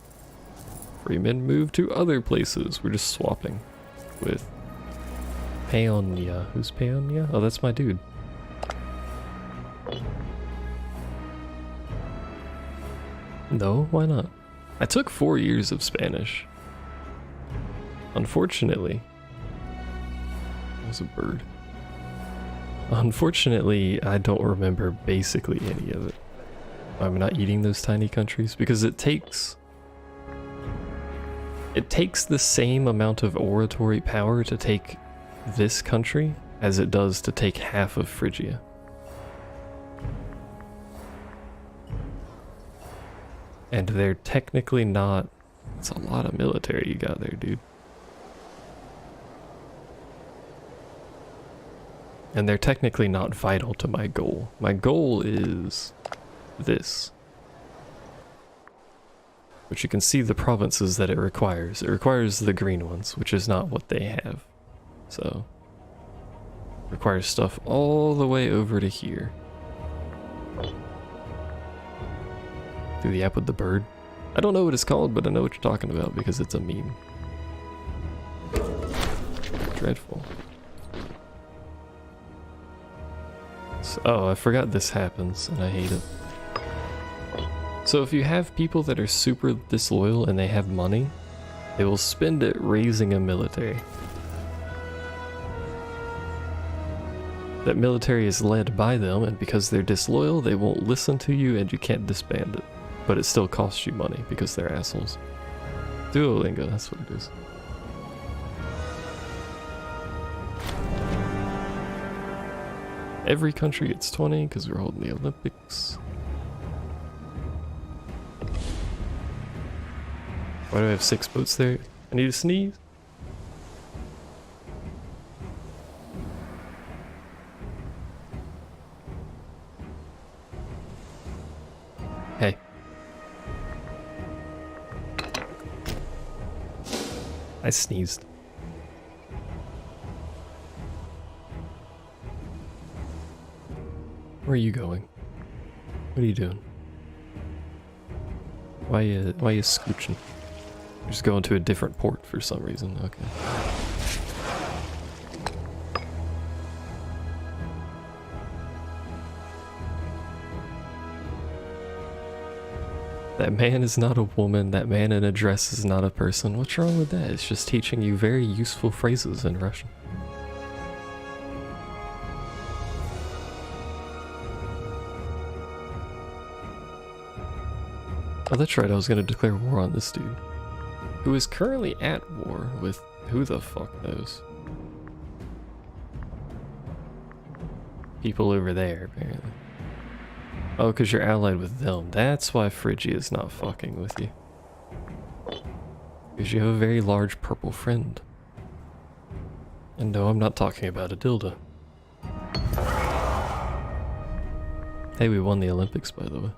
Speaker 1: Freemen move to other places. We're just swapping with Paonia. Who's Paonia? Oh, that's my dude. No, why not? I took 4 years of Spanish. Unfortunately, there's a bird. Unfortunately, I don't remember basically any of it. I'm not eating those tiny countries because it takes the same amount of oratory power to take this country as it does to take half of Phrygia. And they're technically not... It's a lot of military you got there, dude. And they're technically not vital to my goal. My goal is this. But you can see the provinces that it requires. It requires the green ones, which is not what they have. So, requires stuff all the way over to here. Through the app with the bird. I don't know what it's called, but I know what you're talking about because it's a meme. Dreadful. So, oh, I forgot this happens, and I hate it. So if you have people that are super disloyal and they have money, they will spend it raising a military. That military is led by them, and because they're disloyal, they won't listen to you and you can't disband it. But it still costs you money because they're assholes. Duolingo, that's what it is. Every country gets 20 because we're holding the Olympics. Why do I have 6 boats there? I need to sneeze. Hey. I sneezed. Where are you going? What are you doing? Why you scooching? You're just going to a different port for some reason. Okay. That man is not a woman. That man in a dress is not a person. What's wrong with that? It's just teaching you very useful phrases in Russian. Oh, that's right, I was gonna declare war on this dude. Who is currently at war with who the fuck knows? People over there, apparently. Oh, because you're allied with them. That's why Phrygia is not fucking with you. Because you have a very large purple friend. And no, I'm not talking about a dildo. Hey, we won the Olympics, by the way.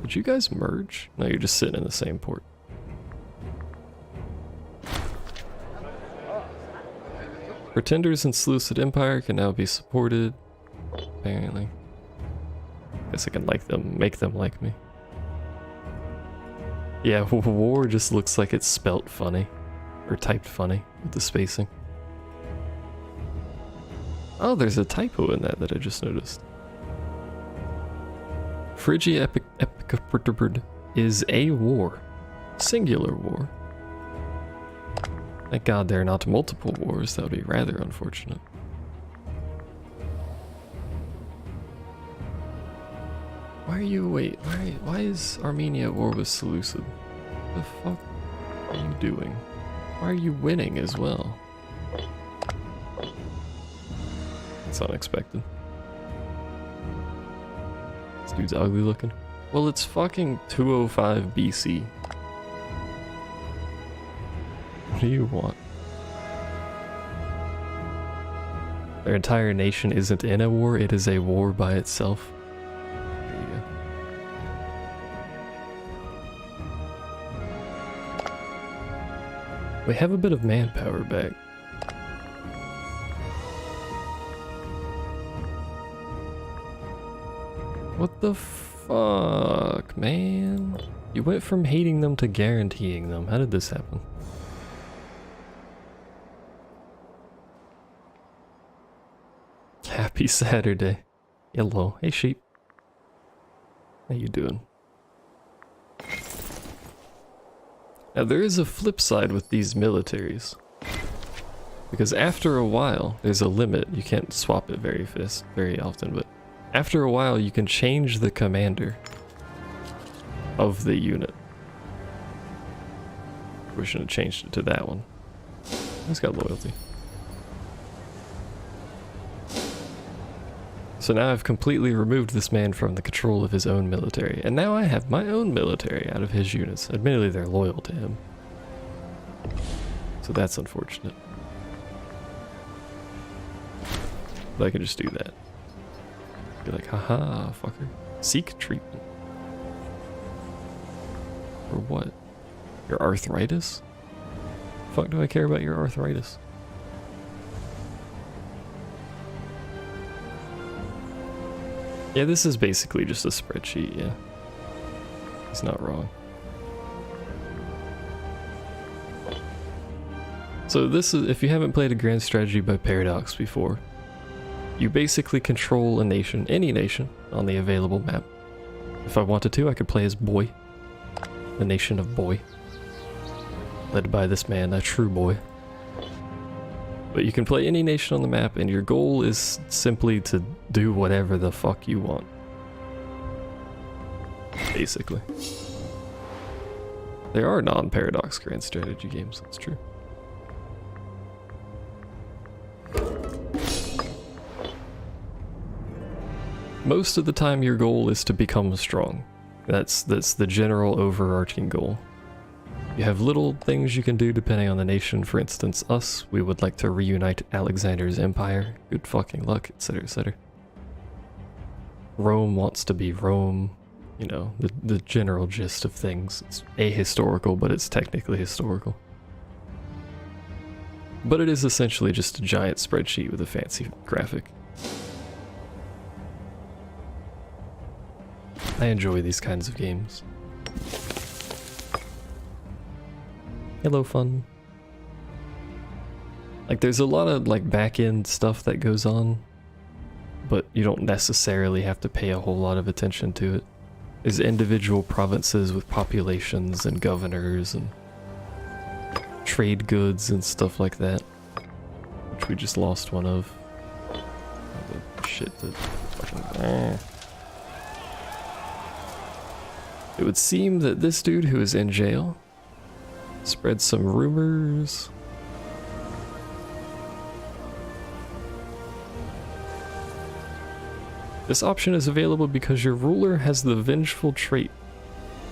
Speaker 1: Did you guys merge? No, you're just sitting in the same port. Pretenders in Seleucid Empire can now be supported, apparently. Guess I can like them, make them like me. Yeah, war just looks like it's spelt funny, or typed funny, with the spacing. Oh, there's a typo in that I just noticed. Phrygia Epica is a war. Singular war. Thank God there are not multiple wars, that would be rather unfortunate. are you, wait, why is Armenia at war with Seleucid? What the fuck are you doing? Why are you winning as well? It's unexpected. This dude's ugly looking. Well, it's fucking 205 BC. What do you want? Their entire nation isn't in a war, it is a war by itself. There you go. We have a bit of manpower back. What the fuck, man? You went from hating them to guaranteeing them. How did this happen? Happy Saturday. Hello. Hey, sheep. How you doing? Now, there is a flip side with these militaries. Because after a while, there's a limit. You can't swap it very often, but after a while, you can change the commander of the unit. We should have changed it to that one. He's got loyalty. So now I've completely removed this man from the control of his own military, and now I have my own military out of his units. Admittedly, they're loyal to him. So that's unfortunate. But I can just do that. Be like, haha, fucker. Seek treatment. For what? Your arthritis? Fuck do I care about your arthritis? Yeah, this is basically just a spreadsheet, yeah. He's not wrong. So this is, if you haven't played a grand strategy by Paradox before, you basically control a nation, any nation, on the available map. If I wanted to, I could play as Boy, the nation of Boy, led by this man, a true boy. But you can play any nation on the map, and your goal is simply to do whatever the fuck you want. Basically. There are non-Paradox grand strategy games, that's true. Most of the time your goal is to become strong. That's the general overarching goal. You have little things you can do depending on the nation. For instance, us, we would like to reunite Alexander's empire. Good fucking luck, etc., etc. Rome wants to be Rome. You know, the general gist of things. It's ahistorical, but it's technically historical. But it is essentially just a giant spreadsheet with a fancy graphic. I enjoy these kinds of games. Hello, fun. Like, there's a lot of, like, back-end stuff that goes on, but you don't necessarily have to pay a whole lot of attention to it. There's individual provinces with populations and governors and trade goods and stuff like that, which we just lost one of. Oh, the shit that fucking... It would seem that this dude who is in jail spread some rumors. This option is available because your ruler has the vengeful trait.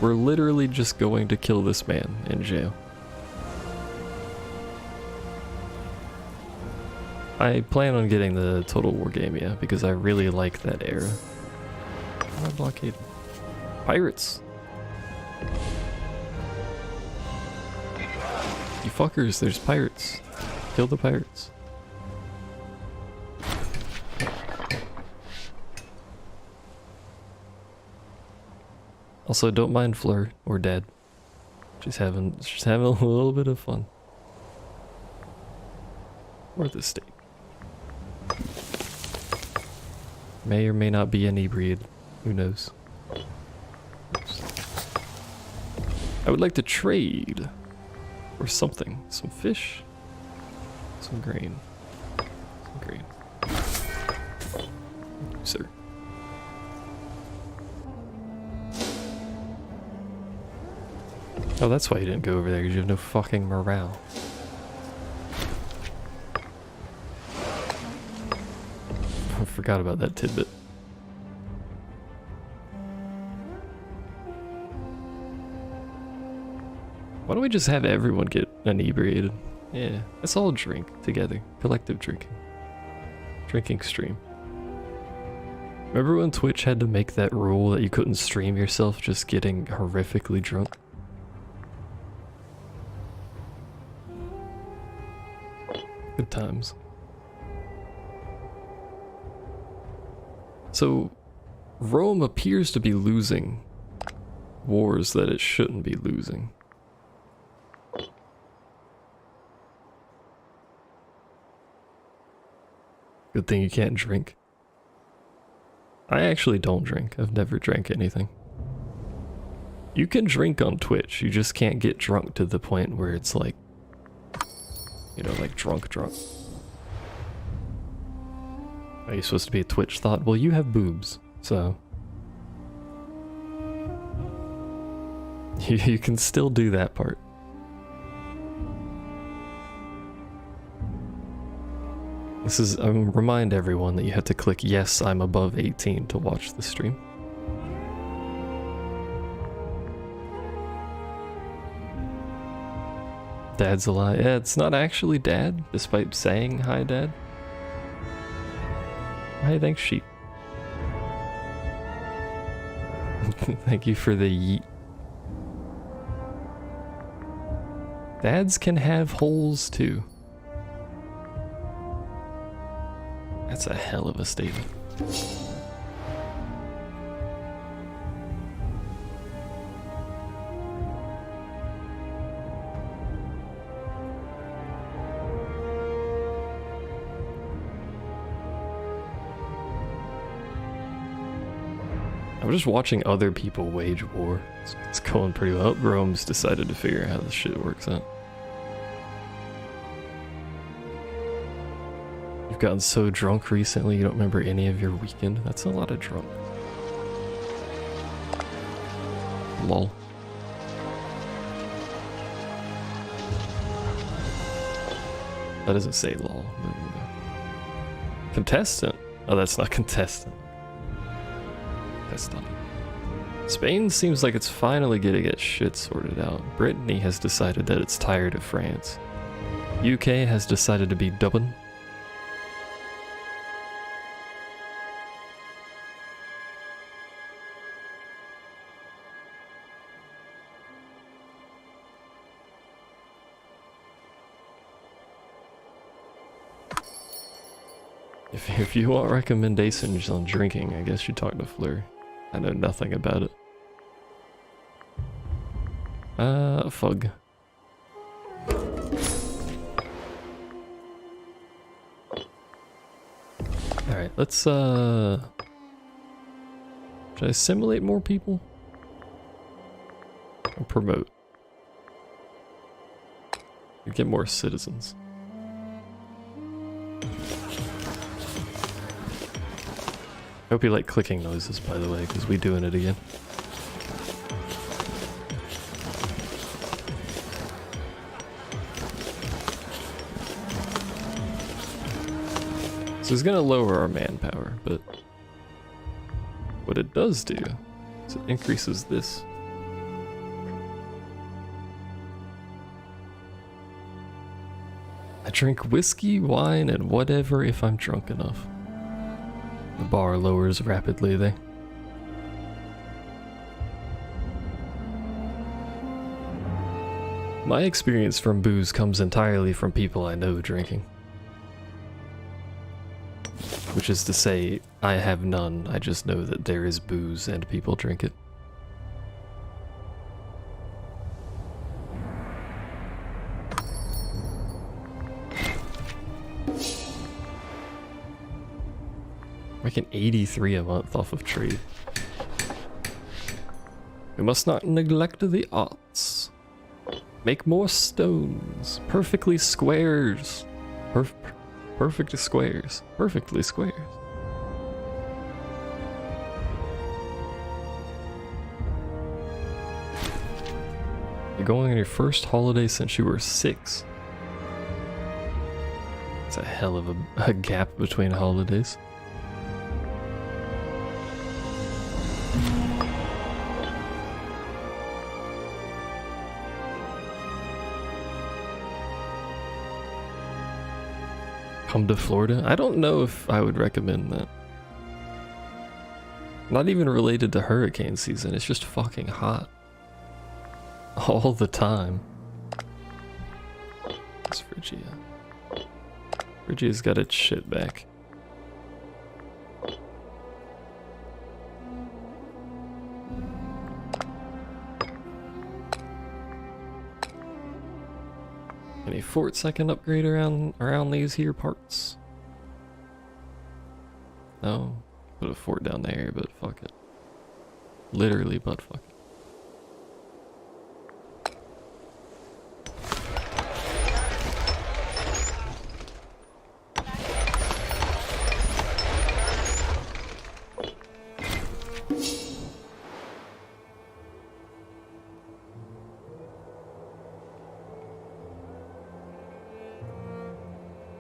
Speaker 1: We're literally just going to kill this man in jail. I plan on getting the Total War game, yeah, because I really like that era. How am I blockaded? Pirates! You fuckers, there's pirates. Kill the pirates. Also, don't mind Fleur or Dad. She's having a little bit of fun. Or the state. May or may not be inebriated. Who knows? Oops. I would like to trade. Or something. Some fish. Some grain. Some grain. Thank you, sir. Oh, that's why you didn't go over there, because you have no fucking morale. I forgot about that tidbit. Why don't we just have everyone get inebriated? Yeah, let's all drink together. Collective drinking. Drinking stream. Remember when Twitch had to make that rule that you couldn't stream yourself just getting horrifically drunk? Good times. So, Rome appears to be losing wars that it shouldn't be losing. Good thing you can't drink. I actually don't drink. I've never drank anything. You can drink on Twitch, you just can't get drunk to the point where it's like, you know, like drunk. Are you supposed to be a Twitch thought? Well, you have boobs, so... You can still do that part. This is, remind everyone that you have to click yes, I'm above 18 to watch the stream. Dad's a lie. Yeah, it's not actually Dad, despite saying hi, Dad. Hi, thanks, sheep. Thank you for the yeet. Dads can have holes too. That's a hell of a statement. I'm just watching other people wage war. It's going pretty well. Rome's decided to figure out how this shit works out. You've gotten so drunk recently you don't remember any of your weekend? That's a lot of drunk. Lol. That doesn't say lol. Contestant? Oh, that's not contestant. Contestant. Spain seems like it's finally getting its shit sorted out. Brittany has decided that it's tired of France. UK has decided to be Dublin. If you want recommendations on drinking, I guess you talk to Fleur. I know nothing about it. Fug. Alright, let's, should I assimilate more people? Or promote? Get more citizens. I hope you like clicking noises, by the way, because we're doing it again. So it's gonna lower our manpower, but what it does do is it increases this. I drink whiskey, wine, and whatever if I'm drunk enough. The bar lowers rapidly, My experience from booze comes entirely from people I know drinking. Which is to say, I have none, I just know that there is booze and people drink it. Making 83 a month off of trade. We must not neglect the arts. Make more stones. Perfectly squares. Perfect squares. Perfectly squares. going on your first holiday since you were 6. It's a hell of a gap between holidays. Come to Florida? I don't know if I would recommend that. Not even related to hurricane season, it's just fucking hot. All the time. It's Phrygia. Phrygia's got its shit back. Any forts I can upgrade around these here parts? No. Put a fort down there, but fuck it. Literally, but fuck it.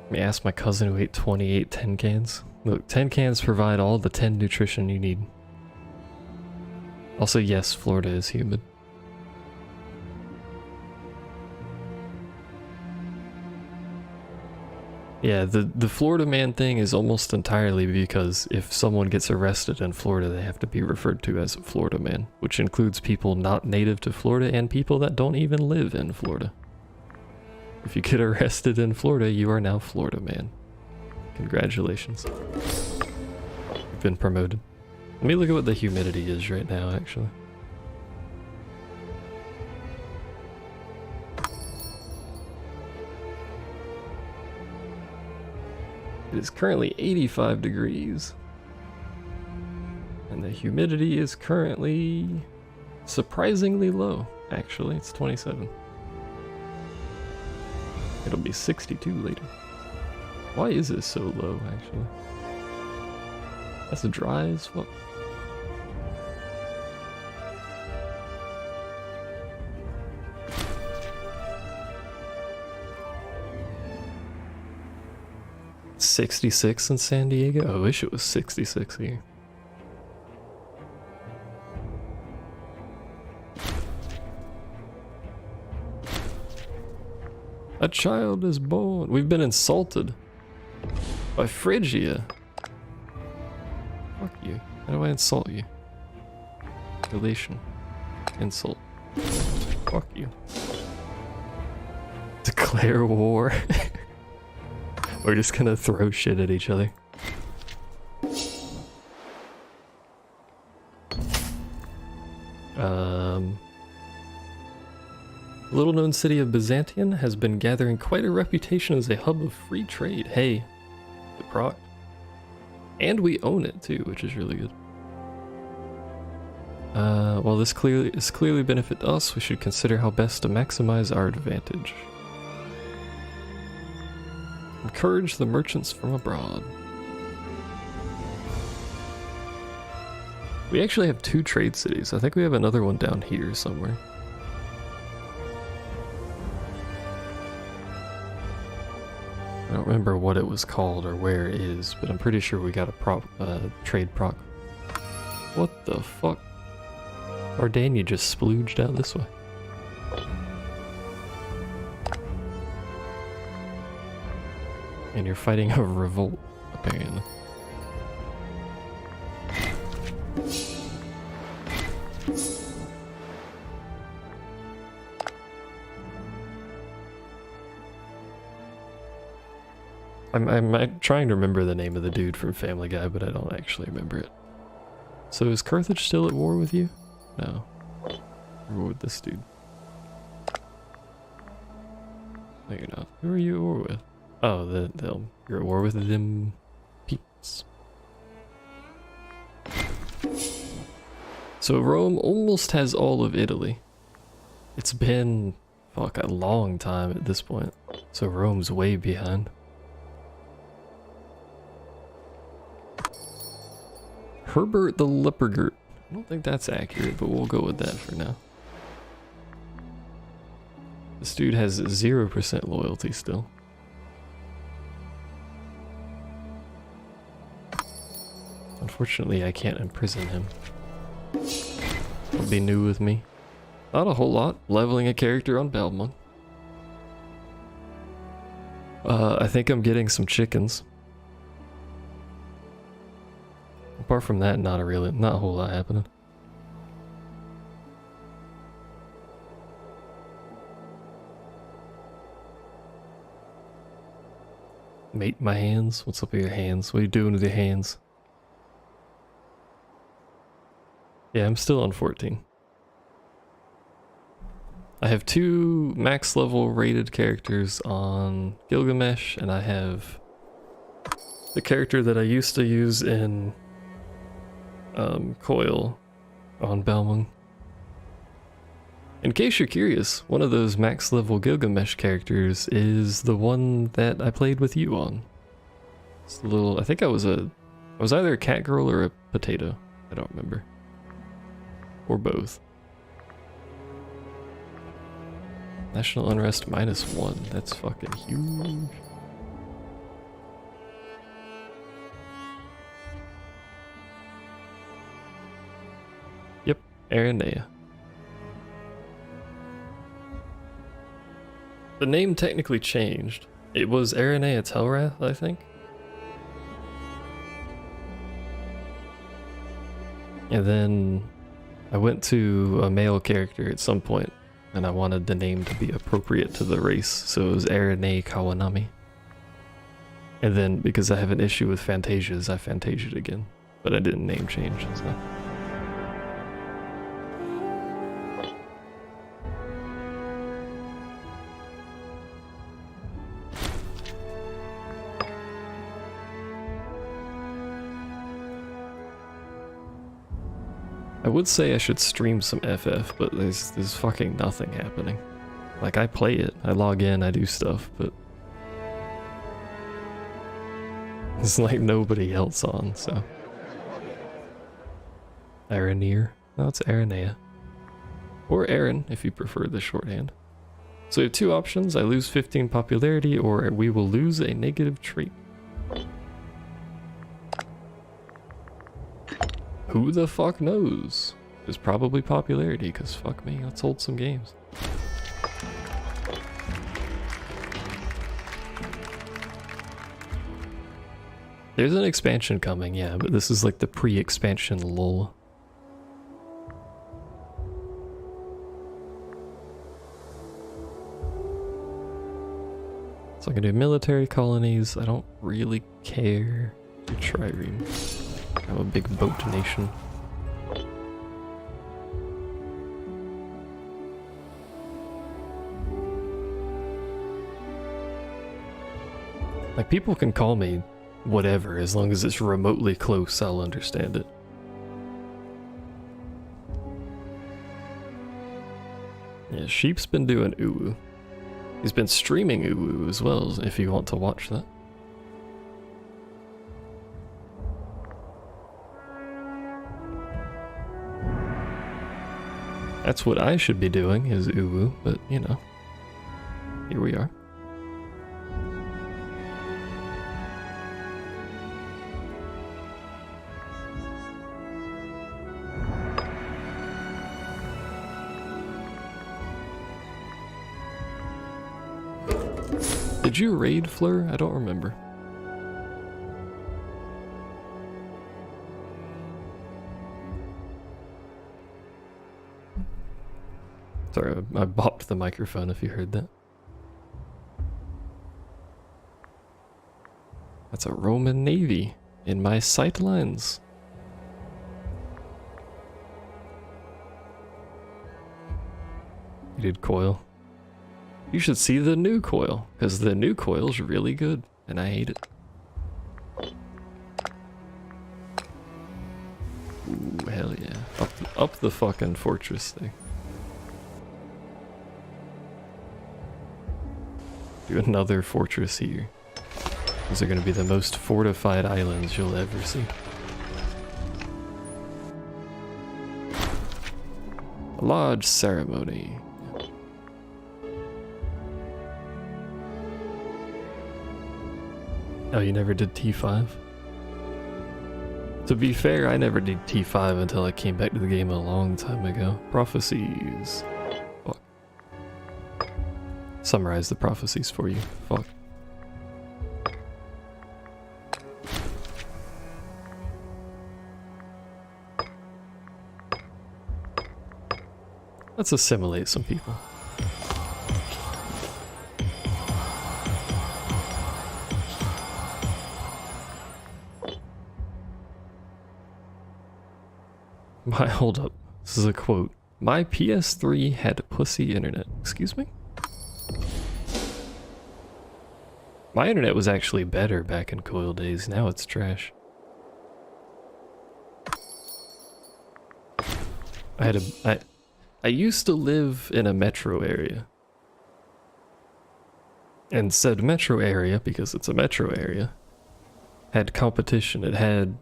Speaker 1: Let me ask my cousin who ate 28 10 cans. Look, 10 cans provide all the 10 nutrition you need. Also, yes, Florida is humid. Yeah, the Florida man thing is almost entirely because if someone gets arrested in Florida, they have to be referred to as a Florida man, which includes people not native to Florida and people that don't even live in Florida. If you get arrested in Florida, you are now Florida man. Congratulations. You've been promoted. Let me look at what the humidity is right now, actually. It is currently 85 degrees. And the humidity is currently surprisingly low, actually. It's 27. It'll be 62 later. Why is it so low, actually? That's dry as fuck. $66 in San Diego? I wish it was 66 here. A child is born. We've been insulted by Phrygia. Fuck you. How do I insult you? Relation. Insult. Fuck you. Declare war. We're just gonna throw shit at each other. The little-known city of Byzantium has been gathering quite a reputation as a hub of free trade. Hey, the proc. And we own it too, which is really good. While this clearly benefit us, we should consider how best to maximize our advantage. Encourage the merchants from abroad. We actually have 2 trade cities. I think we have another one down here somewhere. I don't remember what it was called or where it is, but I'm pretty sure we got a trade proc. What the fuck? Ardania just splooged out this way. And you're fighting a revolt, apparently. I'm trying to remember the name of the dude from Family Guy, but I don't actually remember it. So is Carthage still at war with you? No. War with this dude. No, you're not. Who are you at war with? Oh, you're at war with them peeps. So Rome almost has all of Italy. It's been, fuck, a long time at this point. So Rome's way behind. Herbert the Lepergert. I don't think that's accurate, but we'll go with that for now. This dude has 0% loyalty still. Unfortunately, I can't imprison him. It'll be new with me. Not a whole lot. Leveling a character on Belmont. I think I'm getting some chickens. Apart from that, not a whole lot happening. Mate my hands? What's up with your hands? What are you doing with your hands? Yeah, I'm still on 14. I have 2 max level rated characters on Gilgamesh, and I have the character that I used to use in Coil on Belmont. In case you're curious, one of those max level Gilgamesh characters is the one that I played with you on. It's a little, I think I was either a cat girl or a potato. I don't remember. Or both. National unrest -1. That's fucking huge. Yep, Aranea. The name technically changed. It was Aranea Telrath, I think. And then I went to a male character at some point, and I wanted the name to be appropriate to the race, so it was Aranea Kawanami. And then, because I have an issue with Fantasias, I Fantasia'd again. But I didn't name change, so... I would say I should stream some FF, but there's fucking nothing happening. Like, I play it, I log in, I do stuff, but... It's like nobody else on, so... Araneer? No, it's Aranea. Or Aaron, if you prefer the shorthand. So we have 2 options, I lose 15 popularity, or we will lose a negative trait. Who the fuck knows? It's probably popularity, because fuck me, let's hold some games. There's an expansion coming, yeah, but this is like the pre-expansion lull. So I can do military colonies, I don't really care. Do trireme. I'm a big boat nation. Like, people can call me whatever, as long as it's remotely close, I'll understand it. Yeah, Sheep's been doing Uwu. He's been streaming Uwu as well, if you want to watch that. That's what I should be doing, is Uwu, but you know, here we are. Did you raid Fleur? I don't remember. Sorry, I bopped the microphone if you heard that. That's a Roman navy in my sight lines. You did Coil. You should see the new Coil, because the new Coil's really good, and I hate it. Ooh, hell yeah. Up the fucking fortress thing. Do another fortress here. These are going to be the most fortified islands you'll ever see. A lodge ceremony. Oh, you never did T5? To be fair, I never did T5 until I came back to the game a long time ago. Prophecies. Fuck. Summarize the prophecies for you. Fuck. Let's assimilate some people. Hold up. This is a quote. My PS3 had pussy internet. Excuse me? My internet was actually better back in Coil days. Now it's trash. I used to live in a metro area. And said metro area, because it's a metro area, had competition. It had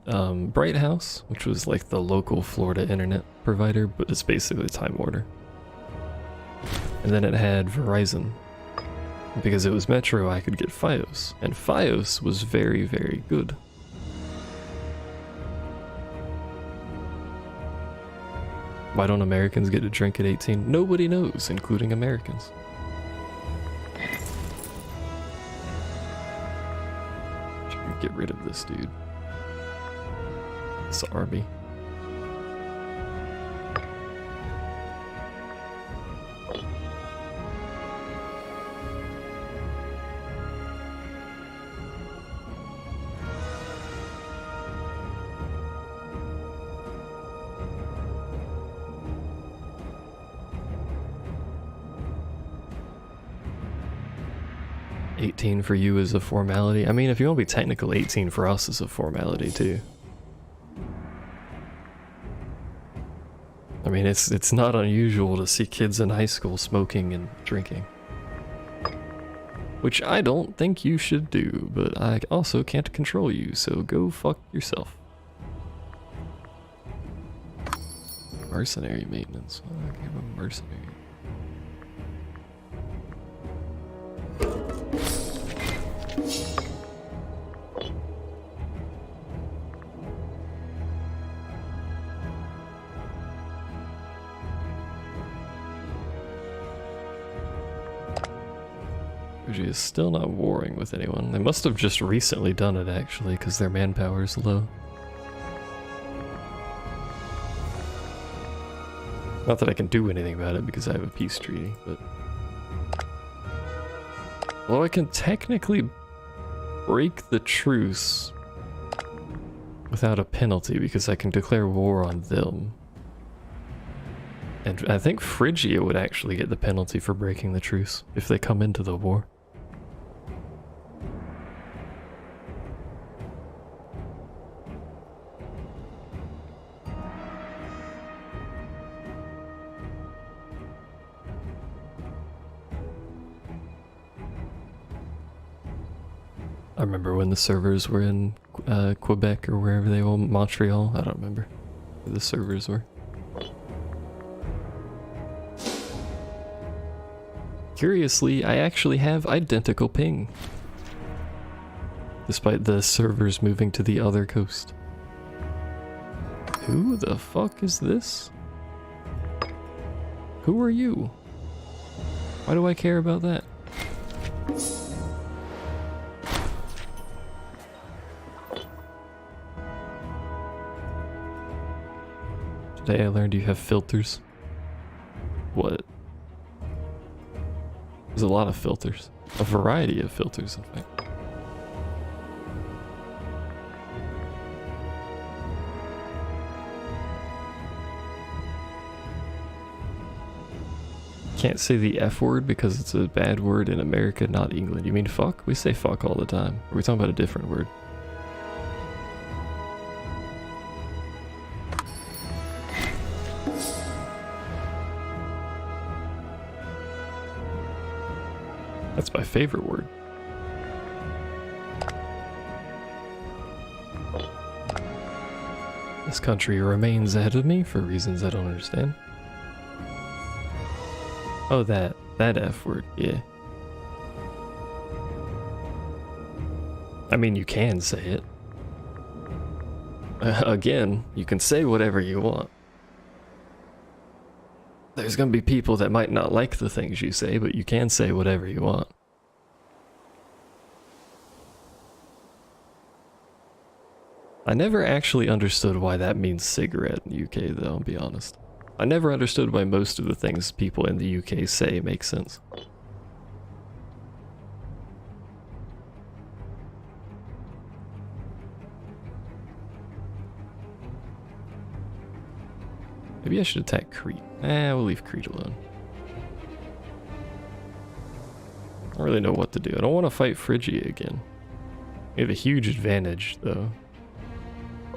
Speaker 1: Bright House, which was like the local Florida internet provider, but it's basically Time Warner. And then it had Verizon. Because it was metro, I could get Fios, and Fios was very, very good. Why don't Americans get to drink at 18? Nobody knows, including Americans. Get rid of this dude. This army. $18 for you is a formality. I mean, if you want to be technical, $18 for us is a formality too. I mean, it's not unusual to see kids in high school smoking and drinking. Which I don't think you should do, but I also can't control you, so go fuck yourself. Mercenary maintenance. Oh, I am a mercenary. Fuji is still not warring with anyone. They must have just recently done it actually, because their manpower is low. Not that I can do anything about it because I have a peace treaty, but... Well, I can technically break the truce without a penalty because I can declare war on them. And I think Phrygia would actually get the penalty for breaking the truce if they come into the war. I remember when the servers were in Quebec or wherever they were, Montreal, I don't remember where the servers were. Curiously, I actually have identical ping, despite the servers moving to the other coast. Who the fuck is this? Who are you? Why do I care about that? Today I learned you have filters. What? There's a lot of filters. A variety of filters, in fact. Can't say the F word because it's a bad word in America, not England. You mean fuck? We say fuck all the time. Or are we talking about a different word? That's my favorite word. This country remains ahead of me for reasons I don't understand. Oh, that F word, yeah. I mean, you can say it. Again, you can say whatever you want. There's gonna be people that might not like the things you say, but you can say whatever you want. I never actually understood why that means cigarette in the UK, though, I'll be honest. I never understood why most of the things people in the UK say make sense. Maybe I should attack Crete. We'll leave Crete alone. I don't really know what to do. I don't want to fight Phrygia again. We have a huge advantage, though,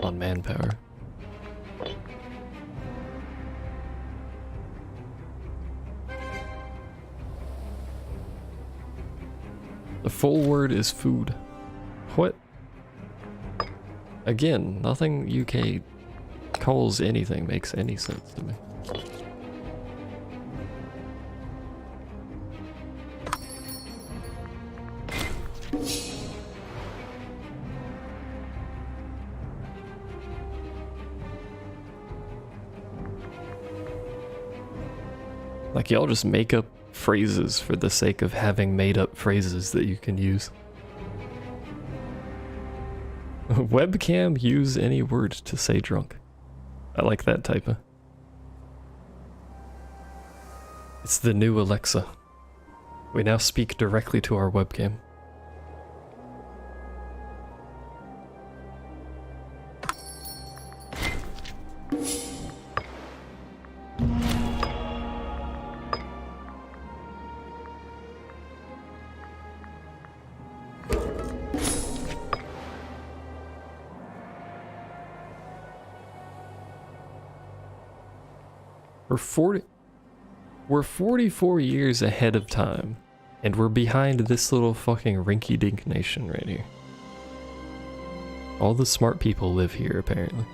Speaker 1: on manpower. The full word is food. What? Again, nothing UK calls anything makes any sense to me. Like, y'all just make up phrases for the sake of having made up phrases that you can use. Webcam, use any word to say drunk. I like that typo. It's the new Alexa. We now speak directly to our webcam. We're 44 years ahead of time, and we're behind this little fucking rinky-dink nation right here. All the smart people live here, apparently.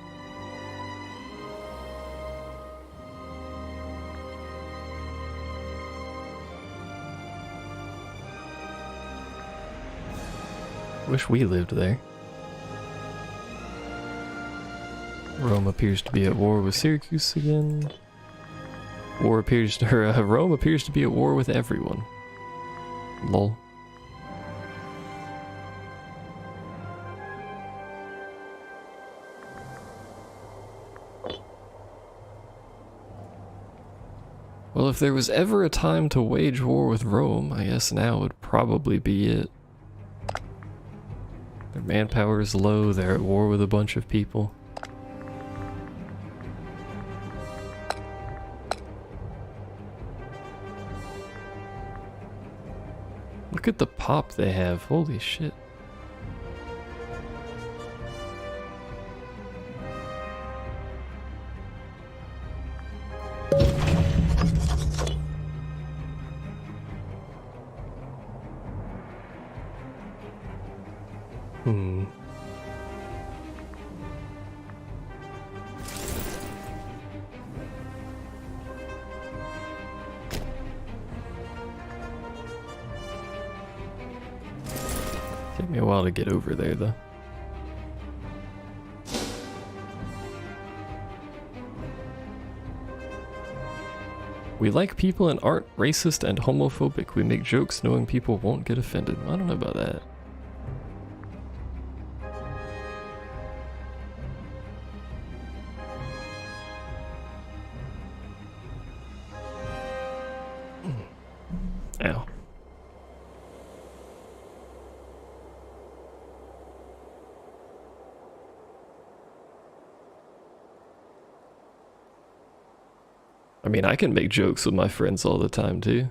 Speaker 1: Wish we lived there. Rome appears to be at war with Syracuse again. Rome appears to be at war with everyone. Lol. Well, if there was ever a time to wage war with Rome, I guess now would probably be it. Their manpower is low, they're at war with a bunch of people. Look at the pop they have, holy shit. Take me a while to get over there, though. We like people and aren't racist and homophobic. We make jokes knowing people won't get offended. I don't know about that. Ow. I mean, I can make jokes with my friends all the time, too.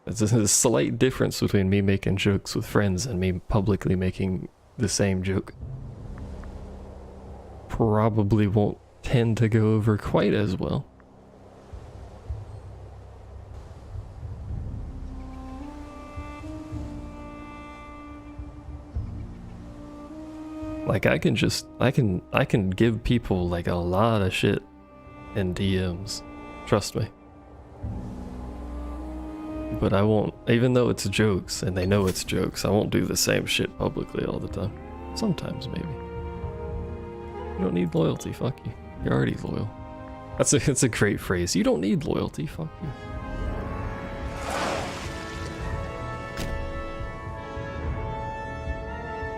Speaker 1: There's a slight difference between me making jokes with friends and me publicly making the same joke. Probably won't tend to go over quite as well. Like, I can give people like a lot of shit in DMs. Trust me. but I won't, even though it's jokes and they know it's jokes, I won't do the same shit publicly all the time. Sometimes, maybe. You don't need loyalty, fuck you. You're already loyal. It's a great phrase. You don't need loyalty, fuck you.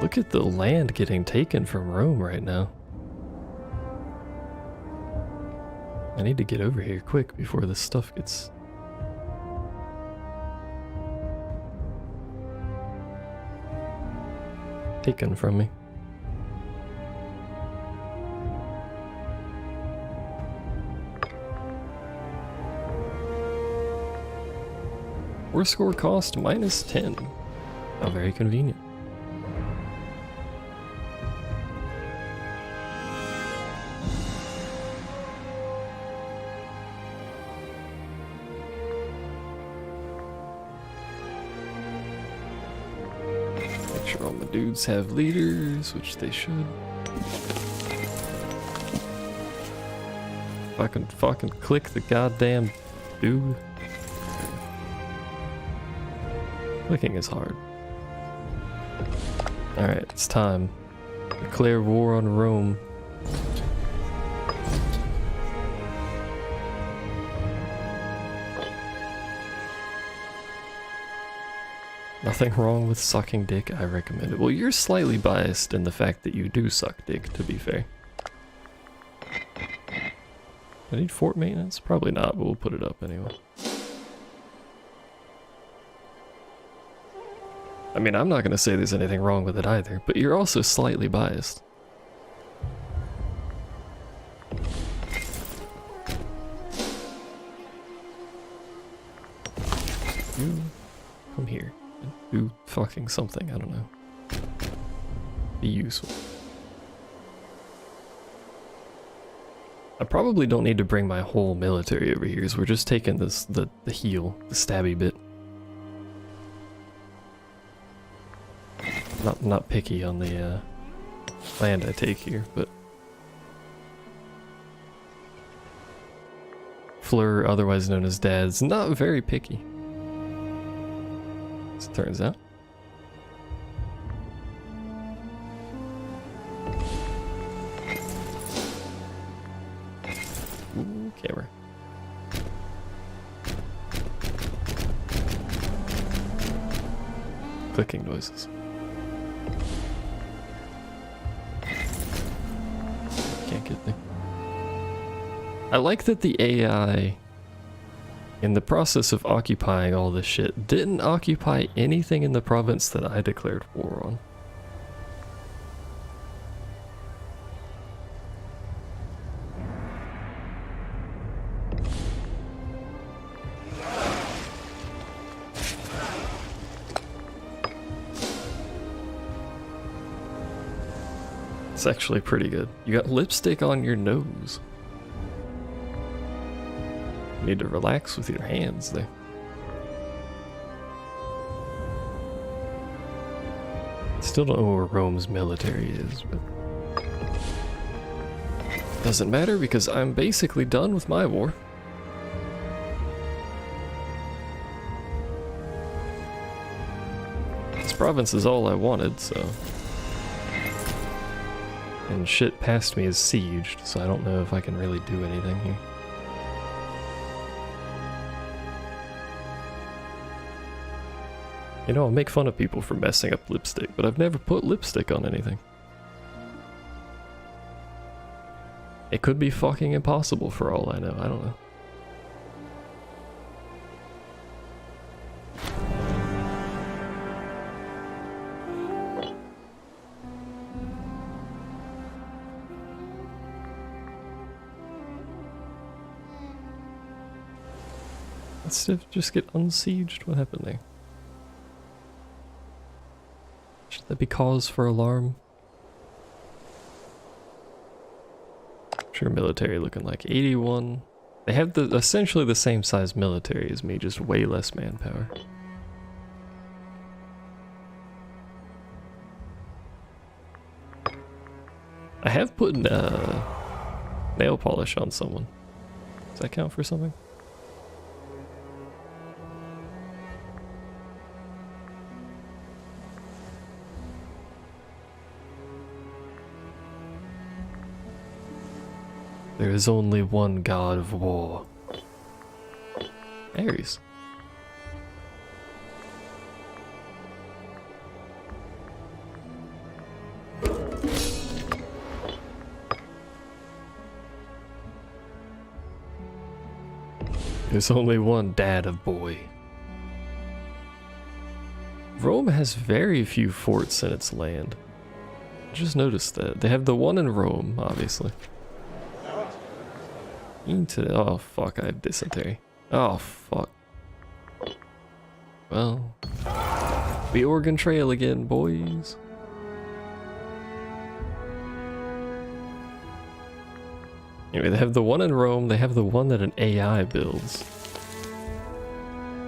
Speaker 1: Look at the land getting taken from Rome right now. I need to get over here quick before this stuff gets... taken from me. War score cost -10. How very convenient. Make sure all my dudes have leaders, which they should. If I can fucking click the goddamn dude. Clicking is hard. Alright, it's time. Declare war on Rome. Nothing wrong with sucking dick, I recommend it. Well, you're slightly biased in the fact that you do suck dick, to be fair. I need fort maintenance? Probably not, but we'll put it up anyway. I mean, I'm not going to say there's anything wrong with it either, but you're also slightly biased. You come here and do fucking something, I don't know. Be useful. I probably don't need to bring my whole military over here, so we're just taking this, the heel, the stabby bit. Not picky on the land I take here, but Fleur, otherwise known as Dad's, not very picky. As it turns out. Ooh, camera. Clicking noises. Can't get there. I like that the AI, in the process of occupying all this shit, didn't occupy anything in the province that I declared war on. It's actually pretty good. You got lipstick on your nose. You need to relax with your hands there. Still don't know where Rome's military is, but doesn't matter because I'm basically done with my war. This province is all I wanted, so... And shit past me is sieged, so I don't know if I can really do anything here. You know, I'll make fun of people for messing up lipstick, but I've never put lipstick on anything. It could be fucking impossible for all I know, I don't know. Let's just get unsieged. What happened there? Should that be cause for alarm? Sure, military looking like 81. They have essentially the same size military as me, just way less manpower. I have put nail polish on someone. Does that count for something? There is only one god of war. Ares. There's only one dad of boy. Rome has very few forts in its land. Just noticed that. They have the one in Rome, obviously. Oh fuck, I have dysentery. Oh fuck. Well, the Oregon Trail again, boys. Anyway, they have the one in Rome, they have the one that an AI builds.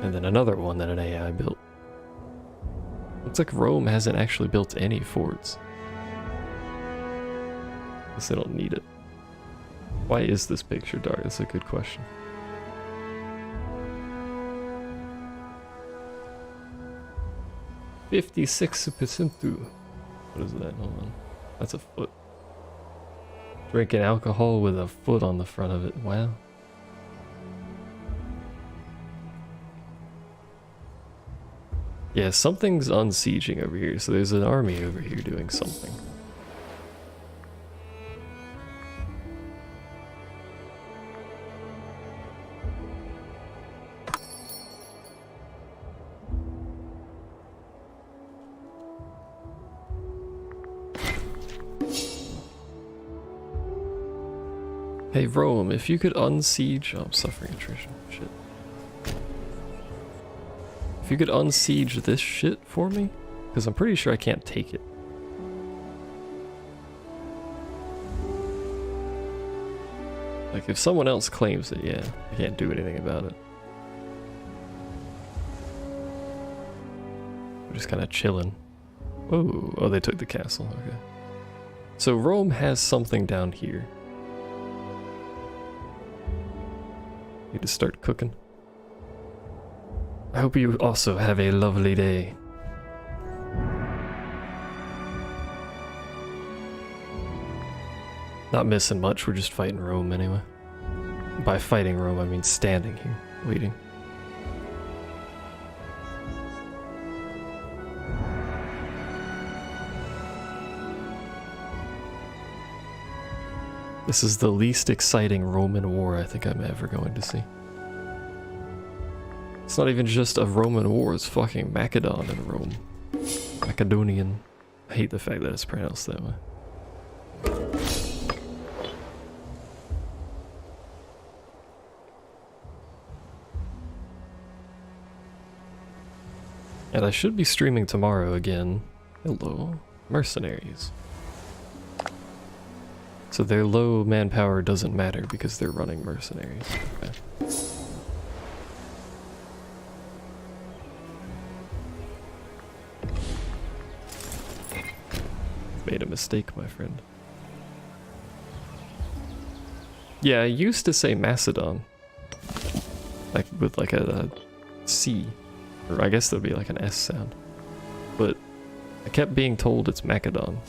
Speaker 1: And then another one that an AI built. Looks like Rome hasn't actually built any forts. Guess they don't need it. Why is this picture dark? That's a good question. $56%. What is that? Hold on. That's a foot. Drinking alcohol with a foot on the front of it. Wow. Yeah, something's unsieging over here, so there's an army over here doing something. Hey Rome, if you could unsiege... Oh, I'm suffering attrition. Shit. If you could unsiege this shit for me? Because I'm pretty sure I can't take it. Like, if someone else claims it, yeah, I can't do anything about it. We're just kind of chilling. Whoa, oh, they took the castle, okay. So Rome has something down here. Need to start cooking. I hope you also have a lovely day. Not missing much, we're just fighting Rome anyway. By fighting Rome, I mean standing here, waiting. This is the least exciting Roman war I think I'm ever going to see. It's not even just a Roman war, it's fucking Macedon in Rome. Macedonian. I hate the fact that it's pronounced that way. And I should be streaming tomorrow again. Hello. Mercenaries. So their low manpower doesn't matter because they're running mercenaries. Okay. Made a mistake, my friend. Yeah, I used to say Macedon. Like with like a C. Or I guess there'd be like an S sound. But I kept being told it's Macedon.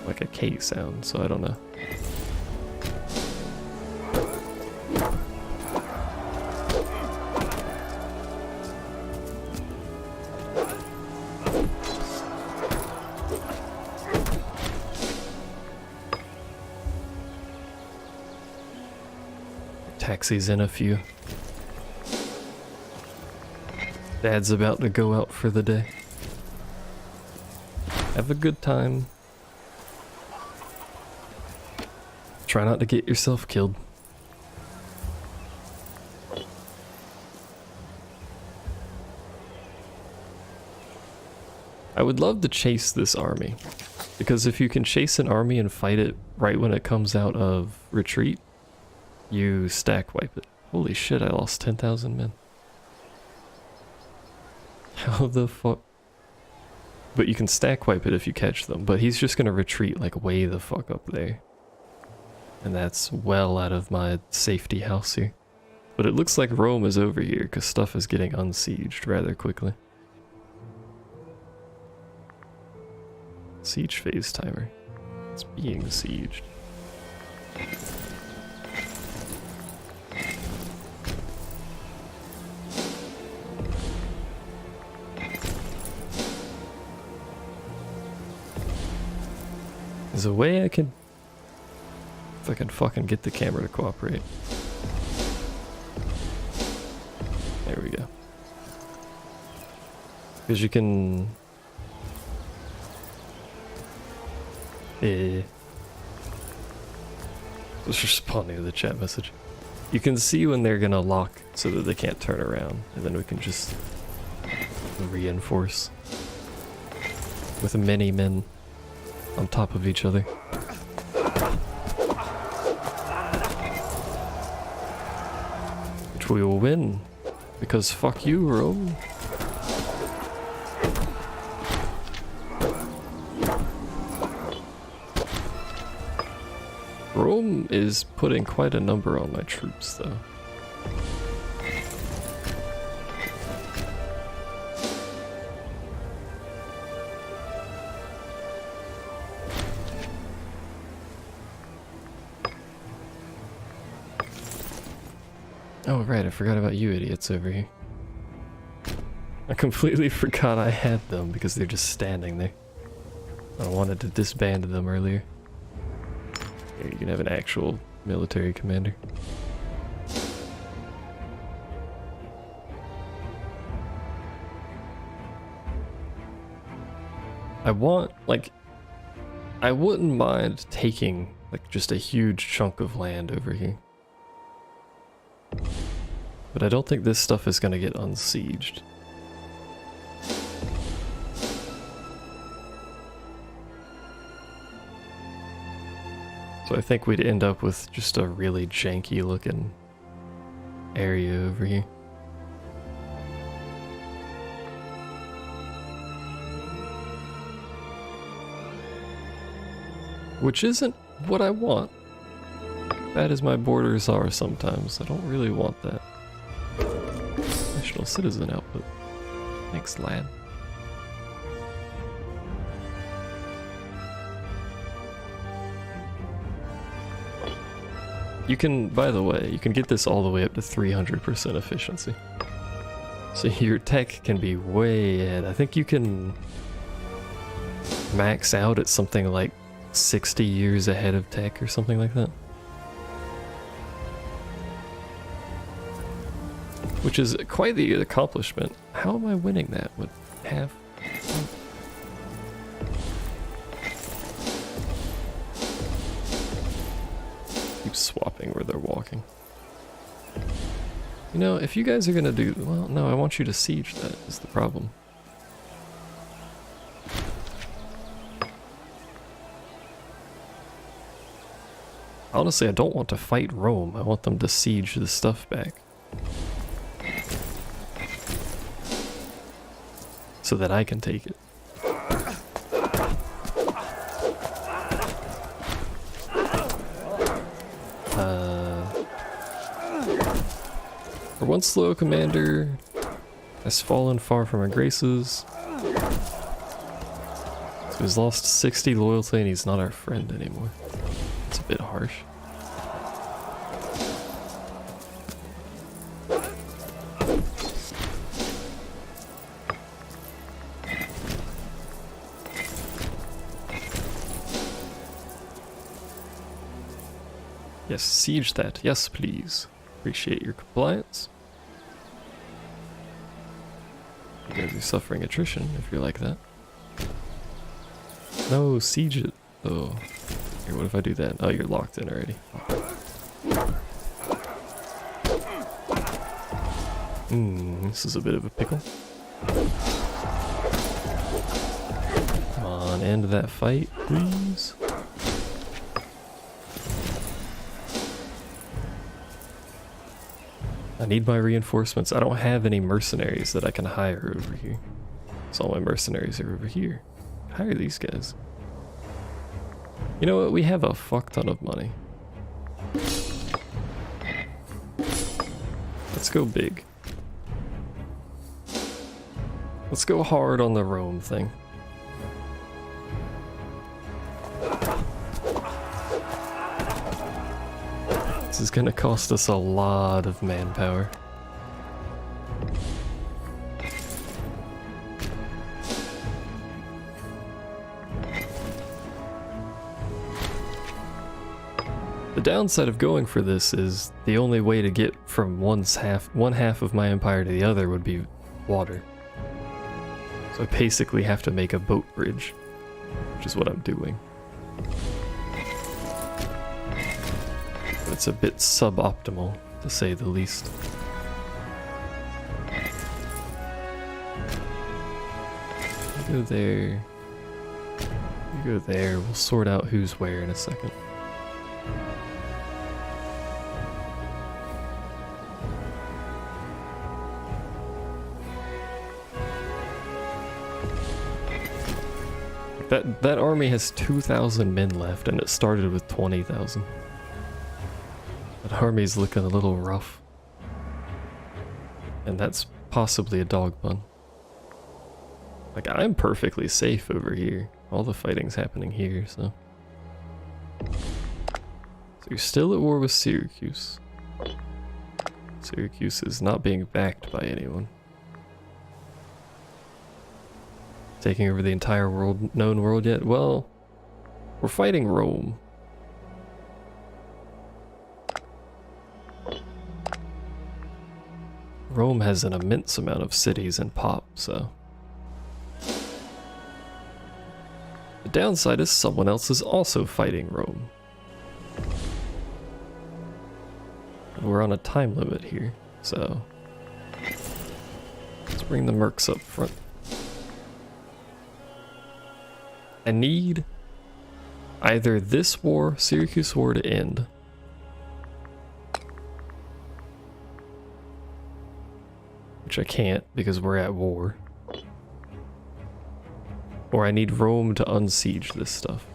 Speaker 1: Like a K sound, so I don't know. Taxis in a few. Dad's about to go out for the day. Have a good time. Try not to get yourself killed. I would love to chase this army, because if you can chase an army and fight it right when it comes out of retreat, you stack wipe it. Holy shit, I lost 10,000 men. How the fuck? But you can stack wipe it if you catch them, but he's just gonna retreat like way the fuck up there. And that's well out of my safety house here. But it looks like Rome is over here because stuff is getting unsieged rather quickly. Siege phase timer. It's being sieged. There's a way I can... If I can fucking get the camera to cooperate. There we go. Because you can... Just responding to the chat message. You can see when they're gonna lock so that they can't turn around, and then we can just reinforce with many men on top of each other. Which we will win, because fuck you, Rome. Rome is putting quite a number on my troops, though. Oh, right, I forgot about you idiots over here. I completely forgot I had them because they're just standing there. I wanted to disband them earlier. Here, you can have an actual military commander. I want, like, I wouldn't mind taking, like, just a huge chunk of land over here. But I don't think this stuff is gonna get unsieged. So I think we'd end up with just a really janky looking area over here. Which isn't what I want. Bad as my borders are sometimes, I don't really want that. National citizen output. Thanks, lad. You can, by the way, you can get this all the way up to 300% efficiency. So your tech can be way ahead. I think you can max out at something like 60 years ahead of tech or something like that. Which is quite the accomplishment. How am I winning that? What, half? Keep swapping where they're walking. You know, if you guys are gonna do... Well, no, I want you to siege that, is the problem. Honestly, I don't want to fight Rome. I want them to siege the stuff back. So that I can take it. Our one slow commander has fallen far from our graces. So he's lost 60 loyalty and he's not our friend anymore. It's a bit harsh. Yes, siege that. Yes, please. Appreciate your compliance. You guys are suffering attrition if you're like that. No, siege it. Oh. Here, what if I do that? Oh, you're locked in already. This is a bit of a pickle. Come on, end that fight, please. I need my reinforcements. I don't have any mercenaries that I can hire over here. So all my mercenaries are over here. Hire these guys. You know what? We have a fuck ton of money. Let's go big. Let's go hard on the Rome thing. This is gonna cost us a lot of manpower. The downside of going for this is the only way to get from one half of my empire to the other would be water. So I basically have to make a boat bridge, which is what I'm doing. It's a bit suboptimal, to say the least. You go there. You go there. We'll sort out who's where in a second. That army has 2,000 men left, and it started with 20,000. That army's looking a little rough. And that's possibly a dog pun. Like, I'm perfectly safe over here. All the fighting's happening here, so... So you're still at war with Syracuse. Syracuse is not being backed by anyone. Taking over the entire world, known world yet? Well, we're fighting Rome. Rome has an immense amount of cities and pop, so... The downside is someone else is also fighting Rome. And we're on a time limit here, so... Let's bring the mercs up front. I need either this war, Syracuse war, to end. Which I can't because we're at war. Or I need Rome to unsiege this stuff.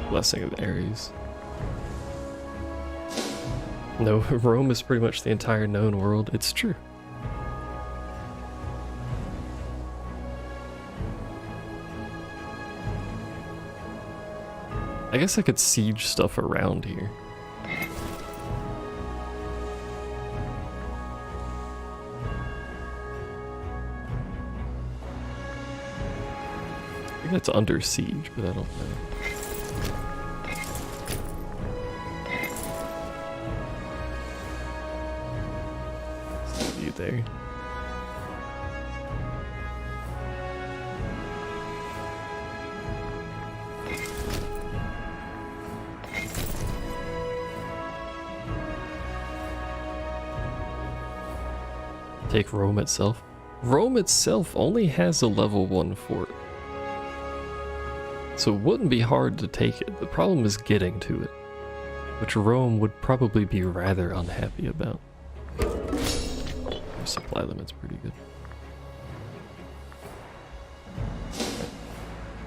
Speaker 1: Blessing of Ares. No, Rome is pretty much the entire known world. It's true. I guess I could siege stuff around here. I think that's under siege, but I don't know. See you there. Take Rome itself. Rome itself only has a level 1 fort. So it wouldn't be hard to take it. The problem is getting to it, which Rome would probably be rather unhappy about. Our supply limit's pretty good.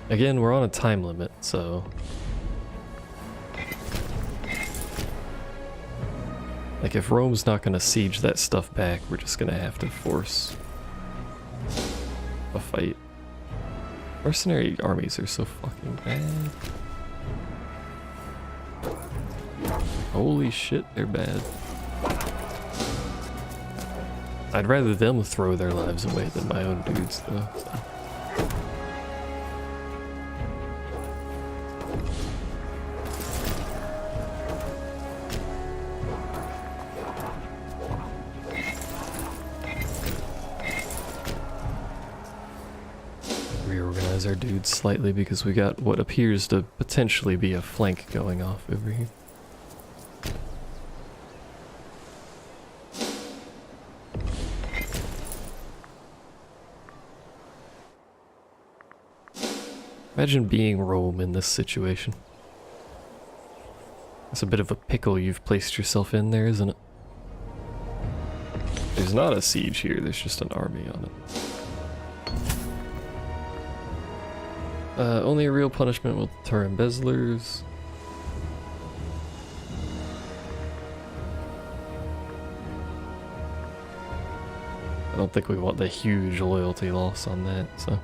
Speaker 1: Again, we're on a time limit, so... Like, if Rome's not gonna siege that stuff back, we're just gonna have to force a fight. Mercenary armies are so fucking bad. Holy shit, they're bad. I'd rather them throw their lives away than my own dudes, though. So. Reorganize our dudes slightly because we got what appears to potentially be a flank going off over here. Imagine being Rome in this situation. It's a bit of a pickle you've placed yourself in there, isn't it? There's not a siege here, there's just an army on it. Only a real punishment will deter embezzlers. I don't think we want the huge loyalty loss on that, so...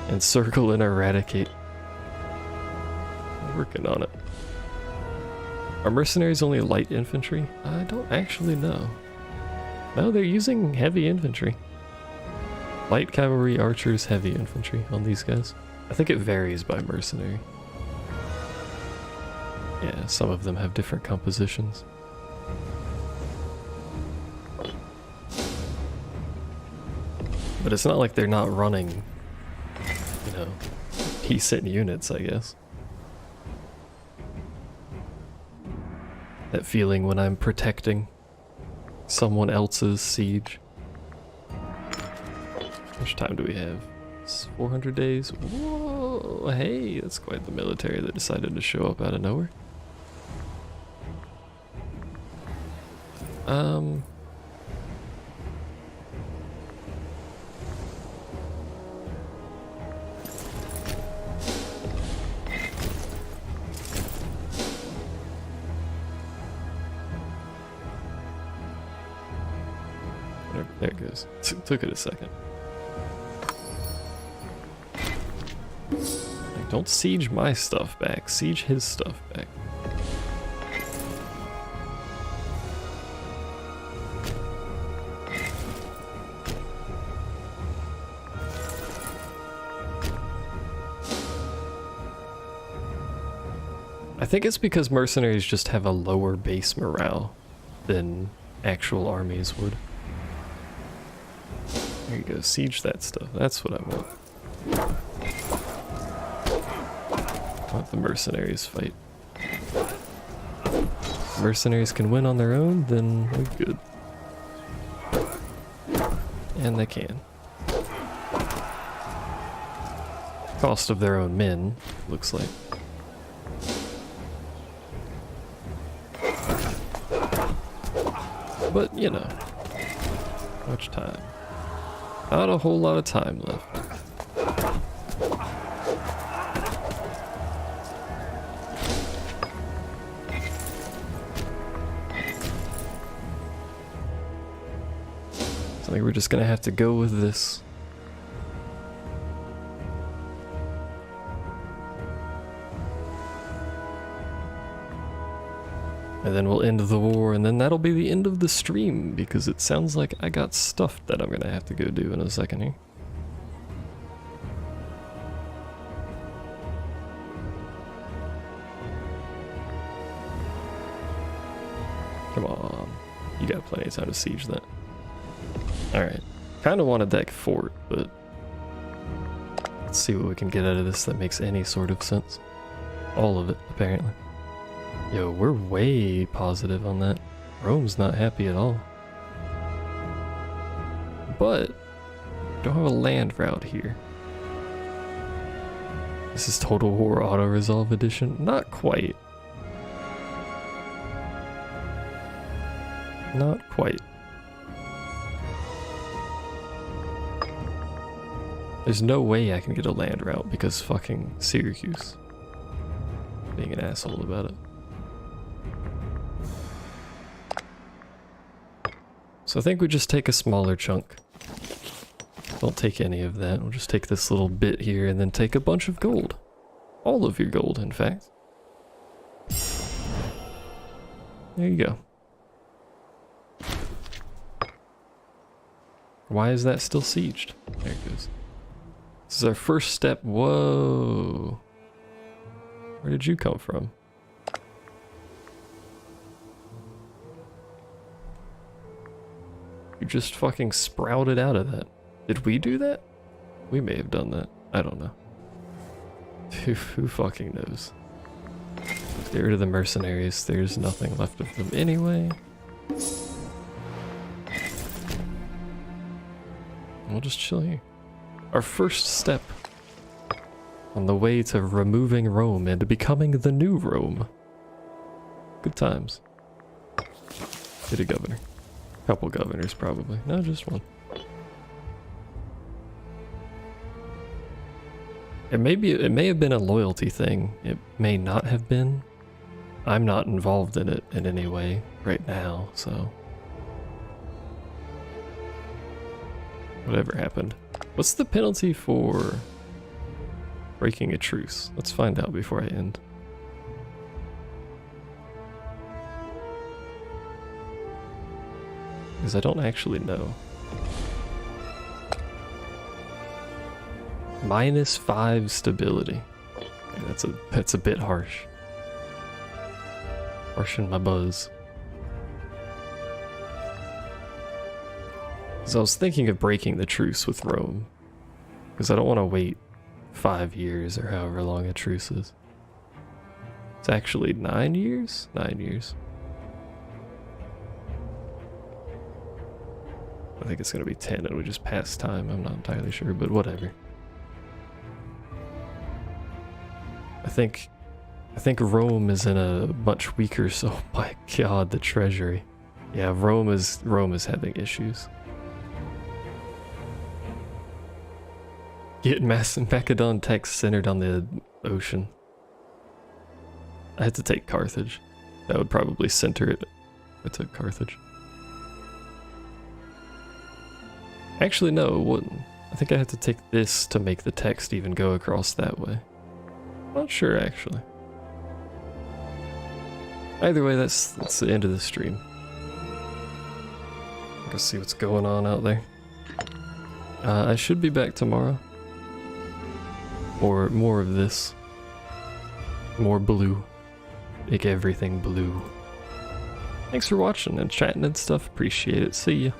Speaker 1: Encircle and eradicate. I'm working on it. Are mercenaries only light infantry? I don't actually know. No, they're using heavy infantry. Light cavalry, archers, heavy infantry on these guys. I think it varies by mercenary. Yeah, some of them have different compositions. But it's not like they're not running, you know, decent units, I guess. That feeling when I'm protecting someone else's siege. How much time do we have? It's 400 days. Whoa, hey, that's quite the military that decided to show up out of nowhere. There it goes. Took it a second. Like, don't siege my stuff back. Siege his stuff back. I think it's because mercenaries just have a lower base morale than actual armies would. There you go, siege that stuff. That's what I want. Let the mercenaries fight. Mercenaries can win on their own, then we're good. And they can. Cost of their own men, looks like. But, you know, much time. Not a whole lot of time left. So I think we're just gonna have to go with this. And then we'll end the war, and then that'll be the end of the stream, because it sounds like I got stuff that I'm gonna have to go do in a second here. Come on. You got plenty of time to siege that. Alright. Kinda want a deck fort, but let's see what we can get out of this that makes any sort of sense. All of it, apparently. Yo, we're way positive on that. Rome's not happy at all. But don't have a land route here. This is Total War Auto Resolve Edition? Not quite. Not quite. There's no way I can get a land route because fucking Syracuse being an asshole about it. So I think we just take a smaller chunk. Don't take any of that. We'll just take this little bit here and then take a bunch of gold. All of your gold, in fact. There you go. Why is that still sieged? There it goes. This is our first step. Whoa. Where did you come from? You just fucking sprouted out of that. Did we do that? We may have done that. I don't know. Who fucking knows? Get rid of the mercenaries. There's nothing left of them anyway. We'll just chill here. Our first step on the way to removing Rome and becoming the new Rome. Good times. Get a governor. Couple governors probably. No, just one. It may have been a loyalty thing. It may not have been. I'm not involved in it in any way right now, so whatever happened. What's the penalty for breaking a truce? Let's find out before I end. Because I don't actually know. -5 stability. That's a bit harsh. Harshing my buzz. So I was thinking of breaking the truce with Rome, because I don't want to wait 5 years or however long a truce is. It's actually 9 years? 9 years. I think it's going to be 10 and we just pass time. I'm not entirely sure, but whatever. I think Rome is in a much weaker, so my god, the treasury. Yeah, Rome is having issues. Get Macedon text centered on the ocean. I had to take Carthage. That would probably center it if I took Carthage. Actually, no, it wouldn't. I think I had to take this to make the text even go across that way. Not sure, actually. Either way, that's the end of the stream. Go see what's going on out there. I should be back tomorrow. Or more of this. More blue. Make everything blue. Thanks for watching and chatting and stuff. Appreciate it. See ya.